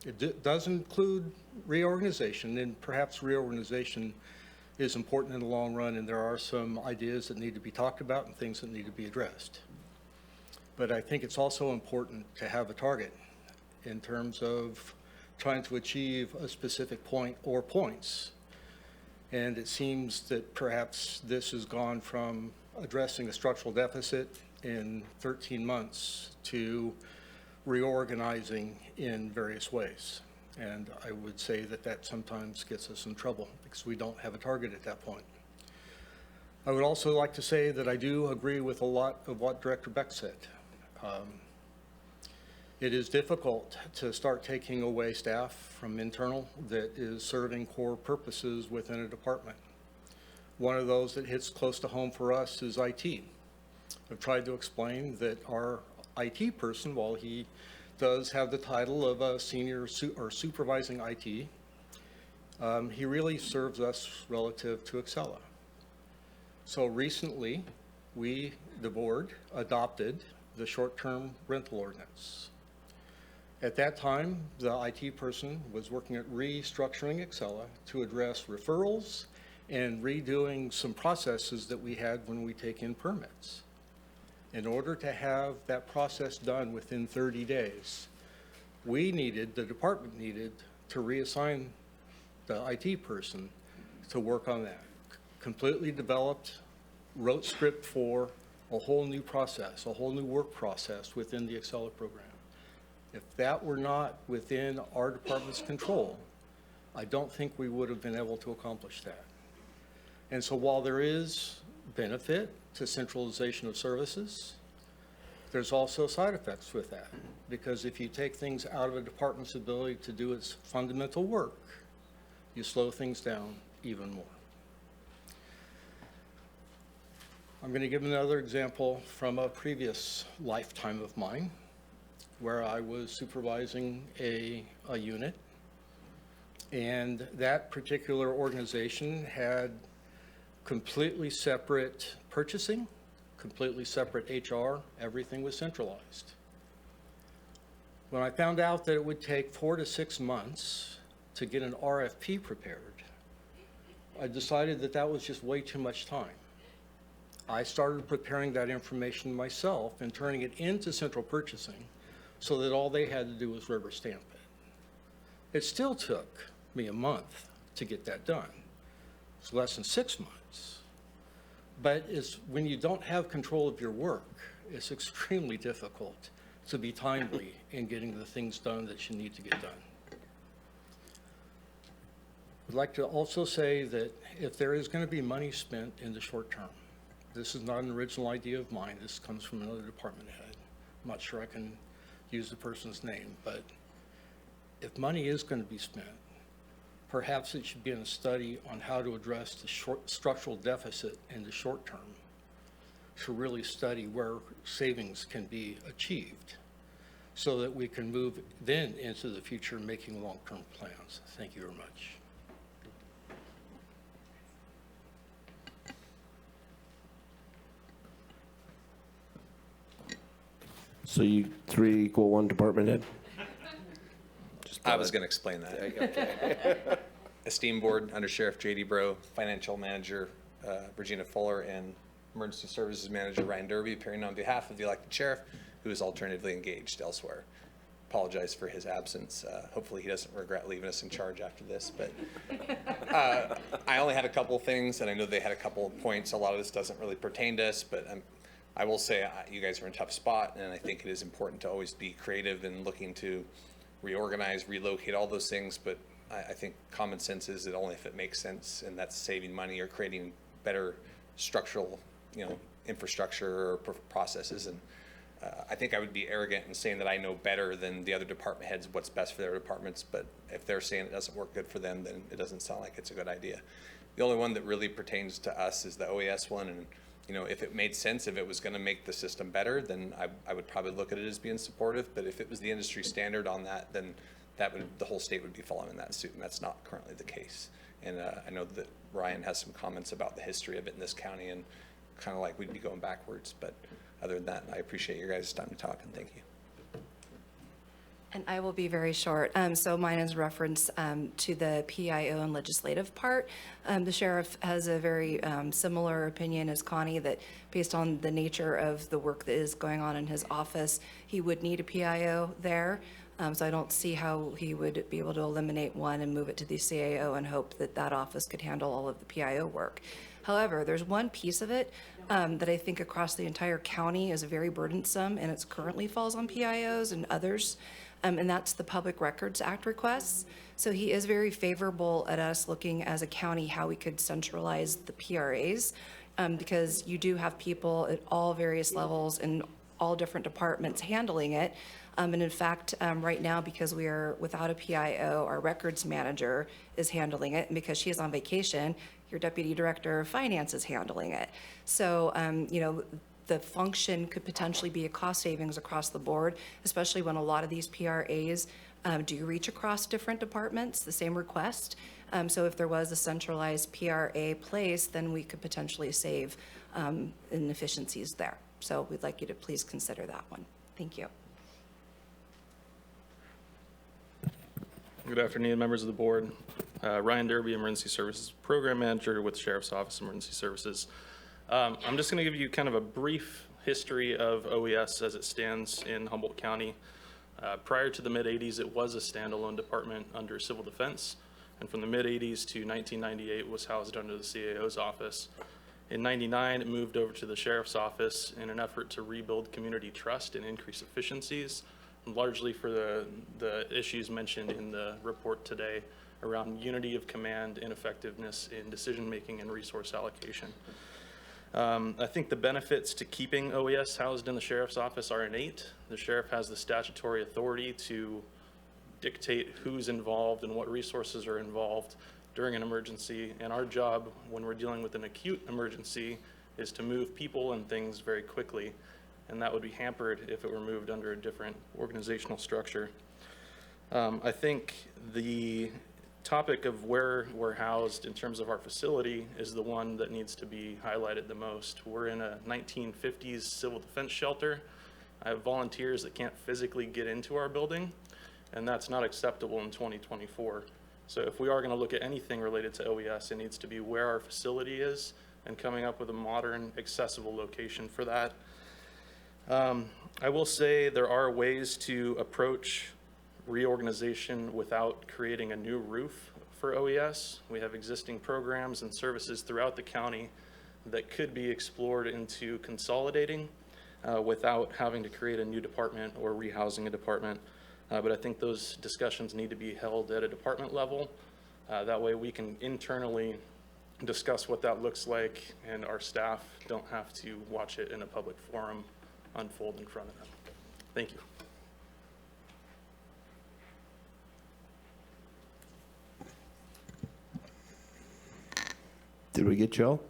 Q: It does include reorganization, and perhaps reorganization is important in the long run, and there are some ideas that need to be talked about and things that need to be addressed. But I think it's also important to have a target in terms of trying to achieve a specific point or points. And it seems that perhaps this has gone from addressing a structural deficit in 13 months to reorganizing in various ways. And I would say that that sometimes gets us in trouble because we don't have a target at that point. I would also like to say that I do agree with a lot of what Director Beck said. It is difficult to start taking away staff from internal that is serving core purposes within a department. One of those that hits close to home for us is IT. I've tried to explain that our IT person, while he does have the title of a senior or supervising IT, he really serves us relative to Excella. So recently, we, the board, adopted the short-term rental ordinance. At that time, the IT person was working at restructuring Excella to address referrals and redoing some processes that we had when we take in permits. In order to have that process done within 30 days, the department needed to reassign the IT person to work on that. Completely developed, wrote script for a whole new process, a whole new work process within the Excella program. If that were not within our department's control, I don't think we would have been able to accomplish that. And so while there is benefit to centralization of services, there's also side effects with that. Because if you take things out of a department's ability to do its fundamental work, you slow things down even more. I'm going to give another example from a previous lifetime of mine, where I was supervising a unit, and that particular organization had completely separate purchasing, completely separate HR, everything was centralized. When I found out that it would take 4 to 6 months to get an RFP prepared, I decided that that was just way too much time. I started preparing that information myself and turning it into central purchasing so that all they had to do was rubber stamp it. It still took me a month to get that done. It's less than 6 months. But when you don't have control of your work, it's extremely difficult to be timely in getting the things done that you need to get done. I'd like to also say that if there is going to be money spent in the short term, this is not an original idea of mine. This comes from another department head. I'm not sure I can use the person's name, but if money is going to be spent, perhaps it should be in a study on how to address the structural deficit in the short term, to really study where savings can be achieved so that we can move then into the future making long-term plans. Thank you very much.
A: So you 3 equal 1 department head?
R: I was going to explain that.
A: Okay.
R: Esteemed board, Under Sheriff J.D. Bro, Financial Manager Regina Fuller, and Emergency Services Manager Ryan Derby, appearing on behalf of the elected sheriff, who is alternatively engaged elsewhere. Apologize for his absence. Hopefully he doesn't regret leaving us in charge after this. But I only had a couple things, and I know they had a couple of points. A lot of this doesn't really pertain to us, but I will say you guys are in a tough spot, and I think it is important to always be creative and looking to reorganize, relocate, all those things. But I think common sense is that only if it makes sense, and that's saving money or creating better structural, infrastructure or processes. And I think I would be arrogant in saying that I know better than the other department heads what's best for their departments. But if they're saying it doesn't work good for them, then it doesn't sound like it's a good idea. The only one that really pertains to us is the OAS one, and if it made sense, if it was going to make the system better, then I would probably look at it as being supportive. But if it was the industry standard on that, then the whole state would be following that suit, and that's not currently the case. And I know that Ryan has some comments about the history of it in this county, and kind of like we'd be going backwards. But other than that, I appreciate your guys' time to talk, and thank you.
S: And I will be very short. So mine is reference to the PIO and legislative part. The sheriff has a very similar opinion as Connie, that based on the nature of the work that is going on in his office, he would need a PIO there. So I don't see how he would be able to eliminate one and move it to the CAO and hope that that office could handle all of the PIO work. However, there's one piece of it that I think across the entire county is very burdensome, and it currently falls on PIOs and others, and that's the Public Records Act requests. So he is very favorable at us looking as a county how we could centralize the PRAs, because you do have people at all various levels in all different departments handling it. And in fact, right now, because we are without a PIO, our records manager is handling it. And because she is on vacation, your deputy director of finance is handling it. So, you know, the function could potentially be a cost savings across the board, especially when a lot of these PRAs do reach across different departments, the same request. So if there was a centralized PRA place, then we could potentially save inefficiencies there. So we'd like you to please consider that one. Thank you.
T: Good afternoon, members of the board. Ryan Derby, Emergency Services Program Manager with Sheriff's Office Emergency Services. I'm just going to give you kind of a brief history of OES as it stands in Humboldt County. Prior to the mid-'80s, it was a standalone department under Civil Defense, and from the mid-'80s to 1998 was housed under the CAO's office. In '99, it moved over to the Sheriff's Office in an effort to rebuild community trust and increase efficiencies, largely for the issues mentioned in the report today around unity of command and effectiveness in decision-making and resource allocation. I think the benefits to keeping OES housed in the Sheriff's Office are innate. The Sheriff has the statutory authority to dictate who's involved and what resources are involved during an emergency, and our job when we're dealing with an acute emergency is to move people and things very quickly, and that would be hampered if it were moved under a different organizational structure. I think the topic of where we're housed in terms of our facility is the one that needs to be highlighted the most. We're in a 1950s civil defense shelter. I have volunteers that can't physically get into our building, and that's not acceptable in 2024. So if we are going to look at anything related to OES, it needs to be where our facility is and coming up with a modern, accessible location for that. I will say there are ways to approach reorganization without creating a new roof for OES. We have existing programs and services throughout the county that could be explored into consolidating without having to create a new department or rehousing a department. But I think those discussions need to be held at a department level. That way we can internally discuss what that looks like, and our staff don't have to watch it in a public forum unfold in front of them. Thank you.
A: Did we get Joe?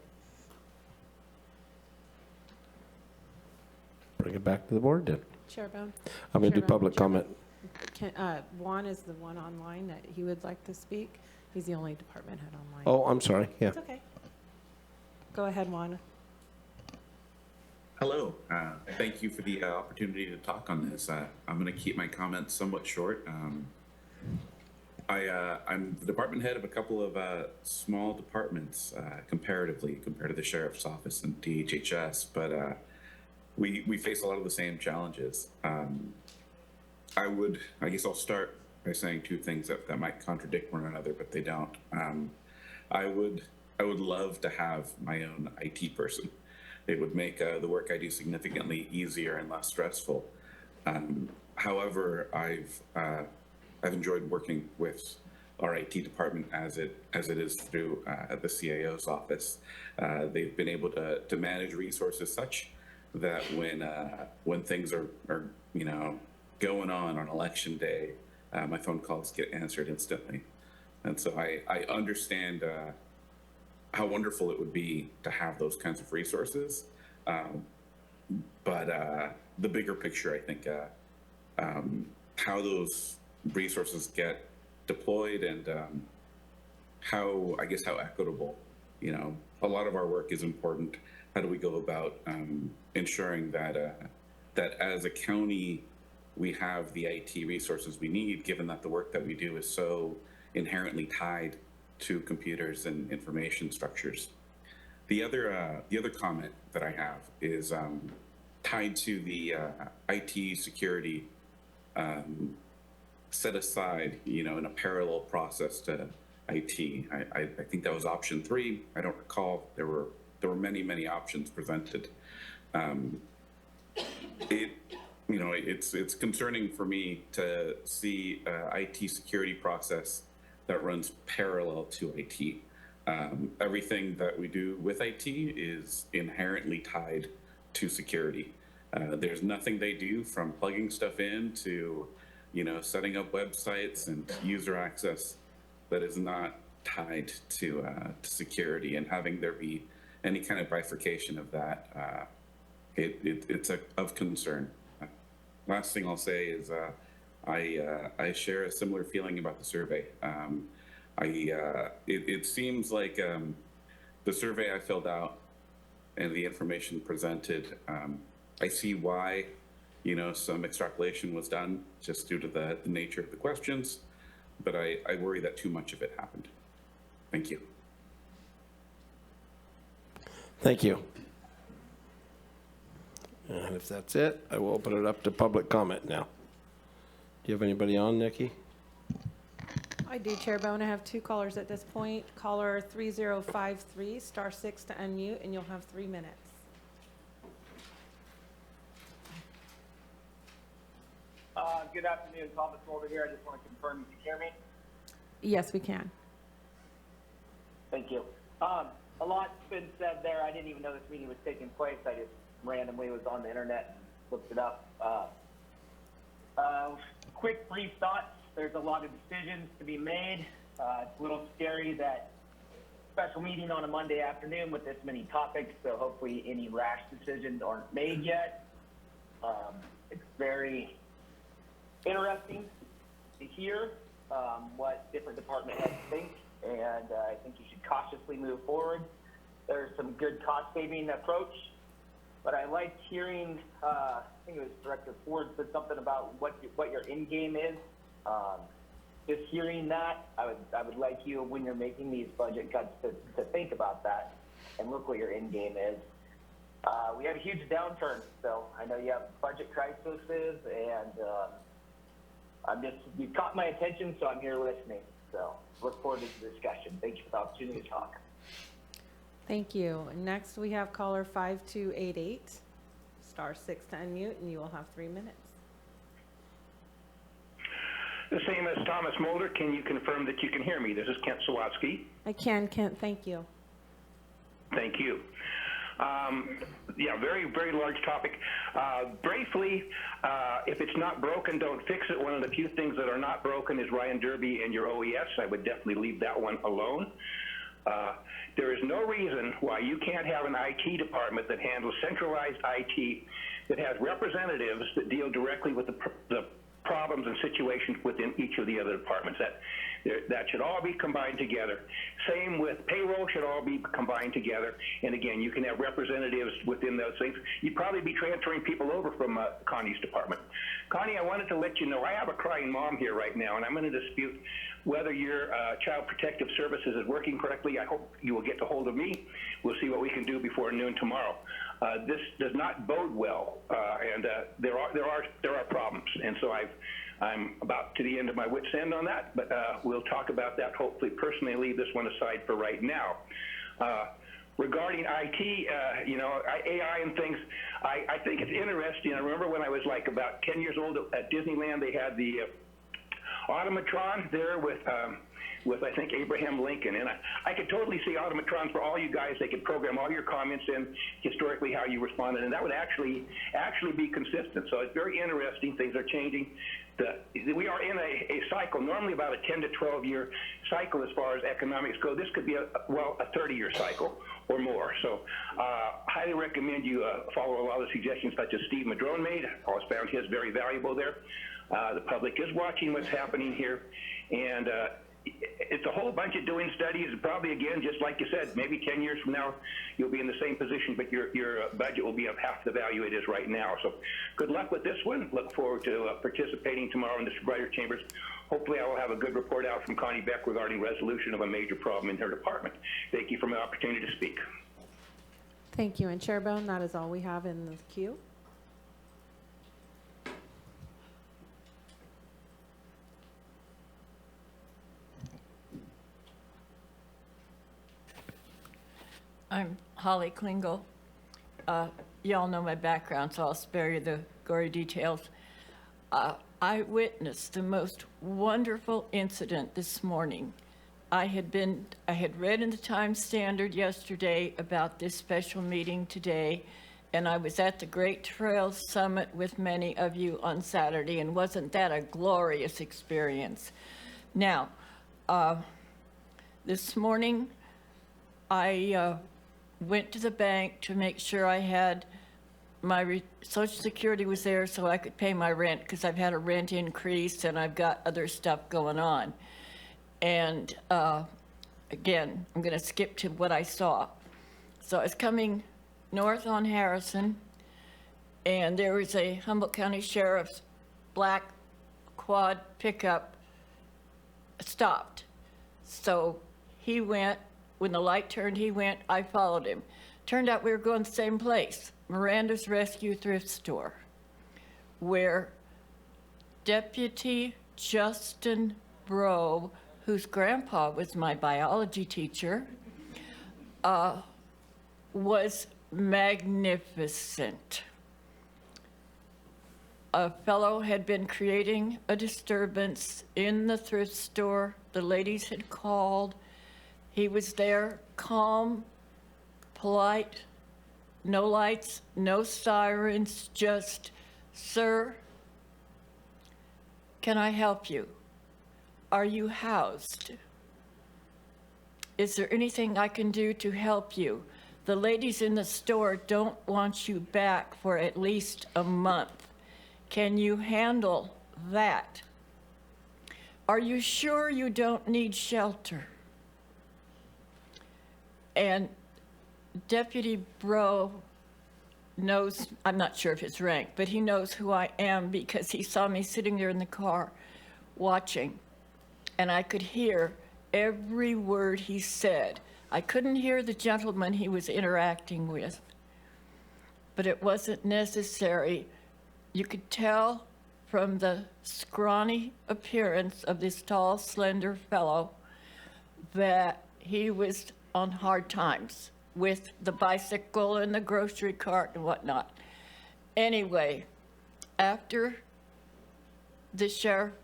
A: Bring it back to the board then.
U: Chair Bohn.
A: I'm going to do
U: Chair Bohn,
A: public
U: Chair Bohn.
A: comment.
U: Juan is the one online that he would like to speak. He's the only department head online.
A: Oh, I'm sorry. Yeah.
U: It's okay. Go ahead, Juan.
V: Hello. Thank you for the opportunity to talk on this. I'm going to keep my comments somewhat short. I'm the department head of a couple of small departments comparatively compared to the Sheriff's Office and DHHS, but we face a lot of the same challenges. I guess I'll start by saying two things that might contradict one another, but they don't. I would love to have my own IT person. It would make the work I do significantly easier and less stressful. However, I've enjoyed working with our IT department as it is through the CAO's office. They've been able to manage resources such that when things are going on election day, my phone calls get answered instantly. And so I understand how wonderful it would be to have those kinds of resources. But the bigger picture, I think, how those resources get deployed and how equitable, a lot of our work is important. How do we go about ensuring that as a county, we have the IT resources we need, given that the work that we do is so inherently tied to computers and information structures. The other comment that I have is tied to the IT security set aside, in a parallel process to IT. I think that was option 3. I don't recall. There were many options presented. It's concerning for me to see IT security process that runs parallel to IT. Everything that we do with IT is inherently tied to security. There's nothing they do from plugging stuff in to, setting up websites and user access that is not tied to security, and having there be any kind of bifurcation of that, it's of concern. Last thing I'll say is I share a similar feeling about the survey. It seems like the survey I filled out and the information presented, I see why, some extrapolation was done just due to the nature of the questions, but I worry that too much of it happened. Thank you.
A: Thank you. And if that's it, I will open it up to public comment now. Do you have anybody on, Nikki?
U: I do, Chair Bohn. I have 2 callers at this point. Caller 3053, *6 to unmute, and you'll have 3 minutes.
B: Good afternoon, Thomas Mulder here. I just want to confirm you can hear me.
U: Yes, we can.
B: Thank you. A lot's been said there. I didn't even know this meeting was taking place. I just randomly was on the internet, looked it up. Quick, brief thoughts. There's a lot of decisions to be made. It's a little scary that special meeting on a Monday afternoon with this many topics, so hopefully any rash decisions aren't made yet. It's very interesting to hear what different department heads think, and I think you should cautiously move forward. There's some good cost-saving approach, but I liked hearing, I think it was Director Ford said something about what your end game is. Just hearing that, I would like you, when you're making these budget cuts, to think about that and look what your end game is. We have a huge downturn, so I know you have budget crises, and you've caught my attention, so I'm here listening. So look forward to the discussion. Thank you for the opportunity to talk.
U: Thank you. Next, we have caller 5288, *6 to unmute, and you will have 3 minutes.
F: The same as Thomas Mulder. Can you confirm that you can hear me? This is Kent Sawatsky.
U: I can, Kent. Thank you.
F: Thank you. Yeah, very, very large topic. Briefly, if it's not broken, don't fix it. One of the few things that are not broken is Ryan Derby and your OES. I would definitely leave that one alone. There is no reason why you can't have an IT department that handles centralized IT, that has representatives that deal directly with the problems and situations within each of the other departments. That should all be combined together. Same with payroll, should all be combined together. And again, you can have representatives within those things. You'd probably be transferring people over from Connie's department. Connie, I wanted to let you know, I have a crying mom here right now, and I'm going to dispute whether your Child Protective Services is working correctly. I hope you will get a hold of me. We'll see what we can do before noon tomorrow. This does not bode well, and there are problems. And so I'm about to the end of my wit's end on that, but we'll talk about that. Hopefully, personally, leave this one aside for right now. Regarding IT, AI and things, I think it's interesting. I remember when I was like about 10 years old at Disneyland, they had the automatron there with I think Abraham Lincoln, and I could totally see automatrons for all you guys. They could program all your comments in historically how you responded, and that would actually be consistent. So it's very interesting. Things are changing. We are in a cycle, normally about a 10 to 12 year cycle as far as economics go. This could be a 30-year cycle or more. So highly recommend you follow a lot of the suggestions such as Steve Madrone made. I always found his very valuable there. The public is watching what's happening here, and it's a whole bunch of doing studies. Probably, again, just like you said, maybe 10 years from now, you'll be in the same position, but your budget will be of half the value it is right now. So good luck with this one. Look forward to participating tomorrow in the Supervisor Chambers. Hopefully, I will have a good report out from Connie Beck regarding resolution of a major problem in her department. Thank you for the opportunity to speak.
U: Thank you. And Chair Bohn, that is all we have in the queue.
D: I'm Holly Klingel. Y'all know my background, so I'll spare you the gory details. I witnessed the most wonderful incident this morning. I had read in the Times Standard yesterday about this special meeting today, and I was at the Great Trails Summit with many of you on Saturday, and wasn't that a glorious experience? Now, this morning, I went to the bank to make sure I had my Social Security was there so I could pay my rent, because I've had a rent increase and I've got other stuff going on. And again, I'm going to skip to what I saw. So I was coming north on Harrison, and there was a Humboldt County Sheriff's black quad pickup stopped. So he went, when the light turned, he went, I followed him. Turned out we were going the same place, Miranda's Rescue Thrift Store, where Deputy Justin Bro, whose grandpa was my biology teacher, was magnificent. A fellow had been creating a disturbance in the thrift store. The ladies had called. He was there, calm, polite, no lights, no sirens, just, "Sir, can I help you? Are you housed? Is there anything I can do to help you? The ladies in the store don't want you back for at least a month. Can you handle that? Are you sure you don't need shelter?" And Deputy Bro knows, I'm not sure of his rank, but he knows who I am because he saw me sitting there in the car watching. And I could hear every word he said. I couldn't hear the gentleman he was interacting with, but it wasn't necessary. You could tell from the scrawny appearance of this tall, slender fellow that he was on hard times with the bicycle and the grocery cart and whatnot. Anyway, after the sheriff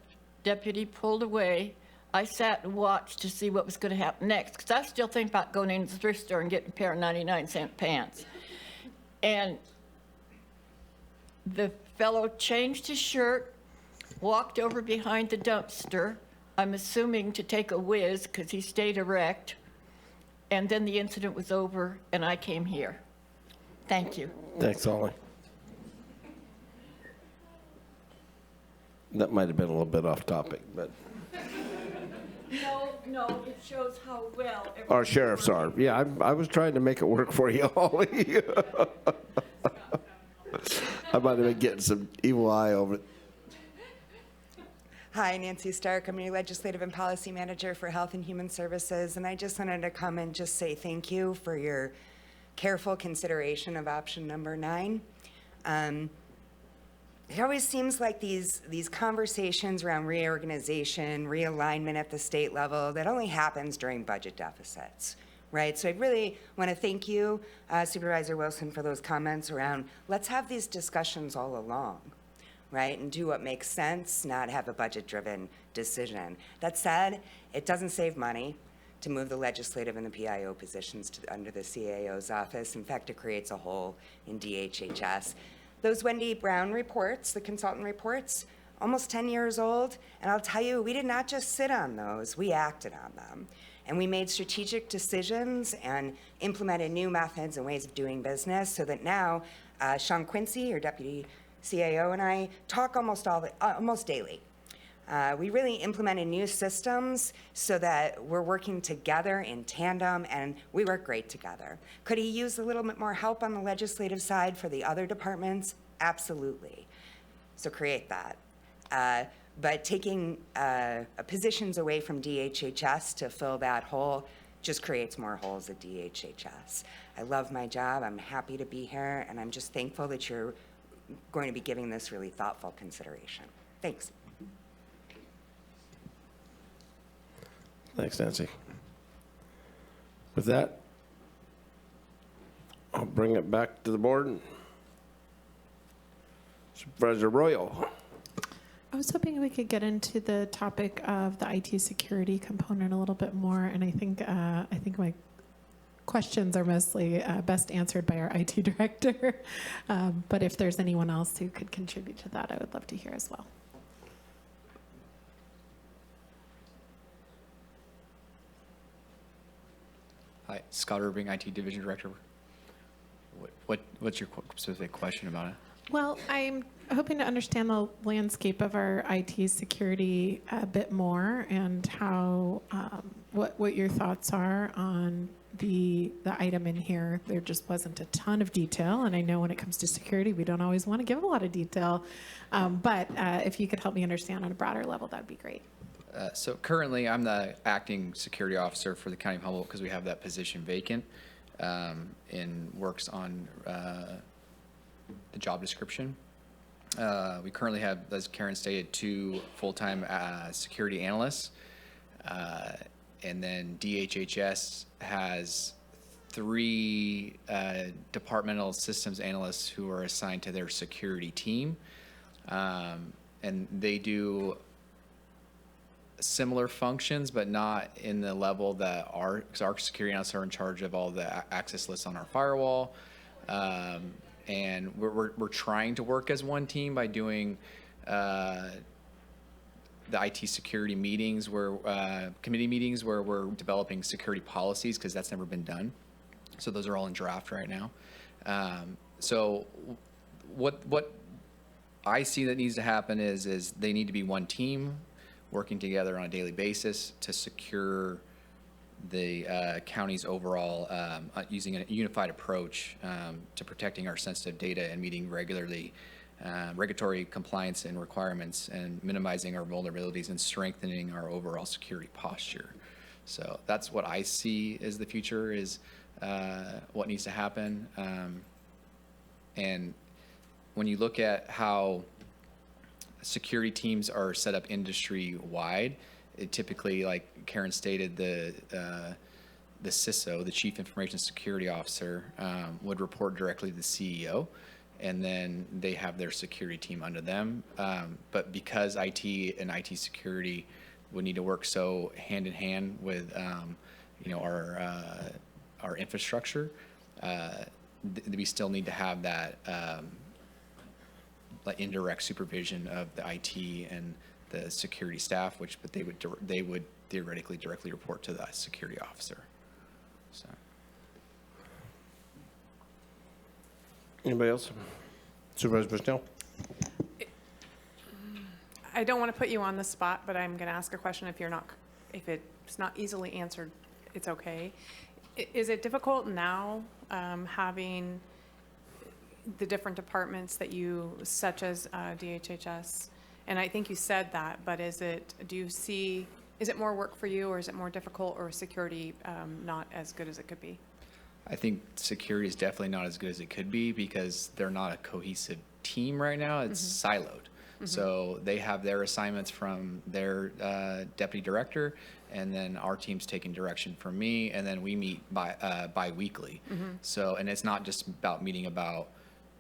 D: deputy pulled away, I sat and watched to see what was going to happen next, because I still think about going into the thrift store and getting a pair of 99-cent pants. And the fellow changed his shirt, walked over behind the dumpster, I'm assuming to take a whiz because he stayed erect, and then the incident was over and I came here. Thank you.
A: Thanks, Holly. That might have been a little bit off topic, but
D: No, it shows how well
A: our sheriffs are. Yeah, I was trying to make it work for you, Holly. I might have been getting some evil eye over it.
H: Hi, Nancy Stark. I'm your Legislative and Policy Manager for Health and Human Services, and I just wanted to come and just say thank you for your careful consideration of option number 9. It always seems like these conversations around reorganization, realignment at the state level, that only happens during budget deficits, right? So I really want to thank you, Supervisor Wilson, for those comments around let's have these discussions all along, right? And do what makes sense, not have a budget-driven decision. That said, it doesn't save money to move the legislative and the PIO positions under the CAO's office. In fact, it creates a hole in DHHS. Those Wendy Brown reports, the consultant reports, almost 10 years old, and I'll tell you, we did not just sit on those, we acted on them. And we made strategic decisions and implemented new methods and ways of doing business so that now Sean Quincy, your deputy CAO, and I talk almost daily. We really implemented new systems so that we're working together in tandem, and we work great together. Could he use a little bit more help on the legislative side for the other departments? Absolutely. So create that. But taking positions away from DHHS to fill that hole just creates more holes at DHHS. I love my job. I'm happy to be here, and I'm just thankful that you're going to be giving this really thoughtful consideration. Thanks.
A: Thanks, Nancy. With that, I'll bring it back to the board. Supervisor Arroyo.
G: I was hoping we could get into the topic of the IT security component a little bit more, and I think my questions are mostly best answered by our IT director. But if there's anyone else who could contribute to that, I would love to hear as well.
E: Hi, Scott Irving, IT Division Director. What's your specific question about it?
G: Well, I'm hoping to understand the landscape of our IT security a bit more, and how what your thoughts are on the item in here. There just wasn't a ton of detail, and I know when it comes to security, we don't always want to give a lot of detail. But if you could help me understand on a broader level, that'd be great.
E: So currently, I'm the acting security officer for the County of Humboldt because we have that position vacant, and works on the job description. We currently have, as Karen stated, 2 full-time security analysts, and then DHHS has 3 departmental systems analysts who are assigned to their security team, and they do similar functions, but not in the level that our security analysts are in charge of all the access lists on our firewall. And we're trying to work as one team by doing the IT security meetings, where committee meetings where we're developing security policies, because that's never been done. So those are all in draft right now. So what I see that needs to happen is they need to be one team working together on a daily basis to secure the county's overall, using a unified approach to protecting our sensitive data and meeting regularly regulatory compliance and requirements, and minimizing our vulnerabilities and strengthening our overall security posture. So that's what I see as the future, is what needs to happen. And when you look at how security teams are set up industry-wide, it typically, like Karen stated, the CISO, the Chief Information Security Officer, would report directly to the CEO, and then they have their security team under them. But because IT and IT security would need to work so hand in hand with, our infrastructure, we still need to have that like indirect supervision of the IT and the security staff, but they would theoretically directly report to the security officer. So.
A: Anybody else? Supervisor Bushnell?
C: I don't want to put you on the spot, but I'm going to ask a question. If it's not easily answered, it's okay. Is it difficult now, having the different departments that such as DHHS, and I think you said that, but is it more work for you, or is it more difficult, or security not as good as it could be?
E: I think security is definitely not as good as it could be, because they're not a cohesive team right now. It's siloed. Mm-hmm. So they have their assignments from their deputy director, and then our team's taking direction from me, and then we meet bi-weekly. Mm-hmm. So, and it's not just about meeting about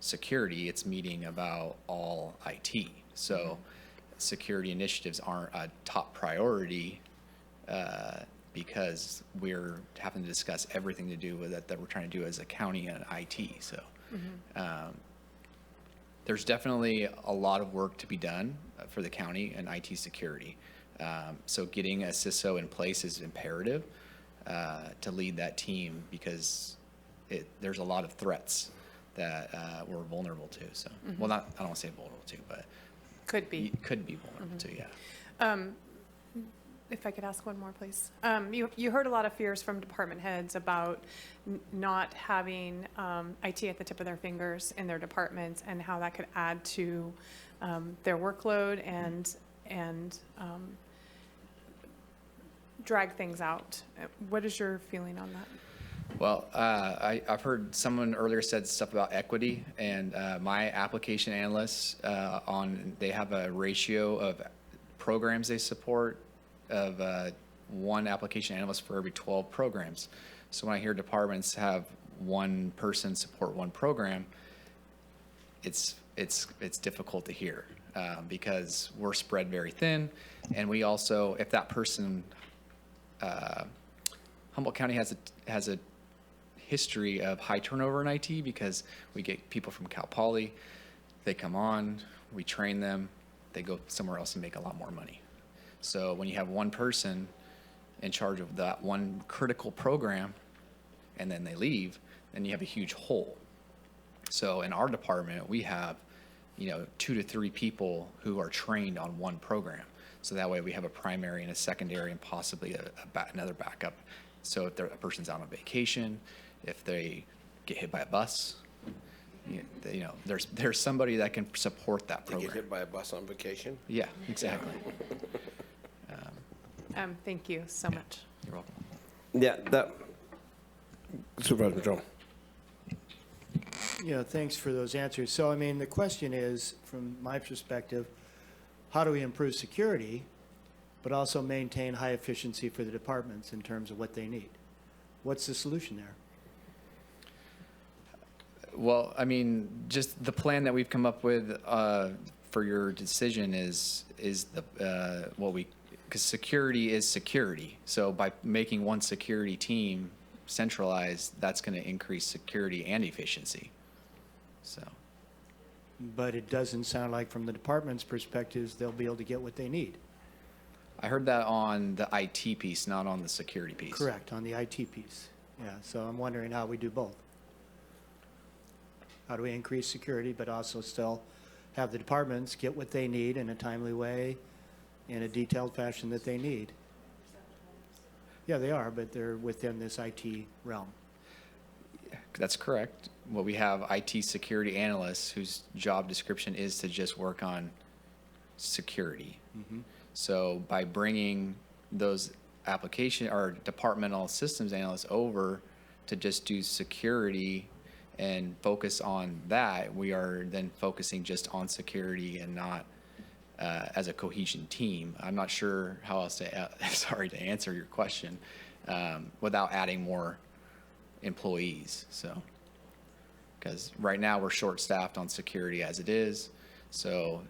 E: security, it's meeting about all IT. So security initiatives aren't a top priority because we're having to discuss everything to do with it that we're trying to do as a county and IT. So there's definitely a lot of work to be done for the county and IT security. So getting a CISO in place is imperative to lead that team, because there's a lot of threats that we're vulnerable to. So, well, I don't want to say vulnerable to, but could be vulnerable to, yeah.
C: If I could ask one more, please. You heard a lot of fears from department heads about not having IT at the tip of their fingers in their departments, and how that could add to their workload and drag things out. What is your feeling on that?
E: Well, I've heard someone earlier said stuff about equity, and my application analysts they have a ratio of programs they support of one application analyst for every 12 programs. So when I hear departments have one person support one program, it's difficult to hear because we're spread very thin, and we also, if that person, Humboldt County has a history of high turnover in IT because we get people from Cal Poly, they come on, we train them, they go somewhere else and make a lot more money. So when you have one person in charge of that one critical program and then they leave, then you have a huge hole. So in our department, we have, 2 to 3 people who are trained on one program. So that way we have a primary and a secondary and possibly another backup. So if a person's out on vacation, if they get hit by a bus, there's somebody that can support that
A: They
E: program.
A: get hit by a bus on vacation?
E: Yeah, exactly.
C: Thank you so much.
E: You're welcome.
A: Yeah, that, Supervisor Madrone.
I: Yeah, thanks for those answers. So, I mean, the question is, from my perspective, how do we improve security, but also maintain high efficiency for the departments in terms of what they need? What's the solution there?
E: Well, I mean, just the plan that we've come up with for your decision is the because security is security. So by making one security team centralized, that's going to increase security and efficiency. So.
I: But it doesn't sound like from the department's perspectives, they'll be able to get what they need.
E: I heard that on the IT piece, not on the security piece.
I: Correct, on the IT piece. Yeah, so I'm wondering how we do both. How do we increase security, but also still have the departments get what they need in a timely way, in a detailed fashion that they need? Yeah, they are, but they're within this IT realm.
E: That's correct. Well, we have IT security analysts whose job description is to just work on security.
I: Mhm.
E: So by bringing those application or departmental systems analysts over to just do security and focus on that, we are then focusing just on security and not as a cohesion team. I'm not sure how else to, to answer your question without adding more employees. So, because right now we're short-staffed on security as it is, so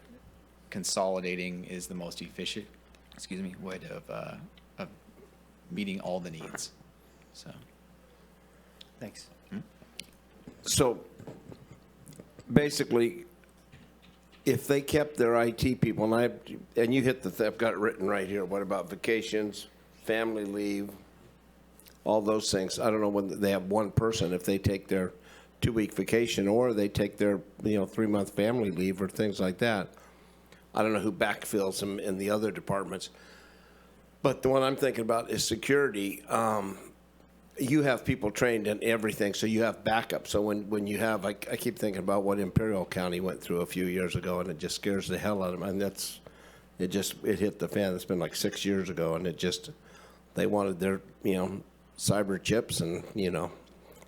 E: consolidating is the most efficient, way of meeting all the needs. So,
I: thanks.
A: So basically, if they kept their IT people, and you hit I've got it written right here, what about vacations, family leave, all those things? I don't know when they have one person, if they take their 2-week vacation or they take their 3-month family leave or things like that. I don't know who backfills them in the other departments. But the one I'm thinking about is security. You have people trained in everything, so you have backup. So when you have, I keep thinking about what Imperial County went through a few years ago, and it just scares the hell out of them. And it hit the fan. It's been like 6 years ago, and they wanted their, cyber chips, and,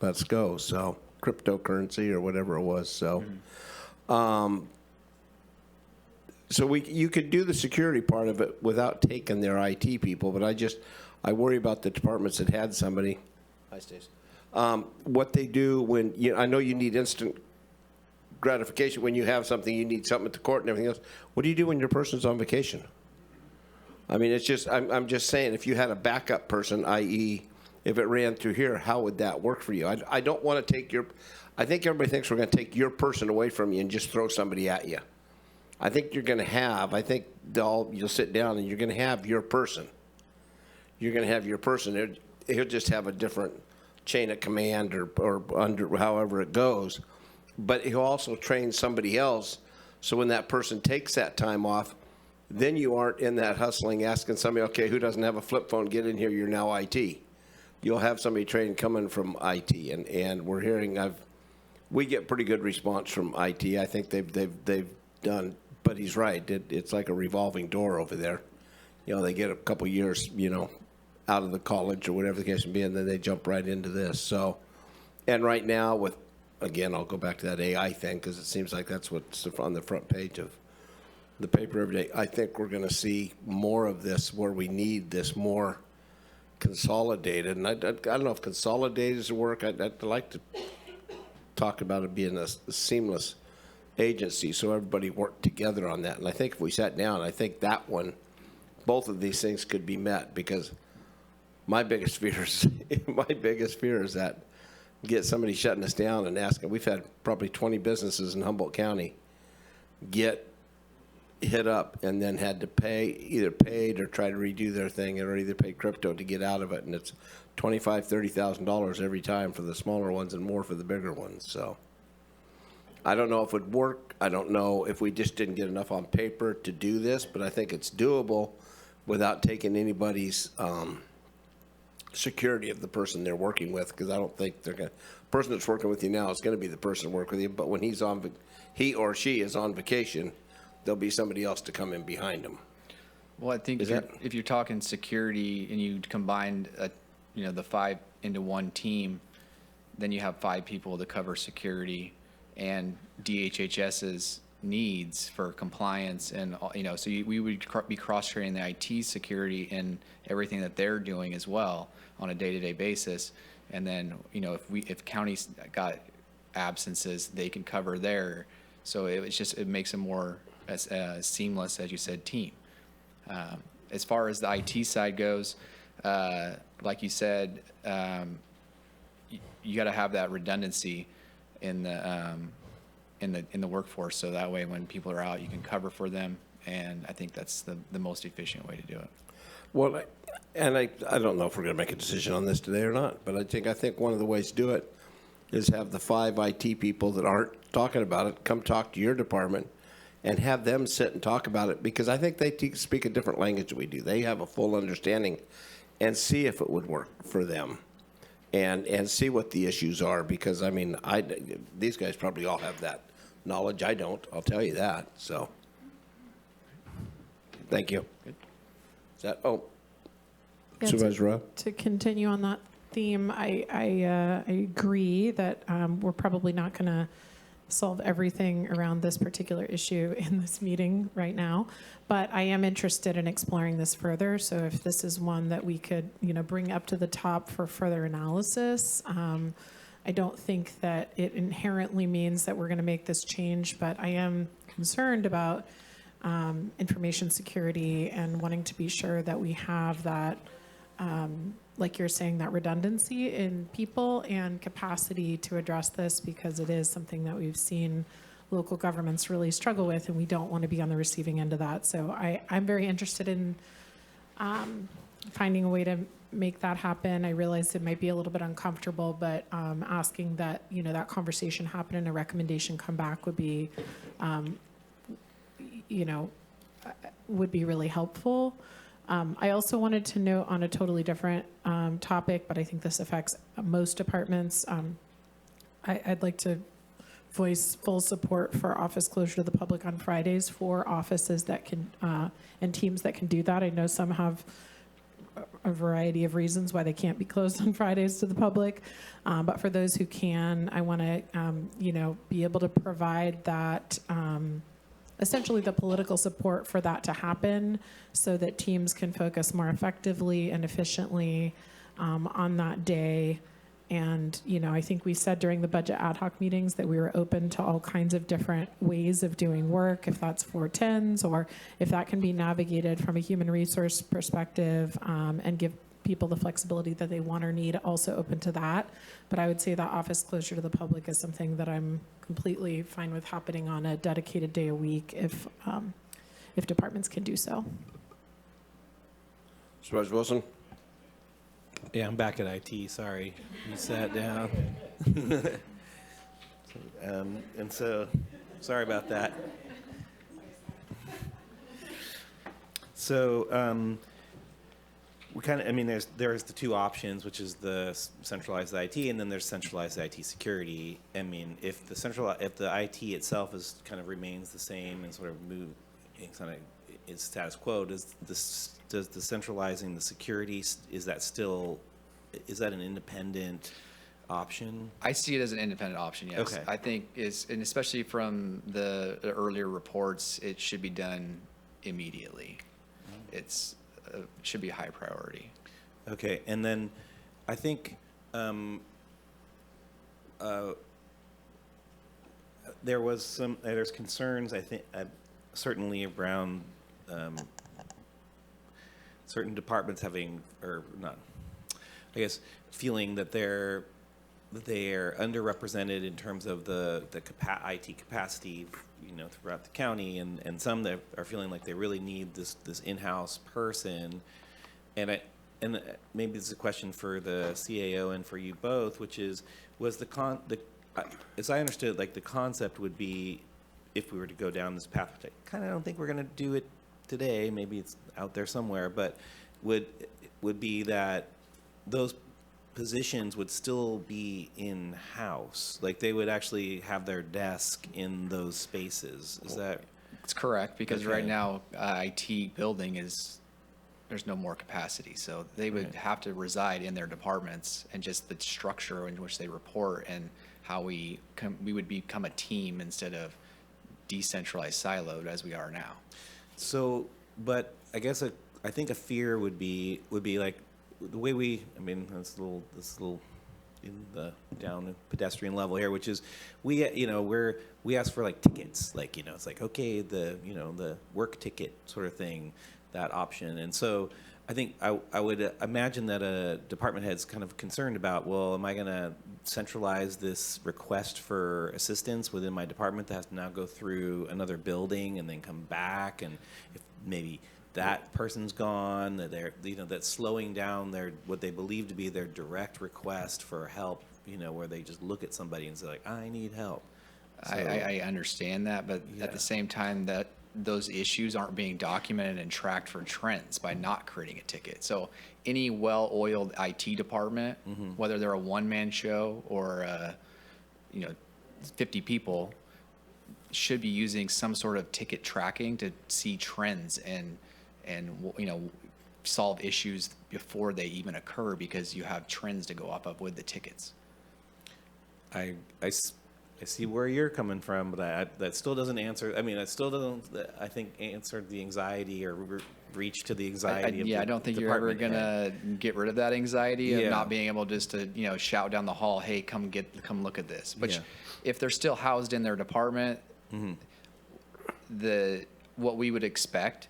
A: let's go. So cryptocurrency or whatever it was. So, so you could do the security part of it without taking their IT people, but I worry about the departments that had somebody. Hi, Stace. What they do when I know you need instant gratification when you have something, you need something at the court and everything else. What do you do when your person's on vacation? I mean, it's just I'm just saying, if you had a backup person, i.e., if it ran through here, how would that work for you? I don't want to take I think everybody thinks we're going to take your person away from you and just throw somebody at you. I think you're going to have, you'll sit down and you're going to have your person. You're going to have your person. He'll just have a different chain of command or under however it goes. But he'll also train somebody else. So when that person takes that time off, then you aren't in that hustling, asking somebody, okay, who doesn't have a flip phone, get in here, you're now IT. You'll have somebody trained coming from IT. And we're hearing, we get pretty good response from IT. I think they've done, but he's right. It's like a revolving door over there. They get a couple years, out of the college or whatever the case may be, and then they jump right into this. So, and right now again, I'll go back to that AI thing because it seems like that's what's on the front page of the paper every day. I think we're going to see more of this where we need this more consolidated, and I don't know if consolidated is the work. I'd like to talk about it being a seamless agency, so everybody worked together on that. And I think if we sat down, I think that one, both of these things could be met, because my biggest fear is that get somebody shutting us down and asking. We've had probably 20 businesses in Humboldt County get hit up and then had to either paid or try to redo their thing, or either pay crypto to get out of it. And it's $25,000-$30,000 every time for the smaller ones and more for the bigger ones. So I don't know if it would work. I don't know if we just didn't get enough on paper to do this, but I think it's doable without taking anybody's security of the person they're working with, because I don't think they're going to, the person that's working with you now is going to be the person working with you, but when he or she is on vacation, there'll be somebody else to come in behind them.
E: Well, I think if you're talking security and you combine, the 5 into one team, then you have 5 people to cover security and DHHS's needs for compliance, and so we would be cross-training the IT security in everything that they're doing as well on a day-to-day basis. And then if counties got absences, they can cover there. So it makes a more seamless, as you said, team. As far as the IT side goes, like you said, you got to have that redundancy in the workforce, so that way when people are out, you can cover for them, and I think that's the most efficient way to do it.
A: Well, I don't know if we're going to make a decision on this today or not, but I think one of the ways to do it is have the 5 IT people that aren't talking about it come talk to your department and have them sit and talk about it, because I think they speak a different language than we do. They have a full understanding, and see if it would work for them, and see what the issues are, because these guys probably all have that knowledge. I don't, I'll tell you that. So thank you.
E: Good.
A: Is that
G: Yeah,
A: Supervisor Rowe?
G: To continue on that theme, I agree that we're probably not going to solve everything around this particular issue in this meeting right now, but I am interested in exploring this further. So if this is one that we could, bring up to the top for further analysis, I don't think that it inherently means that we're going to make this change, but I am concerned about information security and wanting to be sure that we have that, like you're saying, that redundancy in people and capacity to address this, because it is something that we've seen local governments really struggle with, and we don't want to be on the receiving end of that. So I'm very interested in finding a way to make that happen. I realize it might be a little bit uncomfortable, but asking that, that conversation happen and a recommendation come back would be, would be really helpful. I also wanted to note on a totally different topic, but I think this affects most departments. I'd like to voice full support for office closure to the public on Fridays for offices that can, and teams that can do that. I know some have a variety of reasons why they can't be closed on Fridays to the public. But for those who can, I want to, be able to provide that, essentially the political support for that to happen, so that teams can focus more effectively and efficiently on that day. And, I think we said during the budget ad hoc meetings that we were open to all kinds of different ways of doing work, if that's 410s, or if that can be navigated from a human resource perspective, and give people the flexibility that they want or need, also open to that. But I would say that office closure to the public is something that I'm completely fine with happening on a dedicated day a week if departments can do so.
A: Supervisor Wilson?
J: Yeah, I'm back at IT. Sorry, you sat down. And so, sorry about that. So, we kind of, there's the 2 options, which is the centralized IT, and then there's centralized IT security. If the IT itself remains the same and sort of is status quo, does the centralizing the security, is that an independent option?
E: I see it as an independent option, yes.
J: Okay.
E: I think and especially from the earlier reports, it should be done immediately. It should be a high priority.
J: Okay, and then I think there's concerns, I think, certainly around certain departments having, or not, I guess, feeling that they're underrepresented in terms of the IT capacity, throughout the county, and some that are feeling like they really need this in-house person. And maybe this is a question for the CAO and for you both, which is, as I understood, like the concept would be, if we were to go down this path, which I kind of don't think we're going to do it today, maybe it's out there somewhere, but would be that those positions would still be in-house, like they would actually have their desk in those spaces. Is that?
E: It's correct, because
J: Okay.
E: right now, IT building there's no more capacity. So they would have to reside in their departments, and just the structure in which they report and how we would become a team instead of decentralized, siloed as we are now.
J: So, but I guess I think a fear would be like the way that's a little in the down pedestrian level here, which is we ask for like tickets, like, it's like, okay, the work ticket sort of thing, that option. And so I think I would imagine that a department head's kind of concerned about, well, am I going to centralize this request for assistance within my department that has to now go through another building and then come back, and if maybe that person's gone, that that's slowing down what they believe to be their direct request for help, where they just look at somebody and say like, I need help. So,
E: I understand that, but at the same time, that those issues aren't being documented and tracked for trends by not creating a ticket. So any well-oiled IT department, whether they're a one-man show or 50 people, should be using some sort of ticket tracking to see trends and solve issues before they even occur, because you have trends to go off of with the tickets.
J: I see where you're coming from, but that still doesn't answer. I mean, that still doesn't, I think, answer the anxiety or reach to the anxiety of the
E: I don't think you're ever
J: department head.
E: gonna get rid of that anxiety of
J: Yeah.
E: not being able just to shout down the hall, hey, come look at this. But
J: Yeah.
E: if they're still housed in their department, what we would expect,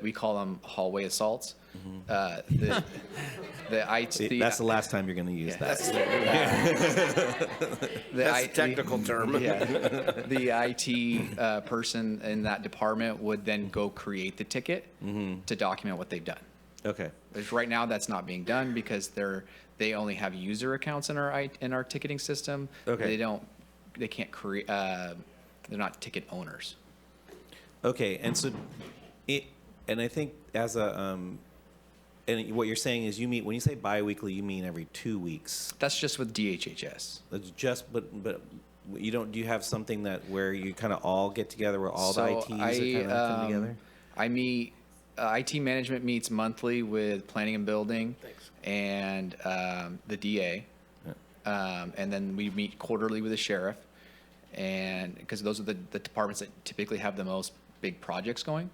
E: we call them hallway assaults. The IT.
J: That's the last time you're going to use that.
A: That's a technical term.
E: Yeah, the IT person in that department would then go create the ticket to document what they've done.
J: Okay.
E: Because right now that's not being done because they only have user accounts in our ticketing system.
J: Okay.
E: They can't create. They're not ticket owners.
J: Okay, and so and I think as a and what you're saying is when you say biweekly, you mean every 2 weeks.
E: That's just with DHHS.
J: That's just, but you don't. Do you have something where you kind of all get together, where all the ITs are kind of come together?
E: I meet. IT management meets monthly with planning and building, and the DA, and then we meet quarterly with the sheriff, and because those are the departments that typically have the most big projects going.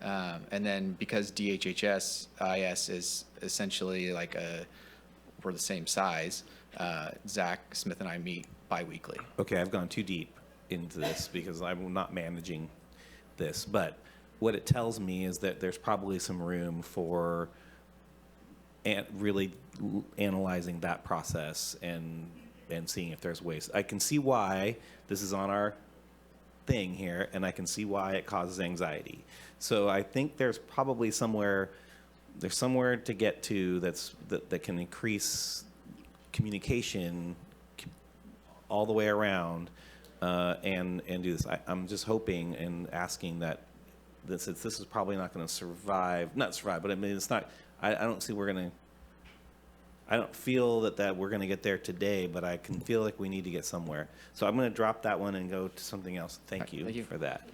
E: And then because DHHS IS is essentially we're the same size, Zach Smith and I meet bi-weekly.
J: Okay, I've gone too deep into this because I'm not managing this, but what it tells me is that there's probably some room for really analyzing that process and seeing if there's ways. I can see why this is on our thing here, and I can see why it causes anxiety. So I think there's probably somewhere to get to that can increase communication all the way around and do this. I'm just hoping and asking that this is probably not going to not survive, but I mean it's not. I don't see I don't feel that we're going to get there today, but I can feel like we need to get somewhere. So I'm going to drop that one and go to something else. Thank you for that.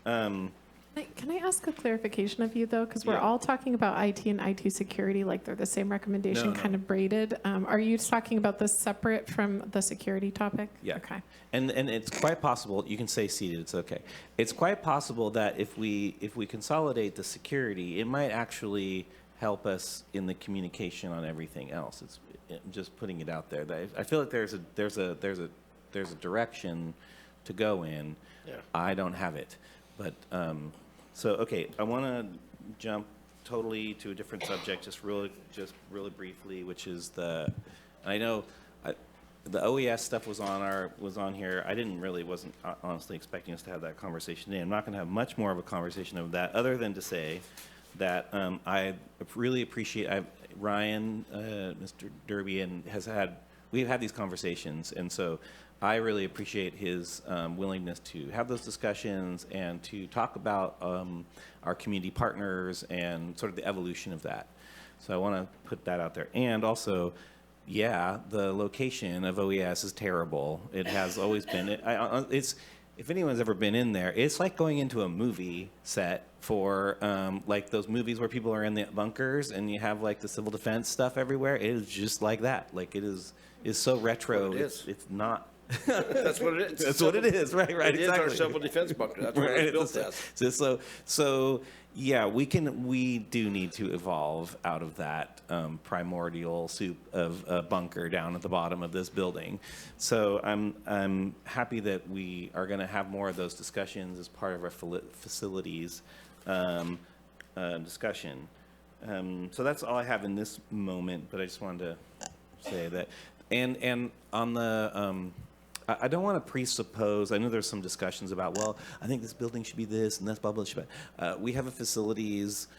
G: Can I ask a clarification of you, though? Because we're all talking about IT and IT security like they're the same recommendation,
J: No.
G: kind of braided. Are you talking about this separate from the security topic?
J: Yeah.
G: Okay.
J: And it's quite possible, you can say seated, it's okay. It's quite possible that if we consolidate the security, it might actually help us in the communication on everything else. I'm just putting it out there. That I feel like there's a direction to go in.
A: Yeah. I
J: don't have it, but so okay. I want to jump totally to a different subject, just really briefly, which is I know the OES stuff was on here. I wasn't honestly expecting us to have that conversation today. I'm not going to have much more of a conversation of that, other than to say that I really appreciate Ryan, Mr. Derby, and we've had these conversations, and so I really appreciate his willingness to have those discussions and to talk about our community partners and sort of the evolution of that. So I want to put that out there. And also, yeah, the location of OES is terrible. It has always been. If anyone's ever been in there, it's like going into a movie set for like those movies where people are in the bunkers and you have like the civil defense stuff everywhere. It is just like that. Like it is so retro. It's not.
A: That's what it is.
J: That's what it is. Right.
A: It
J: Exactly.
A: is our civil defense bunker. That's what it was built as.
J: So yeah, we do need to evolve out of that primordial soup of a bunker down at the bottom of this building. So I'm happy that we are going to have more of those discussions as part of our facilities discussion. So that's all I have in this moment, but I just wanted to say that. And on the I don't want to presuppose. I know there's some discussions about, well, I think this building should be this and that's blah blah blah. We have a facilities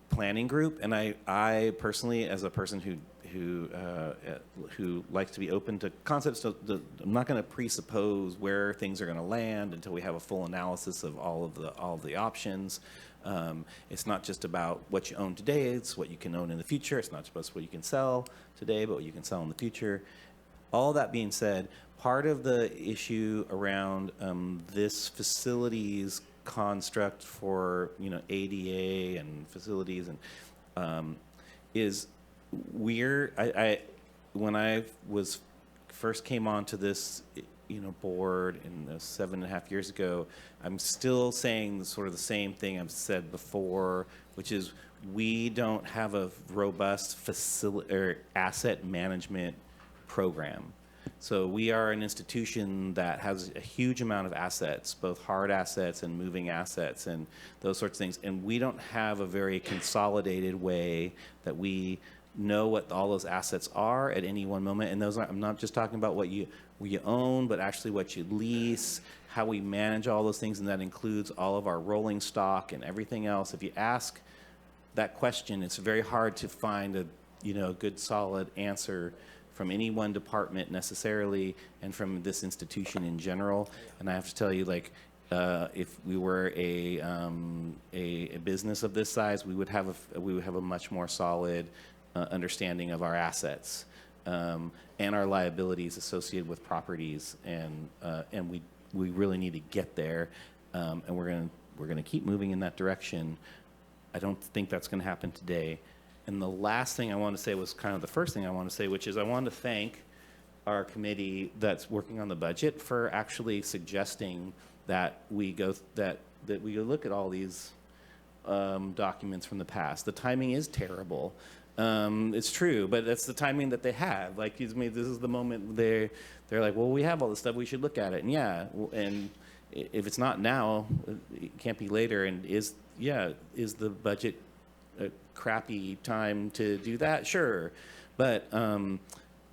J: planning group, and I personally, as a person who likes to be open to concepts, I'm not going to presuppose where things are going to land until we have a full analysis of all of the options. It's not just about what you own today; it's what you can own in the future. It's not just what you can sell today, but what you can sell in the future. All that being said, part of the issue around this facilities construct for ADA and facilities and is when I first came onto this board in 7.5 years ago, I'm still saying sort of the same thing I've said before, which is we don't have a robust asset management program. So we are an institution that has a huge amount of assets, both hard assets and moving assets and those sorts of things. And we don't have a very consolidated way that we know what all those assets are at any one moment. And I'm not just talking about what you own, but actually what you lease, how we manage all those things. And that includes all of our rolling stock and everything else. If you ask that question, it's very hard to find a good solid answer from any one department necessarily, and from this institution in general. And I have to tell you, if we were a business of this size, we would have a much more solid understanding of our assets and our liabilities associated with properties, and we really need to get there, and we're gonna keep moving in that direction. I don't think that's going to happen today. And the last thing I want to say was kind of the first thing I want to say, which is I want to thank our committee that's working on the budget for actually suggesting that we go look at all these documents from the past. The timing is terrible. It's true, but that's the timing that they have. Like, this is the moment they're like, well, we have all this stuff, we should look at it. And yeah, and if it's not now, it can't be later. And is the budget a crappy time to do that? Sure. But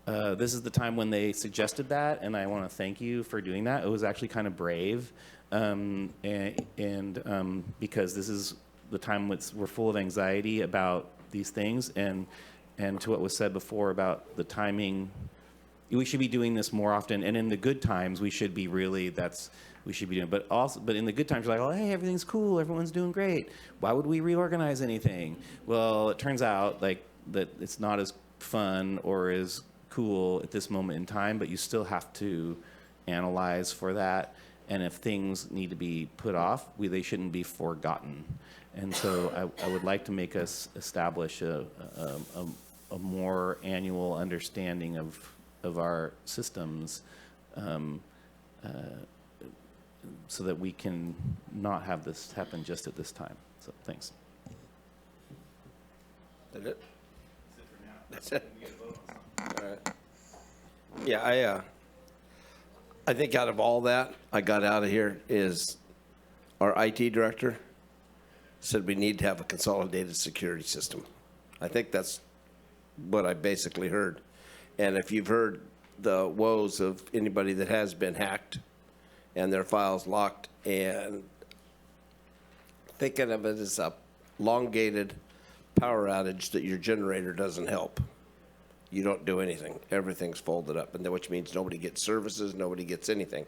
J: this is the time when they suggested that, and I want to thank you for doing that. It was actually kind of brave, and because this is the time we're full of anxiety about these things, and to what was said before about the timing, we should be doing this more often, and in the good times we should be we should be doing, but in the good times, you're like, oh, hey, everything's cool, everyone's doing great. Why would we reorganize anything? Well, it turns out that it's not as fun or as cool at this moment in time, but you still have to analyze for that. And if things need to be put off, they shouldn't be forgotten. And so I would like to make us establish a more annual understanding of our systems, so that we can not have this happen just at this time. So thanks.
A: That it? That's it? All right. Yeah, I think out of all that I got out of here is our IT director said we need to have a consolidated security system. I think that's what I basically heard. And if you've heard the woes of anybody that has been hacked and their files locked, and thinking of it as a elongated power outage that your generator doesn't help. You don't do anything. Everything's folded up, and then which means nobody gets services, nobody gets anything.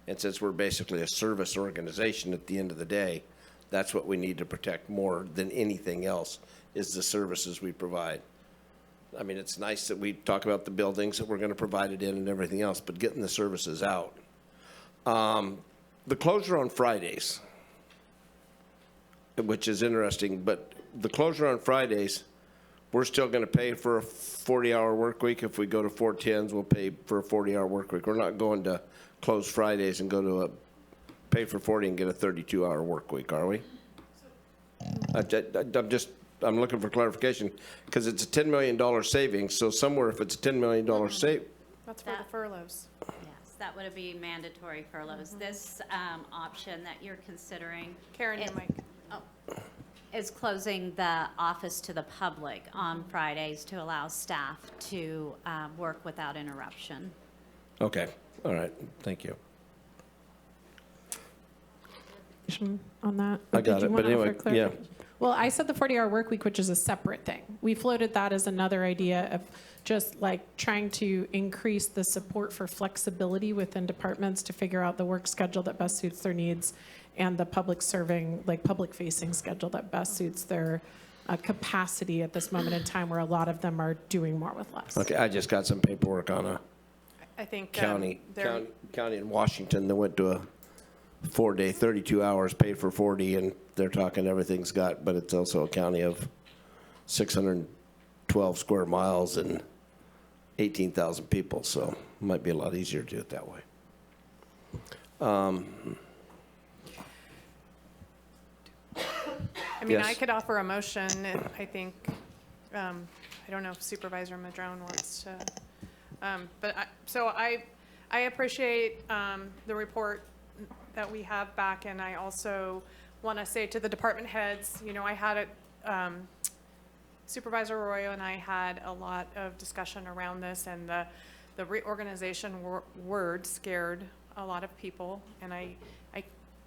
A: And since we're basically a service organization at the end of the day, that's what we need to protect more than anything else, is the services we provide. I mean, it's nice that we talk about the buildings that we're going to provide it in and everything else, but getting the services out. The closure on Fridays, which is interesting, but the closure on Fridays, we're still going to pay for a 40-hour work week. If we go to 410s, we'll pay for a 40-hour work week. We're not going to close Fridays and go to a pay for 40 and get a 32-hour work week, are we? I'm looking for clarification because it's a $10 million savings. So somewhere, if it's a $10 million save,
C: That's for the furloughs.
L: Yes, that would be mandatory furloughs. This option that you're considering.
C: Karen, your mic.
L: Is closing the office to the public on Fridays to allow staff to work without interruption.
A: okay, all right, thank you.
G: On that?
A: I
G: Did
A: got
G: you
A: it,
G: want
A: but
G: to offer
A: anyway, yeah.
G: clarification? Well, I said the 40-hour work week, which is a separate thing. We floated that as another idea of just like trying to increase the support for flexibility within departments to figure out the work schedule that best suits their needs and the public serving, like public facing schedule that best suits their capacity at this moment in time where a lot of them are doing more with less.
A: Okay, I just got some paperwork on a
C: I think
A: county in Washington that went to a 4-day, 32 hours, paid for 40, and they're talking everything's got, but it's also a county of 612 square miles and 18,000 people, so it might be a lot easier to do it that way.
C: I mean,
A: Yes.
C: I could offer a motion, and I think, I don't know if Supervisor Madrone wants to, but I appreciate the report that we have back, and I also want to say to the department heads, you know, I had it, Supervisor Arroyo and I had a lot of discussion around this, and the reorganization word scared a lot of people, and a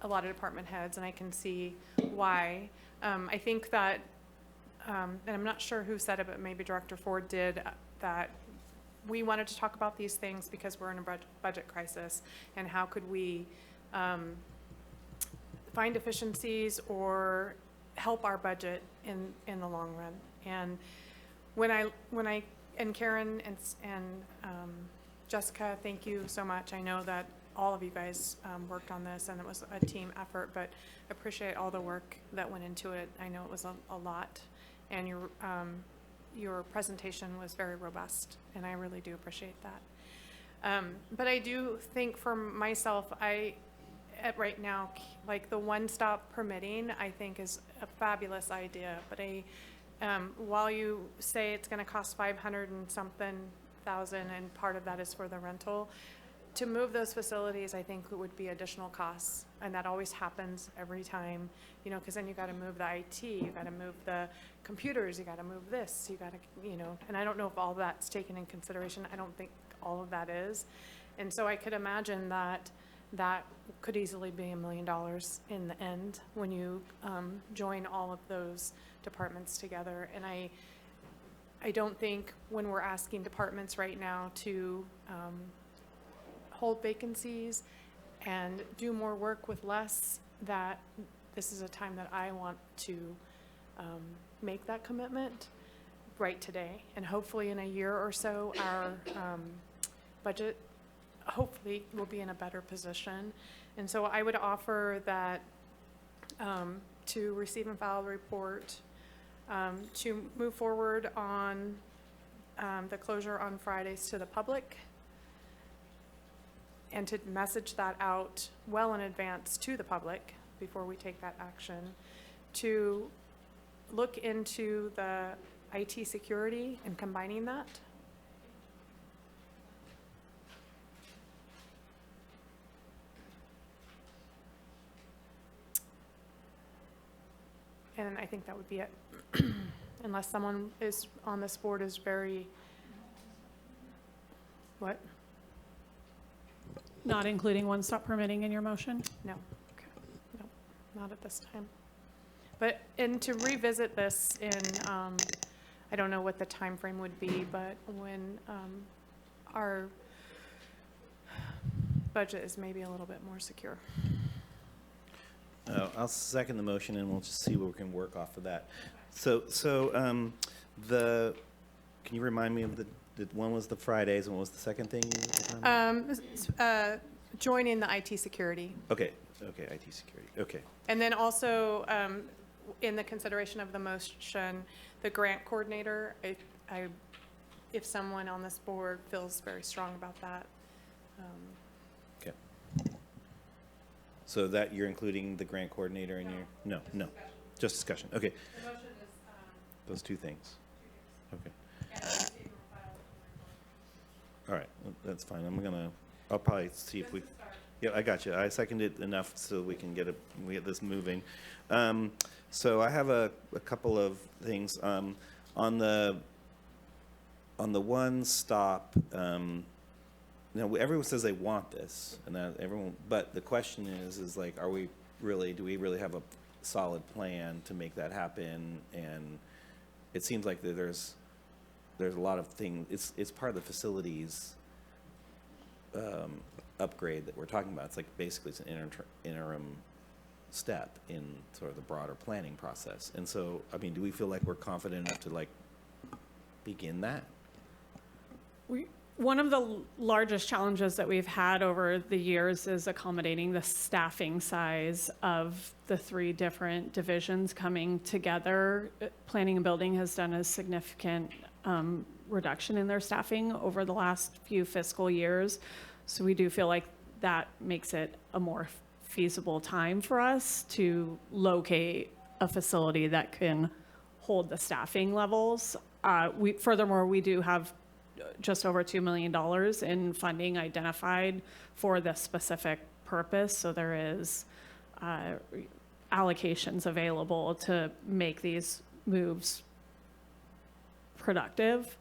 C: lot of department heads, and I can see why. I think that, and I'm not sure who said it, but maybe Director Ford did, that we wanted to talk about these things because we're in a budget crisis, and how could we find efficiencies or help our budget in the long run. And when I and Karen and Jessica, thank you so much. I know that all of you guys worked on this, and it was a team effort, but I appreciate all the work that went into it. I know it was a lot, and your presentation was very robust, and I really do appreciate that. But I do think for myself, right now, like the one-stop permitting, I think is a fabulous idea, but while you say it's gonna cost 500 and something thousand, and part of that is for the rental, to move those facilities, I think would be additional costs, and that always happens every time, you know, because then you got to move the IT, you got to move the computers, you got to move this, you got to, you know, and I don't know if all that's taken in consideration. I don't think all of that is, and so I could imagine that could easily be $1 million in the end when you join all of those departments together. And I don't think when we're asking departments right now to hold vacancies and do more work with less, that this is a time that I want to make that commitment right today. And hopefully in a year or so, our budget hopefully will be in a better position. And so I would offer that to receive and file the report, to move forward on the closure on Fridays to the public, and to message that out well in advance to the public before we take that action, to look into the IT security and combining that. And I think that would be it. Unless someone is on this board is very, what?
U: Not including one-stop permitting in your motion?
C: No. Okay. No, not at this time. But, and to revisit this in, I don't know what the time frame would be, but when our budget is maybe a little bit more secure.
J: I'll second the motion, and we'll just see what we can work off of that. So can you remind me of the one was the Fridays, and what was the second thing?
C: Joining the IT security.
J: Okay, IT security, okay.
C: And then also, in the consideration of the motion, the grant coordinator, if someone on this board feels very strong about that.
J: Okay. So that you're including the grant coordinator in your, no, just discussion, okay.
C: The motion is,
J: Those two things, okay. All right, that's fine, I'll probably see if we, yeah, I got you, I seconded enough so we can get this moving. So I have a couple of things, on the one stop, everyone says they want this, and that everyone, but the question is like, do we really have a solid plan to make that happen? And it seems like there's a lot of things, it's part of the facilities upgrade that we're talking about. It's like basically it's an interim step in sort of the broader planning process. And so, I mean, do we feel like we're confident enough to like begin that?
U: One of the largest challenges that we've had over the years is accommodating the staffing size of the 3 different divisions coming together. Planning and Building has done a significant reduction in their staffing over the last few fiscal years. So we do feel like that makes it a more feasible time for us to locate a facility that can hold the staffing levels. Furthermore, we do have just over $2 million in funding identified for this specific purpose. So there is allocations available to make these moves productive.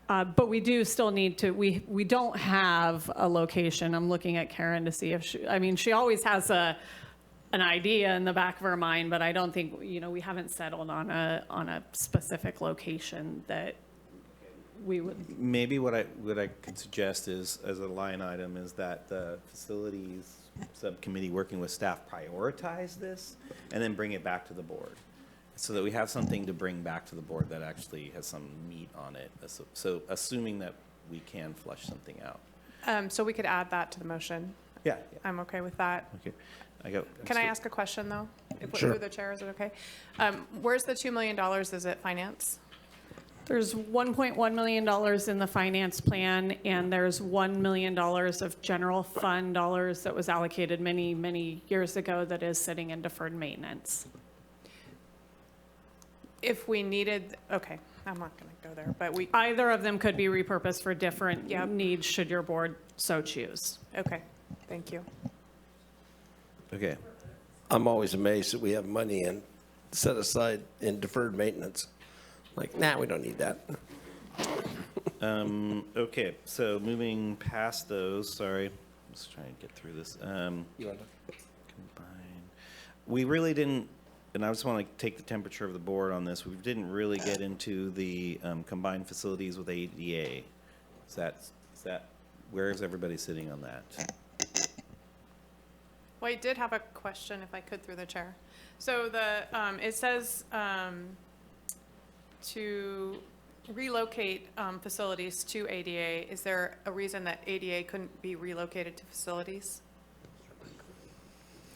U: But we do still need to, we don't have a location. I'm looking at Karen to see if she always has an idea in the back of her mind, but I don't think, we haven't settled on a specific location that we would.
J: Maybe what I could suggest is, as a line item, is that the facilities subcommittee working with staff prioritize this and then bring it back to the board, so that we have something to bring back to the board that actually has some meat on it. So assuming that we can flush something out.
C: So we could add that to the motion.
J: Yeah.
C: I'm okay with that.
J: Okay.
C: Can I ask a question, though?
J: Sure.
C: Through the chair, is it okay? Where's the $2 million? Is it finance?
U: There's $1.1 million in the finance plan, and there's $1 million of general fund dollars that was allocated many, many years ago that is sitting in deferred maintenance.
C: If we needed, okay, I'm not going to go there, but
U: Either of them could be repurposed for different needs should your board so choose.
C: Okay, thank you.
J: Okay.
A: I'm always amazed that we have money set aside in deferred maintenance. Like, we don't need that.
J: Okay, so moving past those, sorry, let's try and get through this.
A: You want to?
J: Combine. We really didn't, and I just want to take the temperature of the board on this. We didn't really get into the combined facilities with ADA. Is that where is everybody sitting on that?
C: Well, I did have a question, if I could, through the chair. So it says to relocate facilities to ADA. Is there a reason that ADA couldn't be relocated to facilities?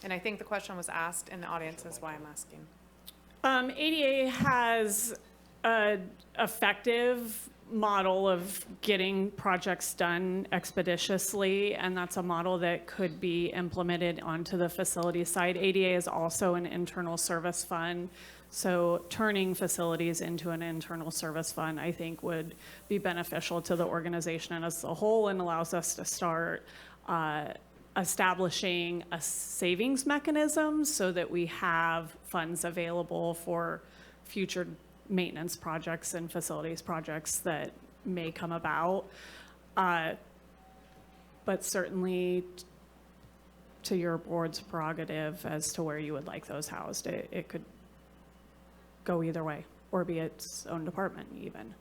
C: And I think the question was asked in the audience, is why I'm asking.
U: ADA has an effective model of getting projects done expeditiously, and that's a model that could be implemented onto the facility side. ADA is also an internal service fund, So turning facilities into an internal service fund, I think, would be beneficial to the organization as a whole and allows us to start establishing a savings mechanism so that we have funds available for future maintenance projects and facilities projects that may come about. But certainly to your board's prerogative as to where you would like those housed. It could go either way, or be its own department even.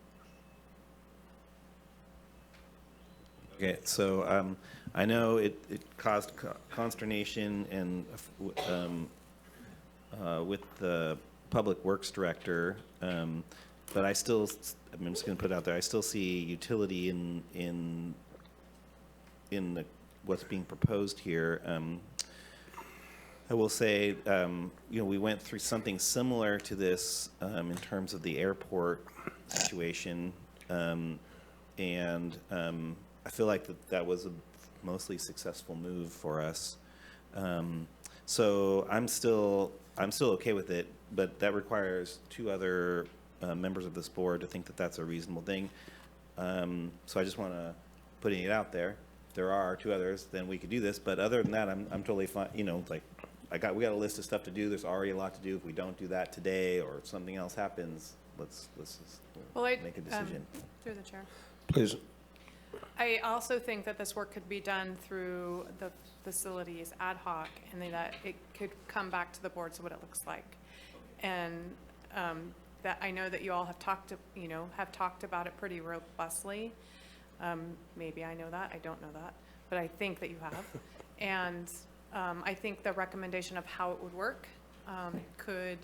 J: Okay, so I know it caused consternation and with the Public Works Director, but I'm just going to put it out there, I still see utility in what's being proposed here. I will say, we went through something similar to this in terms of the airport situation, and I feel like that was a mostly successful move for us. So I'm still okay with it, but that requires two other members of this board to think that that's a reasonable thing. So I just want to putting it out there. If there are two others, then we could do this. But other than that, I'm totally fine. We got a list of stuff to do. There's already a lot to do. If we don't do that today, or if something else happens, let's just make a decision.
C: Through the chair.
A: Please.
C: I also think that this work could be done through the facilities ad hoc, and that it could come back to the board so what it looks like. And that I know that you all have talked about it pretty robustly. Maybe I know that, I don't know that, but I think that you have. And I think the recommendation of how it would work could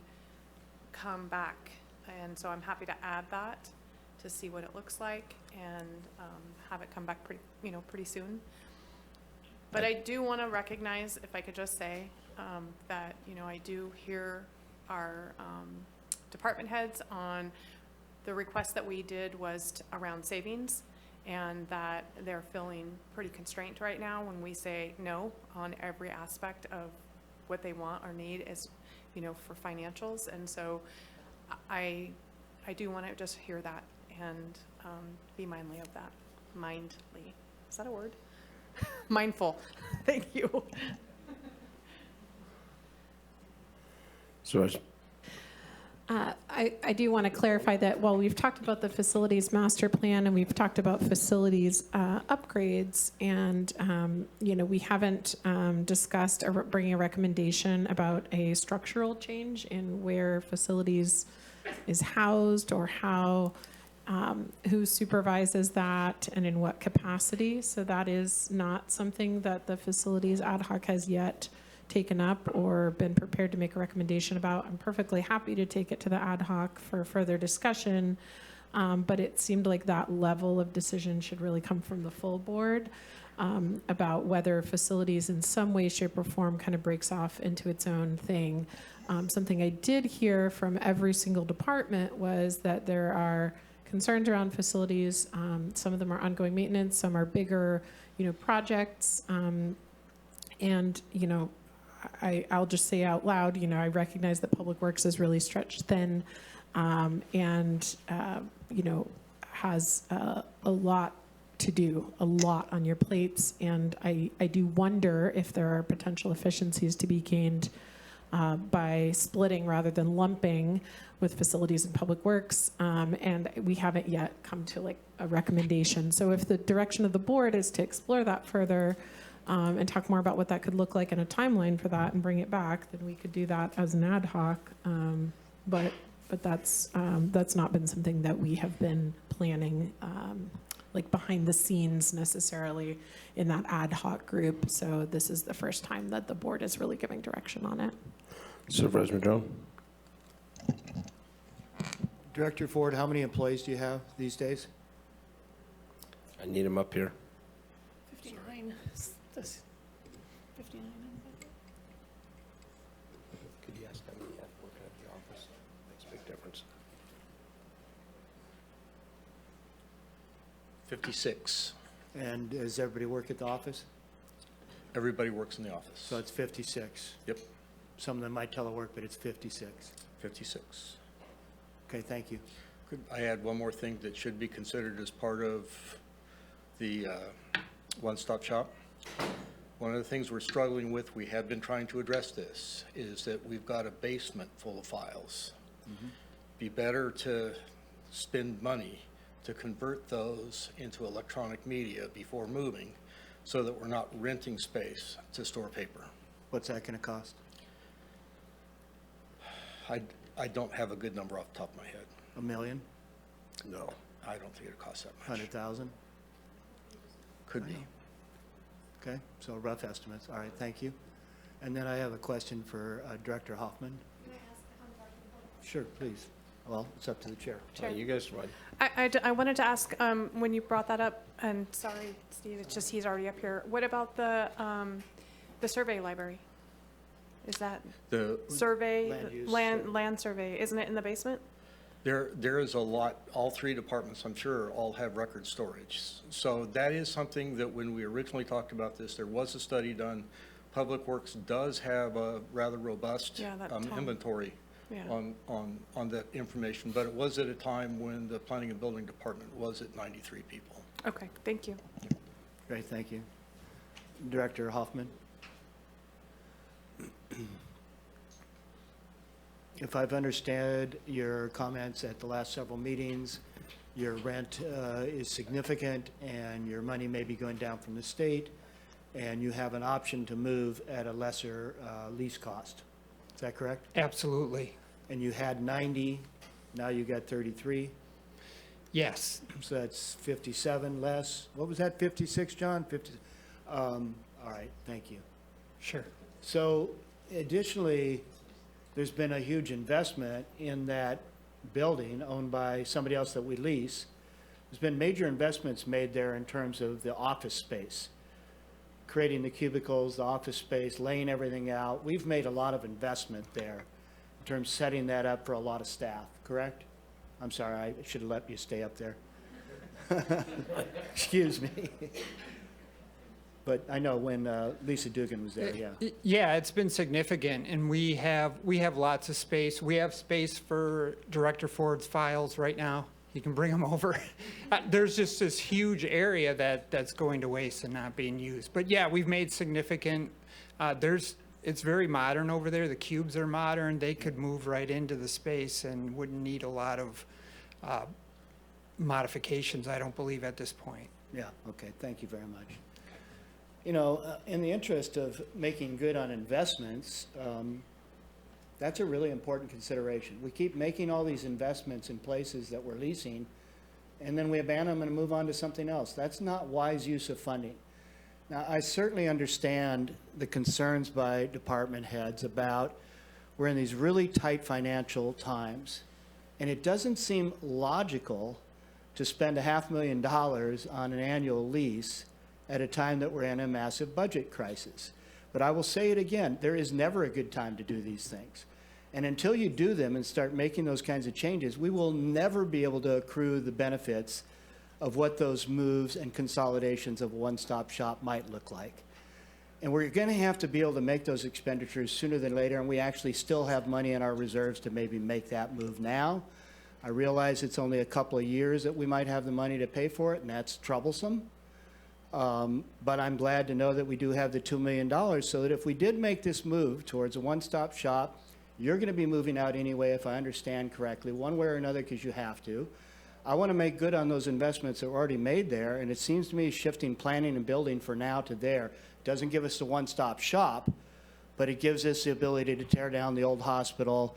C: come back. And so I'm happy to add that to see what it looks like and have it come back pretty soon. But I do want to recognize, if I could just say, that, I do hear our department heads on the request that we did was around savings, and that they're feeling pretty constrained right now when we say no on every aspect of what they want or need is, for financials. And so I do want to just hear that and be mindly of that. Mindly. Is that a word? Mindful. Thank you.
A: So
G: I do want to clarify that while we've talked about the facilities master plan and we've talked about facilities upgrades, and we haven't discussed or bringing a recommendation about a structural change in where facilities is housed or how who supervises that and in what capacity. So that is not something that the facilities ad hoc has yet taken up or been prepared to make a recommendation about. I'm perfectly happy to take it to the ad hoc for further discussion, but it seemed like that level of decision should really come from the full board about whether facilities in some way, shape, or form kind of breaks off into its own thing. Something I did hear from every single department was that there are concerns around facilities. Some of them are ongoing maintenance, some are bigger, projects, and I'll just say out loud, I recognize that Public Works is really stretched thin, and has a lot to do, a lot on your plates, and I do wonder if there are potential efficiencies to be gained by splitting rather than lumping with facilities and Public Works, and we haven't yet come to a recommendation. So if the direction of the board is to explore that further and talk more about what that could look like and a timeline for that and bring it back, then we could do that as an ad hoc. But that's not been something that we have been planning behind the scenes necessarily in that ad hoc group. So this is the first time that the board is really giving direction on it.
A: Supervisor Madrone.
I: Director Ford, how many employees do you have these days?
A: I need him up here.
U: 59. 59.
A: Could you ask how many you have working at the office? Makes a big difference.
Q: 56.
I: And does everybody work at the office?
Q: Everybody works in the office.
I: So it's 56.
Q: Yep.
I: Some of them might telework, but it's 56.
Q: 56.
I: Okay, thank you.
Q: Could I add one more thing that should be considered as part of the one-stop shop? One of the things we're struggling with, we have been trying to address this, is that we've got a basement full of files. Be better to spend money to convert those into electronic media before moving, so that we're not renting space to store paper.
I: What's that going to cost?
Q: I don't have a good number off the top of my head.
I: $1 million?
A: No.
Q: I don't think it costs that much.
I: 100,000?
Q: Could be.
I: Okay, so rough estimates. All right, thank you. And then I have a question for Director Hoffman. Sure, please. Well, it's up to the chair.
C: Chair.
A: You guys run.
C: I wanted to ask, when you brought that up, and sorry, Steve, it's just he's already up here. What about the survey library? Is that
Q: The
C: survey,
I: Land use
C: land survey, isn't it in the basement?
Q: There is a lot, all three departments, I'm sure, all have record storage. So that is something that when we originally talked about this, there was a study done. Public Works does have a rather robust
C: Yeah, that Tom-
Q: inventory
C: Yeah.
Q: on that information, but it was at a time when the Planning and Building Department was at 93 people.
C: Okay, thank you.
I: Great, thank you. Director Hoffman? If I've understood your comments at the last several meetings, your rent is significant and your money may be going down from the state, and you have an option to move at a lesser lease cost. Is that correct?
M: Absolutely.
I: And you had 90, now you got 33,
M: Yes.
I: so that's 57 less. What was that, 56, John? 50. All right, thank you.
M: Sure.
I: So additionally, there's been a huge investment in that building owned by somebody else that we lease. There's been major investments made there in terms of the office space, creating the cubicles, the office space, laying everything out. We've made a lot of investment there in terms of setting that up for a lot of staff, correct? I'm sorry, I should have let you stay up there. Excuse me. But I know when Lisa Dugan was there, yeah.
M: Yeah, it's been significant, and we have lots of space. We have space for Director Ford's files right now. You can bring them over. There's just this huge area that's going to waste and not being used. But yeah, we've made significant, it's very modern over there. The cubes are modern. They could move right into the space and wouldn't need a lot of modifications, I don't believe, at this point.
I: Yeah, okay, thank you very much. You know, in the interest of making good on investments, that's a really important consideration. We keep making all these investments in places that we're leasing, and then we abandon them and move on to something else. That's not wise use of funding. Now, I certainly understand the concerns by department heads about we're in these really tight financial times, and it doesn't seem logical to spend $500,000 on an annual lease at a time that we're in a massive budget crisis. But I will say it again, there is never a good time to do these things. And until you do them and start making those kinds of changes, we will never be able to accrue the benefits of what those moves and consolidations of a one-stop shop might look like. And we're going to have to be able to make those expenditures sooner than later, and we actually still have money in our reserves to maybe make that move now. I realize it's only a couple of years that we might have the money to pay for it, and that's troublesome. But I'm glad to know that we do have the $2 million, so that if we did make this move towards a one-stop shop, you're going to be moving out anyway, if I understand correctly, one way or another, because you have to. I want to make good on those investments that were already made there, and it seems to me shifting planning and building for now to there doesn't give us a one-stop shop, but it gives us the ability to tear down the old hospital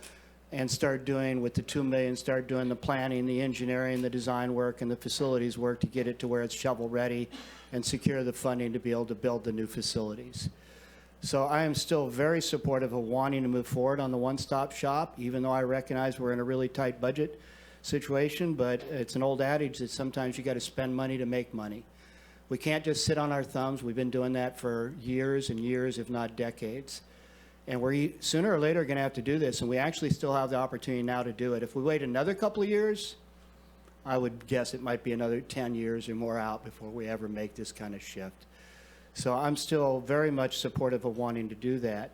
I: and start doing, with the $2 million, start doing the planning, the engineering, the design work, and the facilities work to get it to where it's shovel-ready and secure the funding to be able to build the new facilities. So I am still very supportive of wanting to move forward on the one-stop shop, even though I recognize we're in a really tight budget situation, but it's an old adage that sometimes you got to spend money to make money. We can't just sit on our thumbs. We've been doing that for years and years, if not decades. And we're sooner or later going to have to do this, and we actually still have the opportunity now to do it. If we wait another couple of years, I would guess it might be another 10 years or more out before we ever make this kind of shift. So I'm still very much supportive of wanting to do that.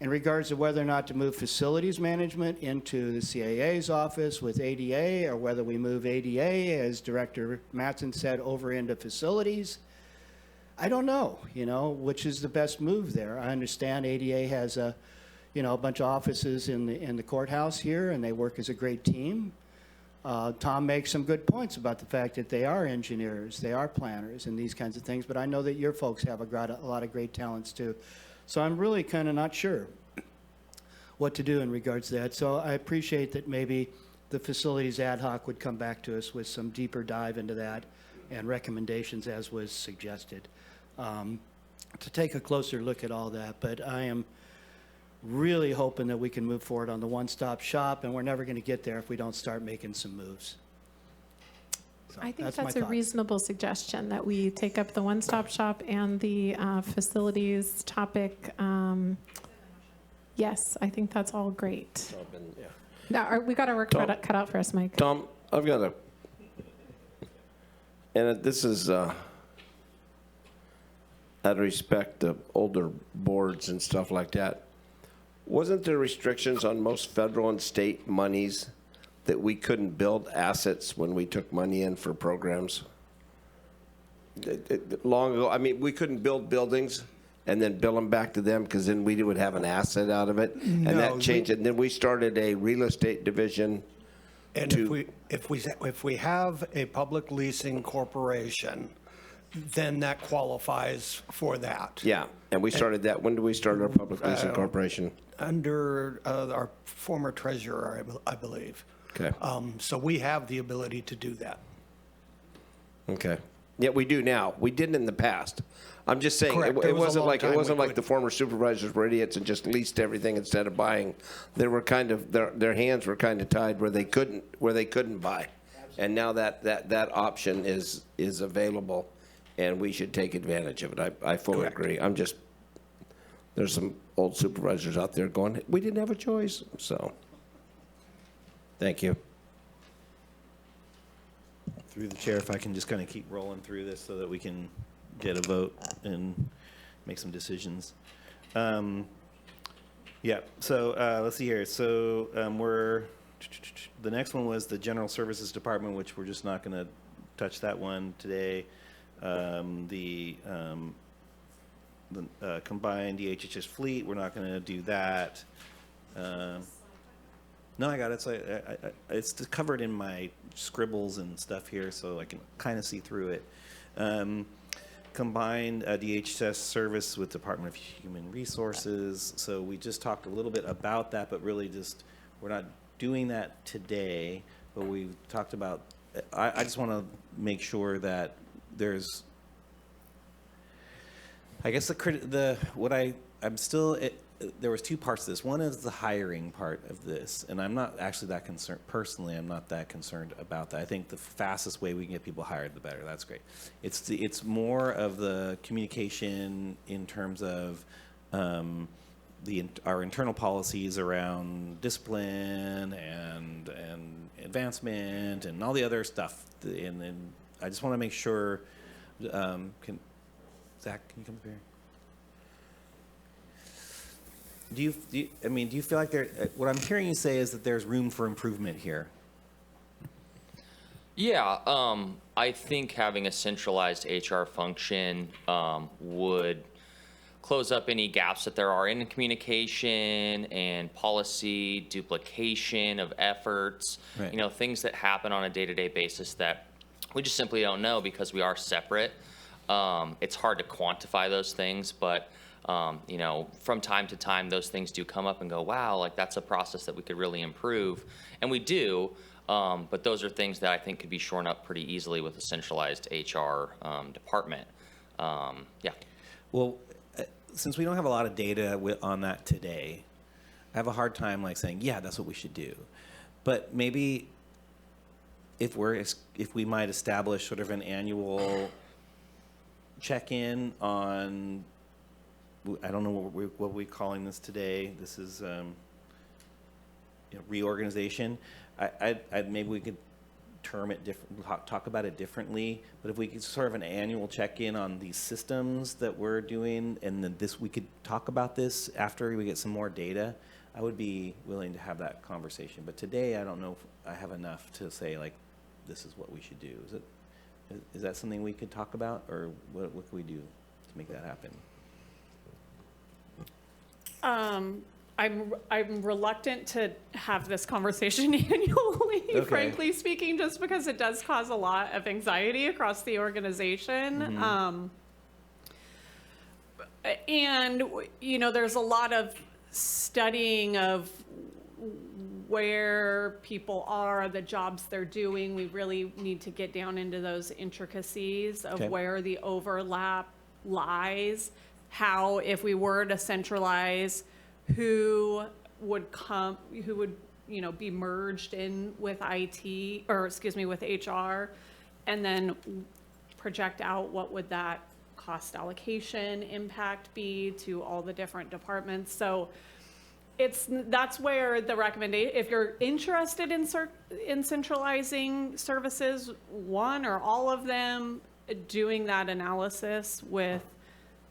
I: In regards to whether or not to move facilities management into the CAA's office with ADA, or whether we move ADA, as Director Mattson said, over into facilities, I don't know, which is the best move there. I understand ADA has a bunch of offices in the courthouse here, and they work as a great team. Tom makes some good points about the fact that they are engineers, they are planners, and these kinds of things, but I know that your folks have a lot of great talents too. So I'm really kind of not sure what to do in regards to that. So I appreciate that maybe the facilities ad hoc would come back to us with some deeper dive into that and recommendations as was suggested, to take a closer look at all that. But I am really hoping that we can move forward on the one-stop shop, and we're never going to get there if we don't start making some moves. So
G: I think
I: my
G: that's a
I: thoughts.
G: reasonable suggestion, that we take up the one-stop shop and the facilities topic. Yes, I think that's all great. Now, we got our work cut out for us, Mike.
A: Tom, I've got and this is out of respect to older boards and stuff like that. Wasn't there restrictions on most federal and state monies that we couldn't build assets when we took money in for programs? Long ago, I mean, we couldn't build buildings and then bill them back to them, because then we would have an asset out of it, and that changed it. And then we started a real estate division.
K: And if we have a public leasing corporation, then that qualifies for that.
A: Yeah, and we started that. When did we start our public leasing corporation?
K: Under our former treasurer, I believe.
A: Okay.
K: So we have the ability to do that.
A: Okay. Yeah, we do now. We didn't in the past. I'm just saying,
K: Correct.
A: it wasn't like
K: Time
A: the former supervisors were idiots and just leased everything instead of buying. They were kind of their hands were kind of tied where they couldn't buy, and now that option is available, and we should take advantage of it. I fully agree. There's some old supervisors out there going, we didn't have a choice. So, thank you.
J: Through the chair, if I can just kind of keep rolling through this so that we can get a vote and make some decisions. Yeah, so let's see here. So the next one was the General Services Department, which we're just not going to touch that one today. The combined DHHS fleet, we're not going to do that. No, I got it. So it's covered in my scribbles and stuff here, so I can kind of see through it. Combined DHS service with Department of Human Resources. So we just talked a little bit about that, but really just we're not doing that today. But we talked about. I just want to make sure that there's. I guess I'm still. There was two parts to this. One is the hiring part of this, and I'm not actually that concerned. Personally, I'm not that concerned about that. I think the fastest way we can get people hired, the better. That's great. It's more of the communication in terms of our internal policies around discipline and advancement and all the other stuff. And I just want to make sure. Zach, can you come up here? Do you feel like what I'm hearing you say is that there's room for improvement here?
N: Yeah, I think having a centralized HR function would close up any gaps that there are in communication and policy, duplication of efforts,
J: right.
N: Things that happen on a day-to-day basis that we just simply don't know because we are separate. It's hard to quantify those things, but from time to time, those things do come up and go, wow, like that's a process that we could really improve. And we do, but those are things that I think could be shorn up pretty easily with a centralized HR department. Yeah.
J: Well, since we don't have a lot of data on that today, I have a hard time saying, yeah, that's what we should do. But maybe if we might establish sort of an annual check-in on, I don't know what we're calling this today. This is reorganization. Maybe we could term it different, talk about it differently. But if we could sort of an annual check-in on these systems that we're doing, and then we could talk about this after we get some more data, I would be willing to have that conversation. But today, I don't know if I have enough to say, like, this is what we should do. Is that something we could talk about, or what can we do to make that happen?
U: I'm reluctant to have this conversation annually,
J: Okay.
U: frankly speaking, just because it does cause a lot of anxiety across the organization.
J: Mm-hmm.
U: And, you know, there's a lot of studying of where people are, the jobs they're doing. We really need to get down into those intricacies of
J: Okay.
U: where the overlap lies, how, if we were to centralize, who would, you know, be merged in with IT, or excuse me, with HR, and then project out what would that cost allocation impact be to all the different departments. So that's where the recommendation, if you're interested in centralizing services, one or all of them, doing that analysis with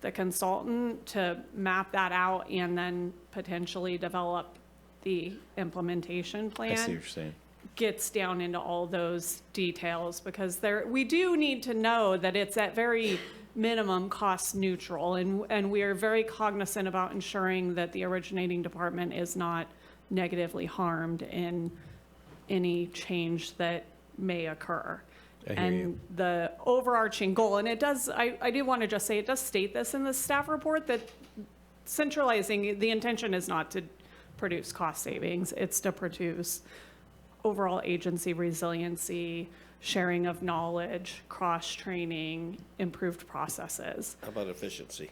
U: the consultant to map that out and then potentially develop the implementation plan.
J: I see what you're saying.
U: Gets down into all those details, because we do need to know that it's at very minimum cost neutral, and we are very cognizant about ensuring that the originating department is not negatively harmed in any change that may occur.
J: I hear
U: And
J: you.
U: the overarching goal, and it does, I do want to just say, it does state this in the staff report, that centralizing, the intention is not to produce cost savings, it's to produce overall agency resiliency, sharing of knowledge, cross-training, improved processes,
A: How about efficiency?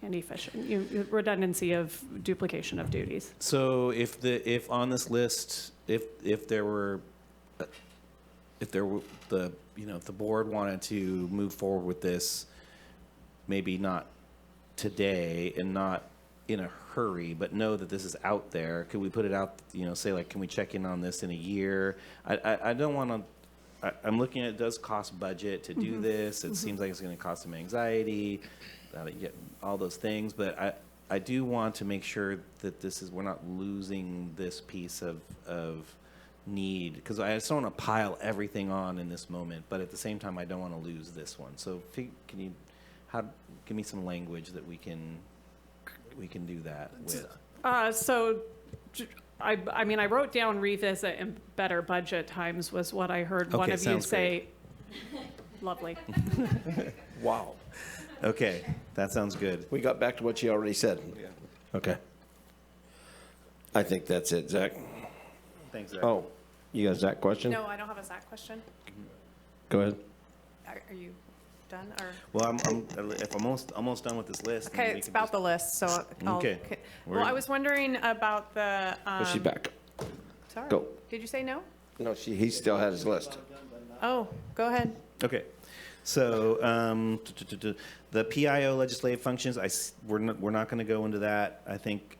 U: and redundancy of duplication of duties.
J: So if on this list, if there were the, you know, if the board wanted to move forward with this, maybe not today and not in a hurry, but know that this is out there, could we put it out, you know, say, like, can we check in on this in a year? I don't want to, I'm looking at, it does cost budget to do this. It seems like it's going to cost some anxiety, all those things, but I do want to make sure that we're not losing this piece of need, because I just don't want to pile everything on in this moment, but at the same time, I don't want to lose this one. So can you, give me some language that we can do that with?
U: So, I mean, I wrote down revisit and better budget times was what I heard one
J: Okay,
U: of you
J: sounds
U: say. Lovely.
A: Wow.
J: Okay, that sounds good.
A: We got back to what you already said.
J: Yeah.
A: Okay. I think that's it, Zach.
J: Thanks, Zach.
A: Oh, you got a Zach question?
C: No, I don't have a Zach question.
A: Go ahead.
C: Are you done, or?
J: Well, if I'm almost done with this list. then
C: Okay,
J: we
C: it's
J: can
C: about
J: just-
C: the list, so I'll.
J: Okay.
C: Well, I was wondering about the.
A: Oh, she's back.
C: Sorry.
A: Go.
C: Did you say no?
A: No, he still had his list.
C: Oh, go ahead.
J: Okay, so the PIO legislative functions, we're not going to go into that. I think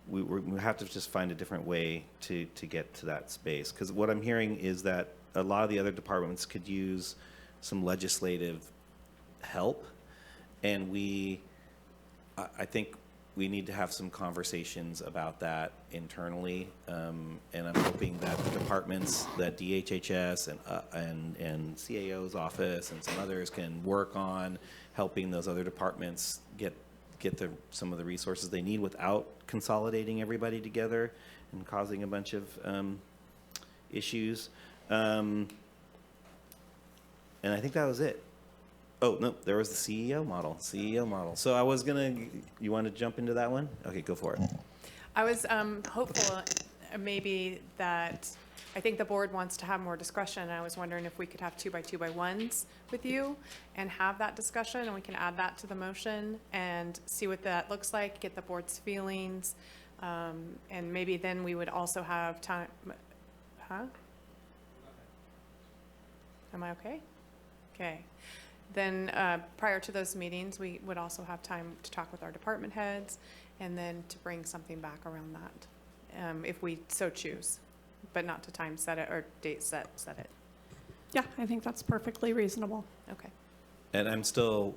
J: we have to just find a different way to get to that space, because what I'm hearing is that a lot of the other departments could use some legislative help, and I think we need to have some conversations about that internally, and I'm hoping that the departments, that DHHS and CAO's office and some others can work on helping those other departments get some of the resources they need without consolidating everybody together and causing a bunch of issues. And I think that was it. Oh, no, there was the CEO model. So I was you want to jump into that one? Okay, go for it.
C: I was hopeful maybe that, I think the board wants to have more discussion, and I was wondering if we could have 2x2x1s with you and have that discussion, and we can add that to the motion and see what that looks like, get the board's feelings, and maybe then we would also have time, huh? Am I okay? Okay. Then prior to those meetings, we would also have time to talk with our department heads and then to bring something back around that, if we so choose. but not to time set it or date set it.
U: Yeah, I think that's perfectly reasonable.
C: Okay.
J: And I'm still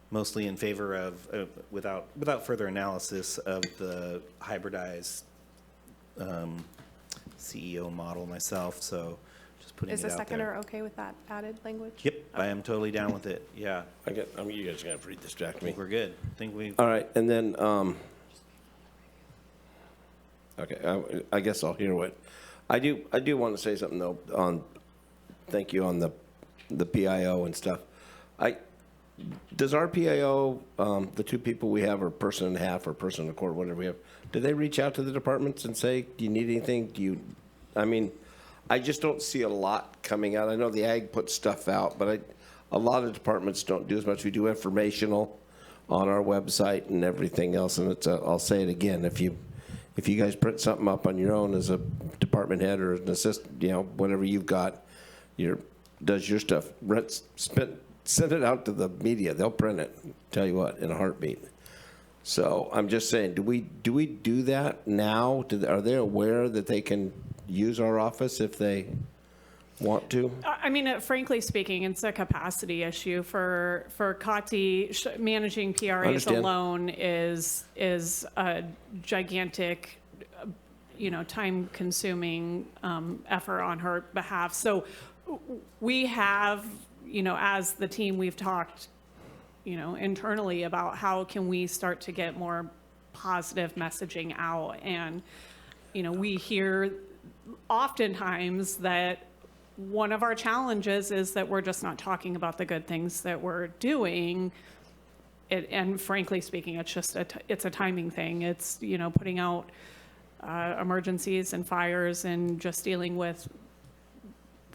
J: mostly in favor of, without further analysis, of the hybridized CEO model myself. So just putting
C: Is
J: it
C: the
J: out
C: seconder
J: there.
C: okay with that added language?
J: Yep, I am totally down with it. Yeah,
A: You guys are going to have to redistract me.
J: we're good. I think we.
A: All right, and then, okay, I guess I'll hear what, I do want to say something though, thank you on the PIO and stuff. Does our PIO, the two people we have, or person and a half, or person and a quarter, whatever we have, do they reach out to the departments and say, do you need anything? I mean, I just don't see a lot coming out. I know the ag puts stuff out, but a lot of departments don't do as much. We do informational on our website and everything else, and I'll say it again, if you guys print something up on your own as a department head or an assistant, whatever you've got, does your stuff, send it out to the media. They'll print it, tell you what, in a heartbeat. So I'm just saying, do we do that now? Are they aware that they can use our office if they want to?
U: I mean, frankly speaking, it's a capacity issue for Kati. Managing PRAs
A: Understand.
U: alone is a gigantic, time-consuming effort on her behalf. So we have, as the team, we've talked, internally about how can we start to get more positive messaging out. And, we hear oftentimes that one of our challenges is that we're just not talking about the good things that we're doing. And frankly speaking, it's just it's a timing thing. It's, putting out emergencies and fires and just dealing with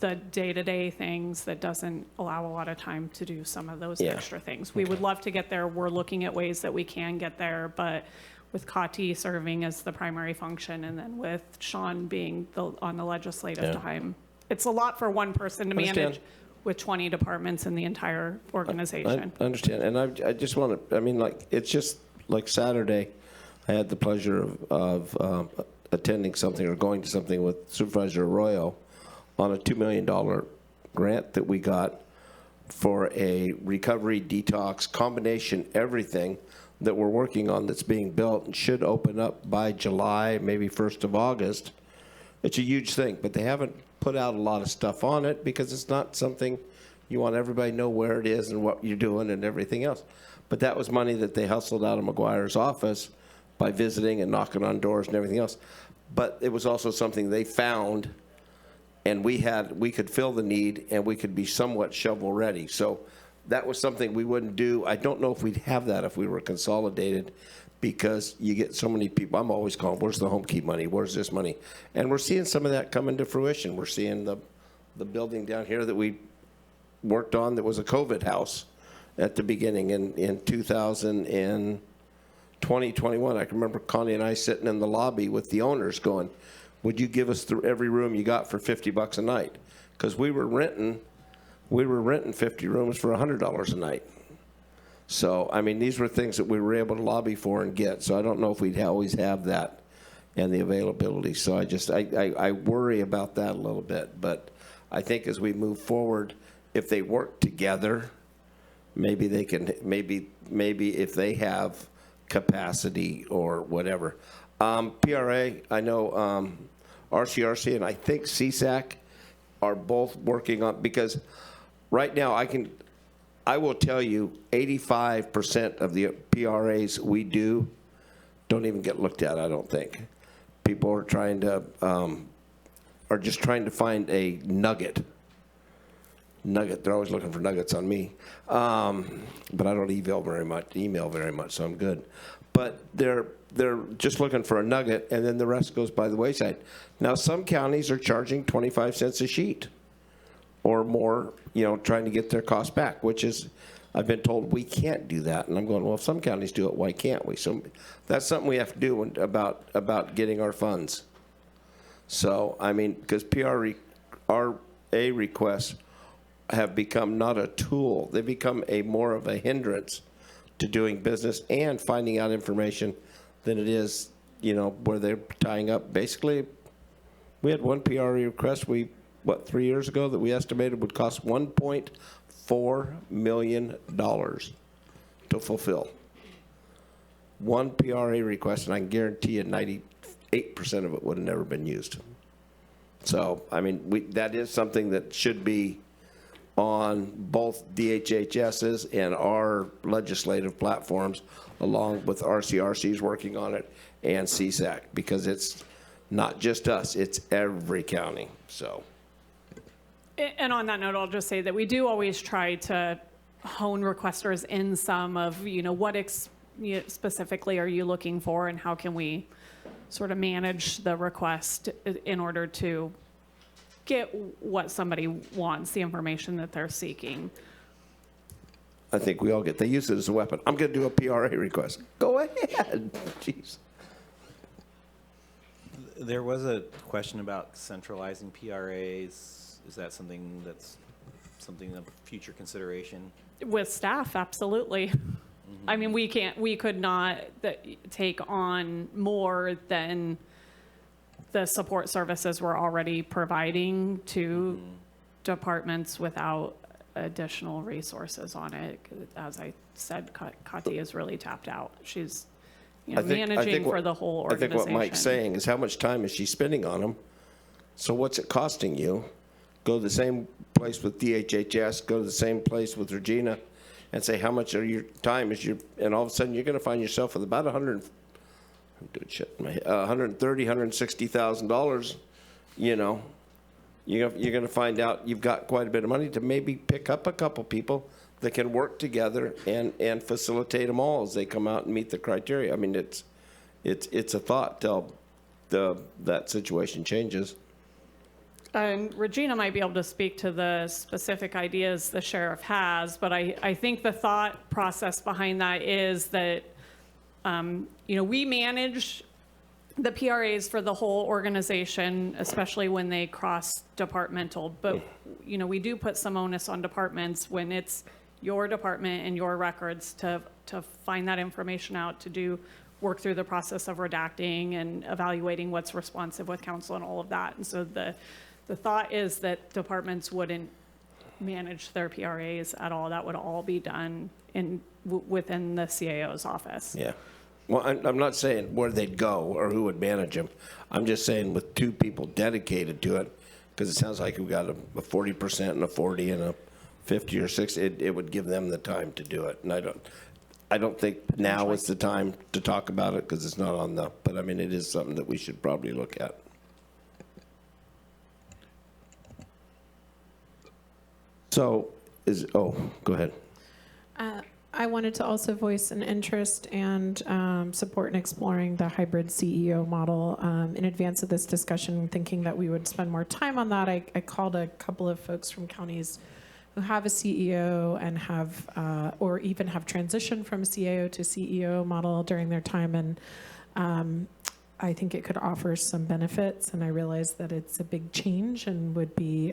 U: the day-to-day things that doesn't allow a lot of time to do some of those extra things. We would love to get there. We're looking at ways that we can get there, but with Kati serving as the primary function and then with Sean being on the legislative time, it's a lot for one person to manage with 20 departments in the entire organization.
A: I understand, and I just want to, it's just like Saturday, I had the pleasure of attending something or going to something with Supervisor Arroyo on a $2 million grant that we got for a recovery, detox, combination, everything that we're working on that's being built and should open up by July, maybe 1st of August. It's a huge thing, but they haven't put out a lot of stuff on it because it's not something you want everybody to know where it is and what you're doing and everything else. But that was money that they hustled out of McGuire's office by visiting and knocking on doors and everything else. But it was also something they found, and we could fill the need, and we could be somewhat shovel ready. So that was something we wouldn't do. I don't know if we'd have that if we were consolidated, because you get so many people. I'm always calling, where's the home key money? Where's this money? And we're seeing some of that come into fruition. We're seeing the building down here that we worked on that was a COVID house at the beginning in 2021. I can remember Connie and I sitting in the lobby with the owners going, would you give us every room you got for $50 a night? Because we were renting 50 rooms for $100 a night. So, these were things that we were able to lobby for and get. So I don't know if we'd always have that and the availability. So I worry about that a little bit. But I think as we move forward, if they work together, maybe they can, maybe if they have capacity or whatever. PRA, I know RCRC and I think CSAC are both working on, because right now I will tell you 85% of the PRAs we do don't even get looked at, I don't think. People are just trying to find a nugget. They're always looking for nuggets on me. But I don't email very much, so I'm good. But they're just looking for a nugget, and then the rest goes by the wayside. Now, some counties are charging 25 cents a sheet or more, trying to get their cost back, which is, I've been told we can't do that. And I'm going, well, if some counties do it, why can't we? So that's something we have to do about getting our funds. So, because PRA requests have become not a tool. They become more of a hindrance to doing business and finding out information than it is, you know, where they're tying up. Basically, we had one PRA request 3 years ago that we estimated would cost $1.4 million to fulfill. One PRA request, and I can guarantee you 98% of it would have never been used. So, I mean, that is something that should be on both DHHS's and our legislative platforms, along with RCRC's working on it and CSAC, because it's not just us, it's every county, so.
U: And on that note, I'll just say that we do always try to hone requesters in some of, you know, what specifically are you looking for, and how can we sort of manage the request in order to get what somebody wants, the information that they're seeking.
A: I think we all they use it as a weapon. I'm going to do a PRA request. Go ahead. Jeez.
J: There was a question about centralizing PRAs. Is that something of future consideration?
U: With staff, absolutely. I mean, we could not take on more than the support services we're already providing to departments without additional resources on it. As I said, Kati is really tapped out. She's managing for the whole organization.
A: I think what Mike's saying is, how much time is she spending on them? So what's it costing you? Go to the same place with DHHS, go to the same place with Regina, and say how much of your time is and all of a sudden you're going to find yourself with about $130,000, $160,000. You know, you're going to find out you've got quite a bit of money to maybe pick up a couple people that can work together and facilitate them all as they come out and meet the criteria. I mean, it's a thought till that situation changes.
U: And Regina might be able to speak to the specific ideas the sheriff has, but I think the thought process behind that is that, we manage the PRAs for the whole organization, especially when they cross departmental, but, we do put some onus on departments when it's your department and your records to find that information out, to work through the process of redacting and evaluating what's responsive with counsel and all of that. And so the thought is that departments wouldn't manage their PRAs at all. That would all be done within the CAO's office.
A: Yeah. Well, I'm not saying where they'd go or who would manage them. I'm just saying with two people dedicated to it, because it sounds like we've got a 40% and a 40 and a 50 or 60. It would give them the time to do it. And I don't think now is the time to talk about it, because it's not but I mean, it is something that we should probably look at. So go ahead.
G: I wanted to also voice an interest and support in exploring the hybrid CEO model. In advance of this discussion, thinking that we would spend more time on that, I called a couple of folks from counties who have a CEO and have, or even have transitioned from CAO to CEO model during their time, and I think it could offer some benefits. And I realize that it's a big change and would be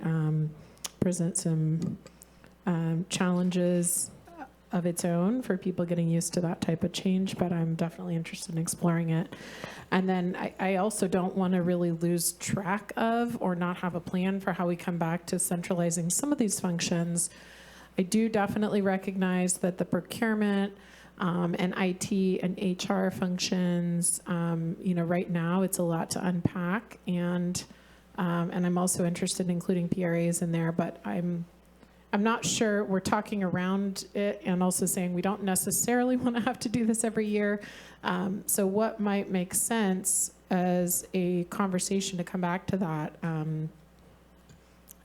G: present some challenges of its own for people getting used to that type of change, but I'm definitely interested in exploring it. And then I also don't want to really lose track of or not have a plan for how we come back to centralizing some of these functions. I do definitely recognize that the procurement and IT and HR functions, right now it's a lot to unpack, and I'm also interested in including PRAs in there, but I'm not sure. We're talking around it and also saying we don't necessarily want to have to do this every year. So what might make sense as a conversation to come back to that? I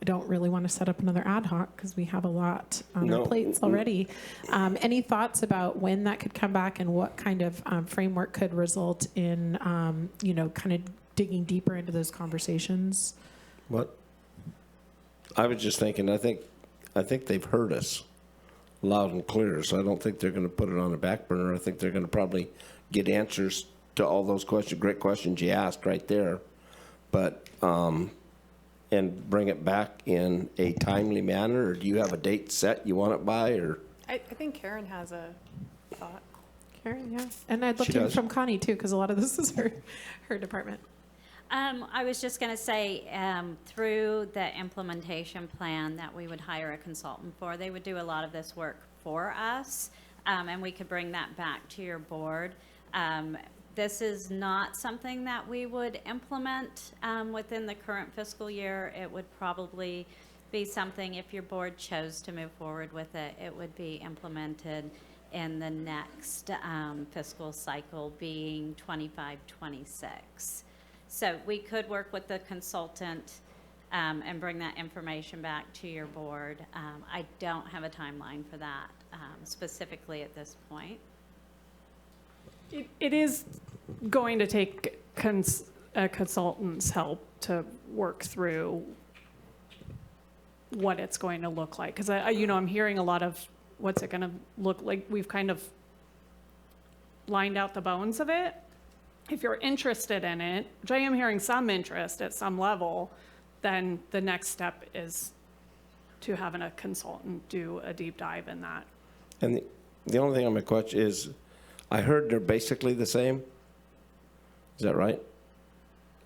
G: don't really want to set up another ad hoc because we have a lot on our plates already. Any thoughts about when that could come back and what kind of framework could result in, kind of digging deeper into those conversations?
A: What? I was just thinking, I think they've heard us loud and clear, so I don't think they're going to put it on the back burner. I think they're going to probably get answers to all those great questions you asked right there, but and bring it back in a timely manner. Or do you have a date set you want it by? Or
C: I think Karen has a thought.
G: Karen, yeah. And I'd love
A: She
G: to hear
A: does.
G: from Connie too, because a lot of this is her department.
L: I was just going to say, through the implementation plan that we would hire a consultant for, they would do a lot of this work for us, and we could bring that back to your board. This is not something that we would implement within the current fiscal year. It would probably be something, if your board chose to move forward with it, it would be implemented in the next fiscal cycle, being 25-26. So we could work with the consultant and bring that information back to your board. I don't have a timeline for that specifically at this point.
U: It is going to take a consultant's help to work through what it's going to look like. Because, I'm hearing a lot of what's it going to look like. We've kind of lined out the bones of it. If you're interested in it, which I am hearing some interest at some level, then the next step is to having a consultant do a deep dive in that.
A: And the only thing on my question is, I heard they're basically the same. Is that right?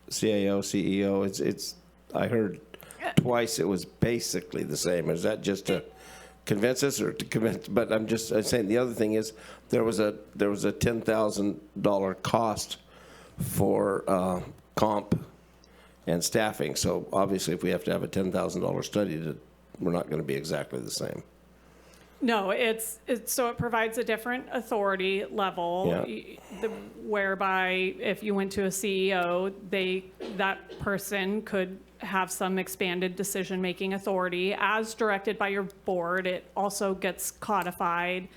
A: CAO, CEO, it's, I heard twice it was basically the same. Is that just to convince us or to convince? But I'm saying the other thing is, there was a $10,000 cost for comp and staffing. So obviously, if we have to have a $10,000 study, we're not going to be exactly the same.
U: No, so it provides a different authority level, whereby if you went to a CEO, that person could have some expanded decision-making authority as directed by your board. It also gets codified,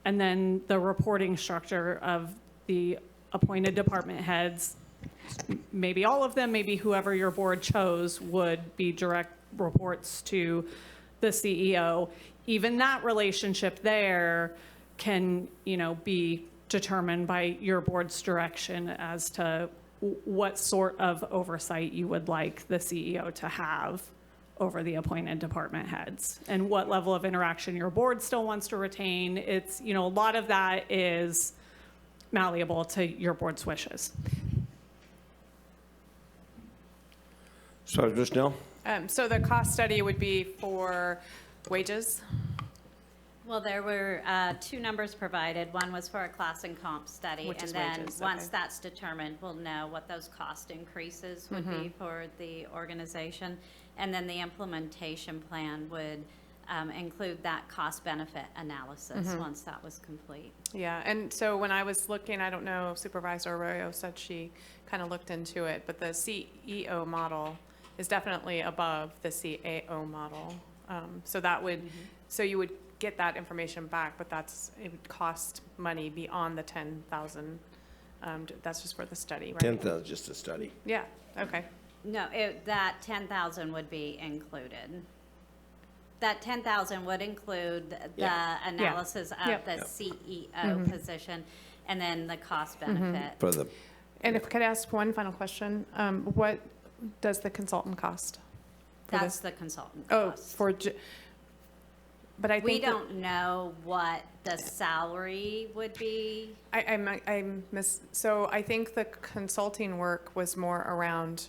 U: and then the reporting structure of the appointed department heads, maybe all of them, maybe whoever your board chose, would be direct reports to the CEO. Even that relationship there can, be determined by your board's direction as to what sort of oversight you would like the CEO to have over the appointed department heads and what level of interaction your board still wants to retain. It's, a lot of that is malleable to your board's wishes.
A: So, Bushnell?
C: So the cost study would be for wages?
L: Well, there were two numbers provided. One was for a class and comp study.
C: Which is
L: and then
C: wages,
L: once
C: okay.
L: that's determined, we'll know what those cost increases would be for the organization. And then the implementation plan would include that cost benefit analysis once that was complete.
C: Yeah, and so when I was looking, I don't know, Supervisor Arroyo said she kind of looked into it, but the CEO model is definitely above the CAO model. So that would, so you would get that information back, but it would cost money beyond the 10,000. That's just for the study, right?
A: 10,000, just a study.
C: Yeah, okay.
L: No, that 10,000 would be included. That 10,000 would include the analysis of the CEO position and then the cost benefit.
A: For the,
C: And if I could ask one final question, what does the consultant cost?
L: That's the consultant
C: Oh,
L: cost.
C: but I think
L: We don't know what the salary would be.
C: So I think the consulting work was more around,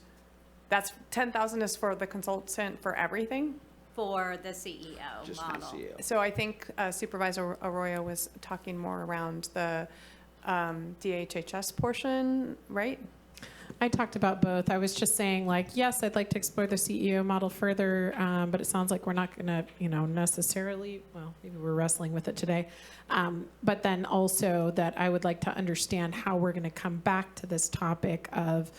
C: that's 10,000 is for the consultant for everything?
L: For the CEO
A: just for the
L: model.
A: CEO.
C: So I think Supervisor Arroyo was talking more around the DHHS portion, right?
G: I talked about both. I was just saying, yes, I'd like to explore the CEO model further, but it sounds like we're not going to, necessarily, well, maybe we're wrestling with it today. But then also that I would like to understand how we're going to come back to this topic of,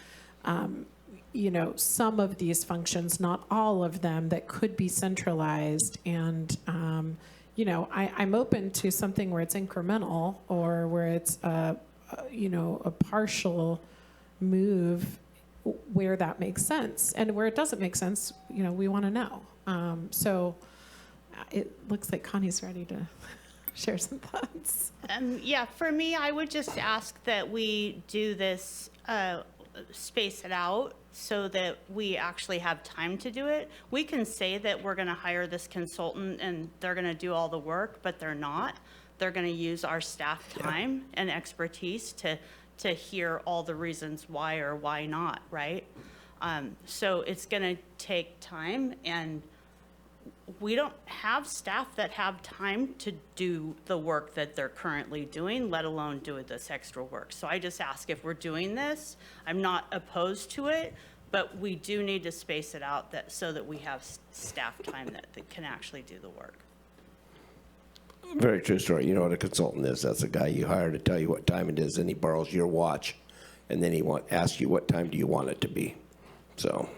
G: some of these functions, not all of them, that could be centralized. And, I'm open to something where it's incremental or where it's, a partial move where that makes sense, and where it doesn't make sense, we want to know. So it looks like Connie's ready to share some thoughts.
O: Yeah, for me, I would just ask that we do this, space it out so that we actually have time to do it. We can say that we're going to hire this consultant and they're going to do all the work, but they're not. they're going to use our staff time and expertise to hear all the reasons why or why not, right? So it's going to take time, and we don't have staff that have time to do the work that they're currently doing, let alone do this extra work. So I just ask, if we're doing this, I'm not opposed to it, but we do need to space it out so that we have staff time that can actually do the work.
A: Very true story. You know what a consultant is? That's a guy you hire to tell you what time it is, and he borrows your watch, and then he asks you what time do you want it to be. So.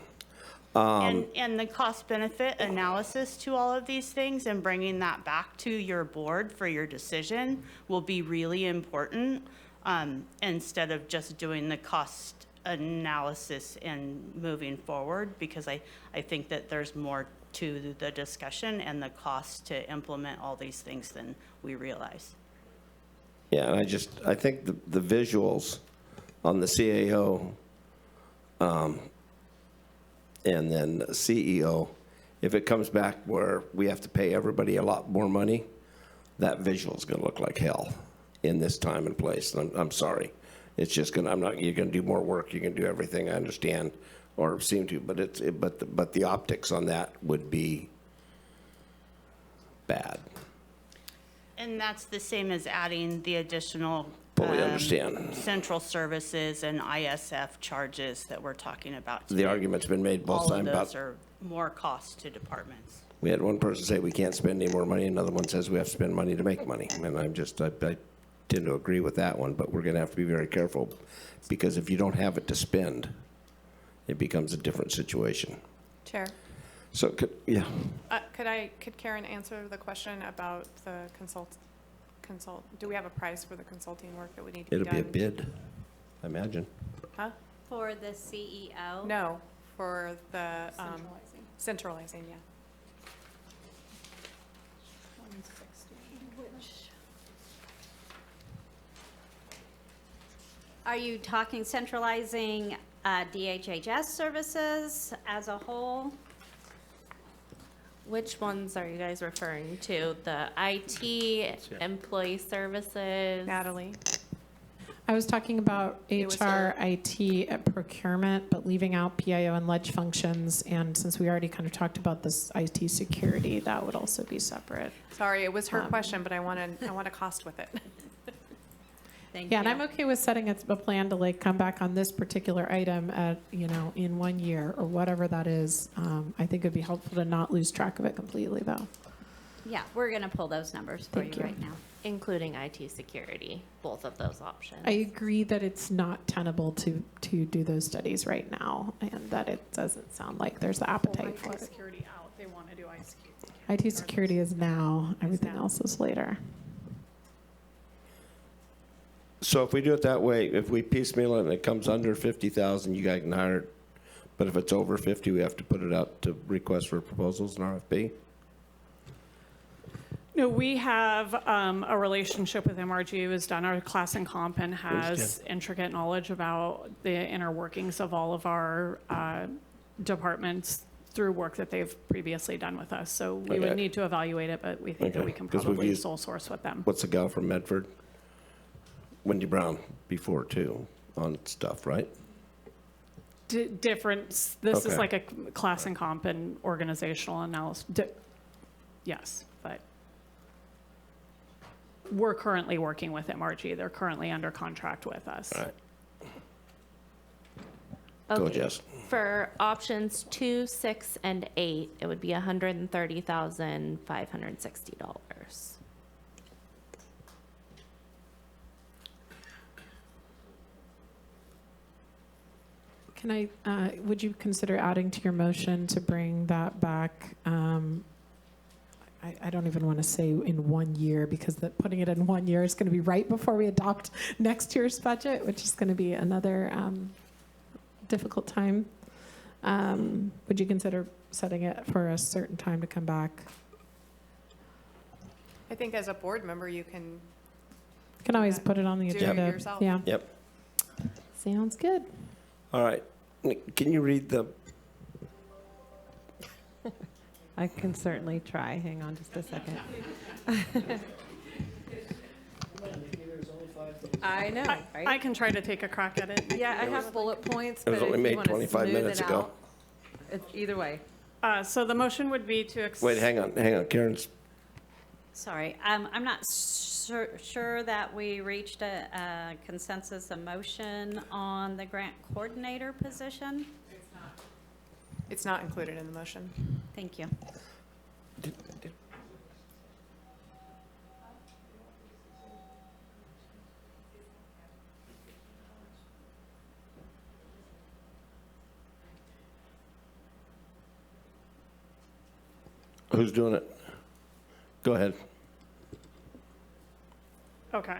O: And the cost benefit analysis to all of these things and bringing that back to your board for your decision will be really important, instead of just doing the cost analysis and moving forward, because I think that there's more to the discussion and the cost to implement all these things than we realize.
A: Yeah, and I think the visuals on the CAO and then the CEO, if it comes back where we have to pay everybody a lot more money, that visual is going to look like hell in this time and place. I'm sorry. It's just going to, you're going to do more work, you're going to do everything, I understand, or seem to, but the optics on that would be bad.
O: And that's the same as adding the additional
A: Fully understand.
O: central services and ISF charges that we're talking about
A: The
O: today.
A: argument's been made both
O: All of
A: times
O: those
A: about,
O: are more cost to departments.
A: we had one person say we can't spend any more money, another one says we have to spend money to make money. And I tend to agree with that one, but we're going to have to be very careful, because if you don't have it to spend, it becomes a different situation.
C: Chair,
A: So,
C: could Karen answer the question about the consult? Do we have a price for the consulting work that would need to be
A: it'll
C: done?
A: be a bid, I imagine.
C: Huh?
L: For the CEO?
C: No, for the centralizing, yeah.
L: Are you talking centralizing DHHS services as a whole?
P: Which ones are you guys referring to? The IT, employee services?
C: Natalie?
G: I was talking about HR, IT, procurement, but leaving out PIO and ledge functions. And since we already kind of talked about this IT security, that would also be separate.
C: Sorry, it was her question, but I want a cost with it.
L: Thank
G: Yeah,
L: you.
G: and I'm okay with setting a plan to like come back on this particular item at, in 1 year or whatever that is. I think it'd be helpful to not lose track of it completely, though.
L: Yeah, we're going to pull those numbers for
G: Thank
L: you
G: you.
L: right now.
P: Including IT security, both of those options.
G: I agree that it's not tenable to do those studies right now, and that it doesn't sound like there's the appetite for it.
U: security out, they want to do IT.
G: IT security is now, everything else is later.
A: So if we do it that way, if we piecemeal it and it comes under 50,000, you guys can hire it. But if it's over 50, we have to put it out to request for proposals and RFP?
U: No, we have a relationship with MRG, who has done our class and comp and has intricate knowledge about the inner workings of all of our departments through work that they've previously done with us. So we would need to evaluate it, but we think that we can
A: 'Cause we've
U: probably
A: used-
U: sole source with them.
A: What's the gal from Medford? Wendy Brown before too on stuff, right?
U: Different, this is
A: Okay.
U: like a class and comp and organizational analysis. Yes, but we're currently working with MRG. They're currently under contract with us.
A: All right. Go, Jess.
P: For options 2, 6, and 8, it would be $130,560.
G: Can would you consider adding to your motion to bring that back? I don't even want to say in 1 year, because putting it in 1 year is going to be right before we adopt next year's budget, which is going to be another difficult time. Would you consider setting it for a certain time to come back?
C: I think as a board member, you can
G: Always put it on the
C: do it
G: agenda.
C: yourself.
G: Yeah.
A: Yep.
G: Sounds good.
A: All right. Nick, can you read the,
R: I can certainly try. Hang on just a second. I know,
U: I
R: right?
U: can try to take a crack at it.
R: Yeah, I have bullet points,
A: It
R: but
A: was
R: if
A: only
R: you
A: made
R: want to
A: 25
R: smooth
A: minutes
R: it
A: ago.
R: out, it's either way.
U: So the motion would be to
A: Wait, hang on, Karen's,
L: Sorry, I'm not sure that we reached a consensus, a motion on the grant coordinator position.
C: It's not included in the motion.
L: Thank you.
A: who's doing it? Go ahead.
U: Okay.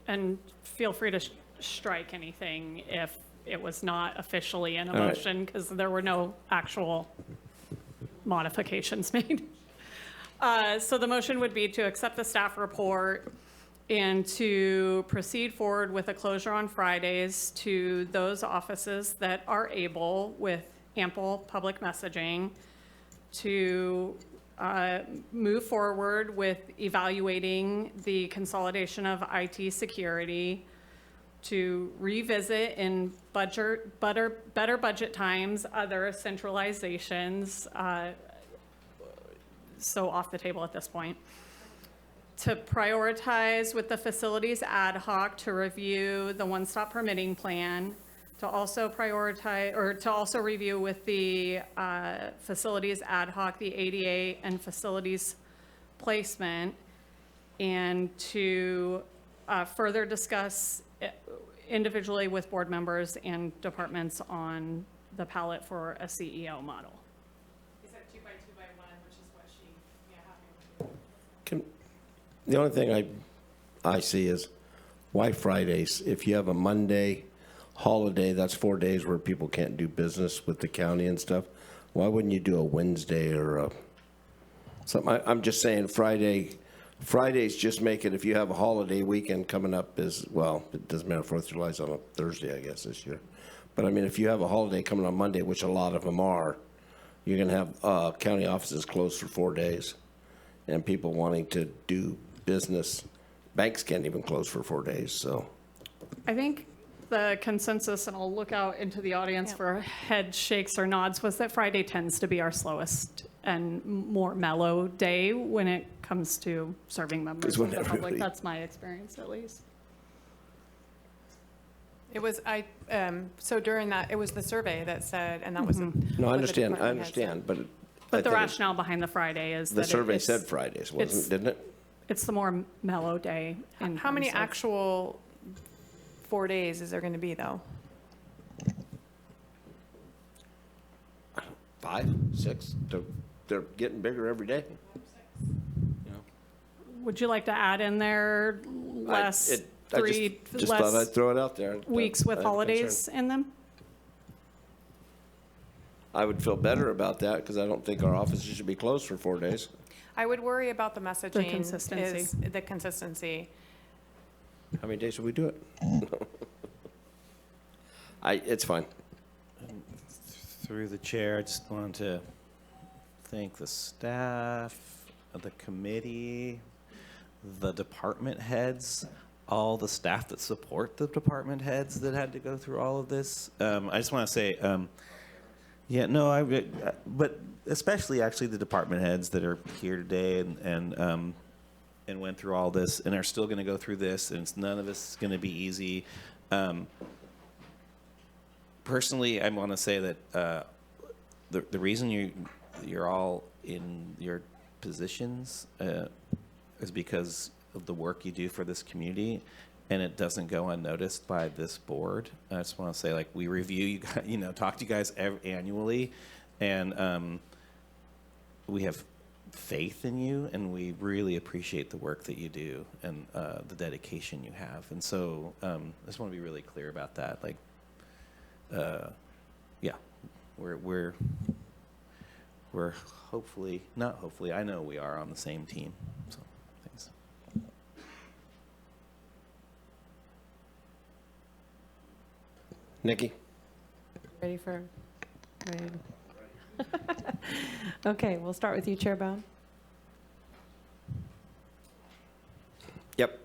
U: And feel free to strike anything if it was not officially in a
A: All right.
U: motion, because there were no actual modifications made. So the motion would be to accept the staff report and to proceed forward with a closure on Fridays to those offices that are able, with ample public messaging, to move forward with evaluating the consolidation of IT security, to revisit in better budget times other centralizations, so off the table at this point, to prioritize with the facilities ad hoc to review the one-stop permitting plan, to also prioritize, or to also review with the facilities ad hoc, the ADA and facilities placement, and to further discuss individually with board members and departments on the palette for a CEO model. Is that 2 by 2 by 1, which is what she,
A: The only thing I see is why Fridays? If you have a Monday holiday, that's 4 days where people can't do business with the county and stuff. Why wouldn't you do a Wednesday or something? I'm just saying Fridays just make it, if you have a holiday weekend coming up is, well, it doesn't matter, 4th of July is on a Thursday, I guess, this year. But I mean, if you have a holiday coming on Monday, which a lot of them are, you're gonna have county offices closed for 4 days. And people wanting to do business, banks can't even close for 4 days, so.
U: I think the consensus, and I'll look out into the audience for head shakes or nods, was that Friday tends to be our slowest and more mellow day when it comes to serving members of the public.
A: Really-
U: That's my experience, at least.
C: It was, so during that, it was the survey that said, and that wasn't.
A: No, I
C: what the
A: understand,
C: department head said.
A: but. I
U: But the
A: think
U: rationale behind the Friday is that
A: The survey
U: it's-
A: said Fridays, wasn't it, didn't it?
U: It's the more mellow day. in
C: How many
U: terms of-
C: actual 4 days is there going to be, though?
A: 5, 6, they're getting bigger every day.
U: Would you like to add in there less
A: Just thought I'd throw it out there.
U: weeks with
A: I have a
U: holidays
A: concern.
U: in them?
A: I would feel better about that because I don't think our offices should be closed for 4 days.
C: I would worry about the messaging.
U: consistency.
C: Is the consistency.
A: How many days will we do it? It's fine.
J: Through the chair, I just wanted to thank the staff, the committee, the department heads, all the staff that support the department heads that had to go through all of this. I just want to say, but especially actually the department heads that are here today and went through all this and are still going to go through this, and none of this is going to be easy. Personally, I want to say that the reason you're all in your positions is because of the work you do for this community, and it doesn't go unnoticed by this board. I just want to say, like, we review you guys, talk to you guys annually, and we have faith in you, and we really appreciate the work that you do and the dedication you have. And so I just want to be really clear about that. Like, we're hopefully, not hopefully, I know we are on the same team. So thanks.
A: Nikki?
R: Ready? Okay, we'll start with you, Chair Bohn.
A: Yep.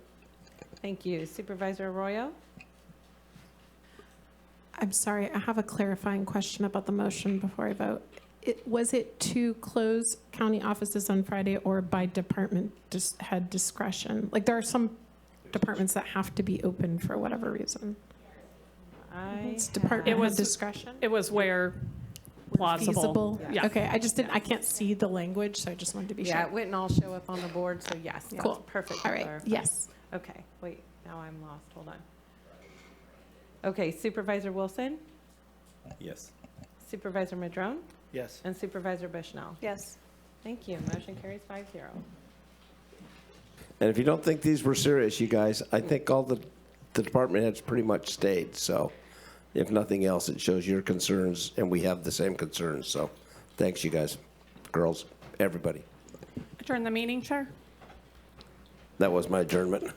R: Thank you. Supervisor Arroyo?
G: I'm sorry, I have a clarifying question about the motion before I vote. Was it to close county offices on Friday or by department head discretion? Like, there are some departments that have to be open for whatever reason. It's department head discretion?
U: It was where plausible.
G: Feasible?
U: Yeah.
G: Okay, I can't see the language, so I just wanted to be sure.
R: Yeah, it wouldn't all show up on the board, so yes. that's
G: Cool.
R: Perfect.
G: All right, yes.
R: Okay, wait, now I'm lost. Hold on. Okay, Supervisor Wilson,
J: Yes.
R: Supervisor Madrone,
I: Yes.
R: and Supervisor Bushnell.
C: Yes.
R: Thank you. Motion carries 5-0.
A: And if you don't think these were serious, you guys, I think all the department heads pretty much stayed. So if nothing else, it shows your concerns, and we have the same concerns. So thanks, you guys, girls, everybody.
U: Adjourn the meeting, Chair?
A: That was my adjournment.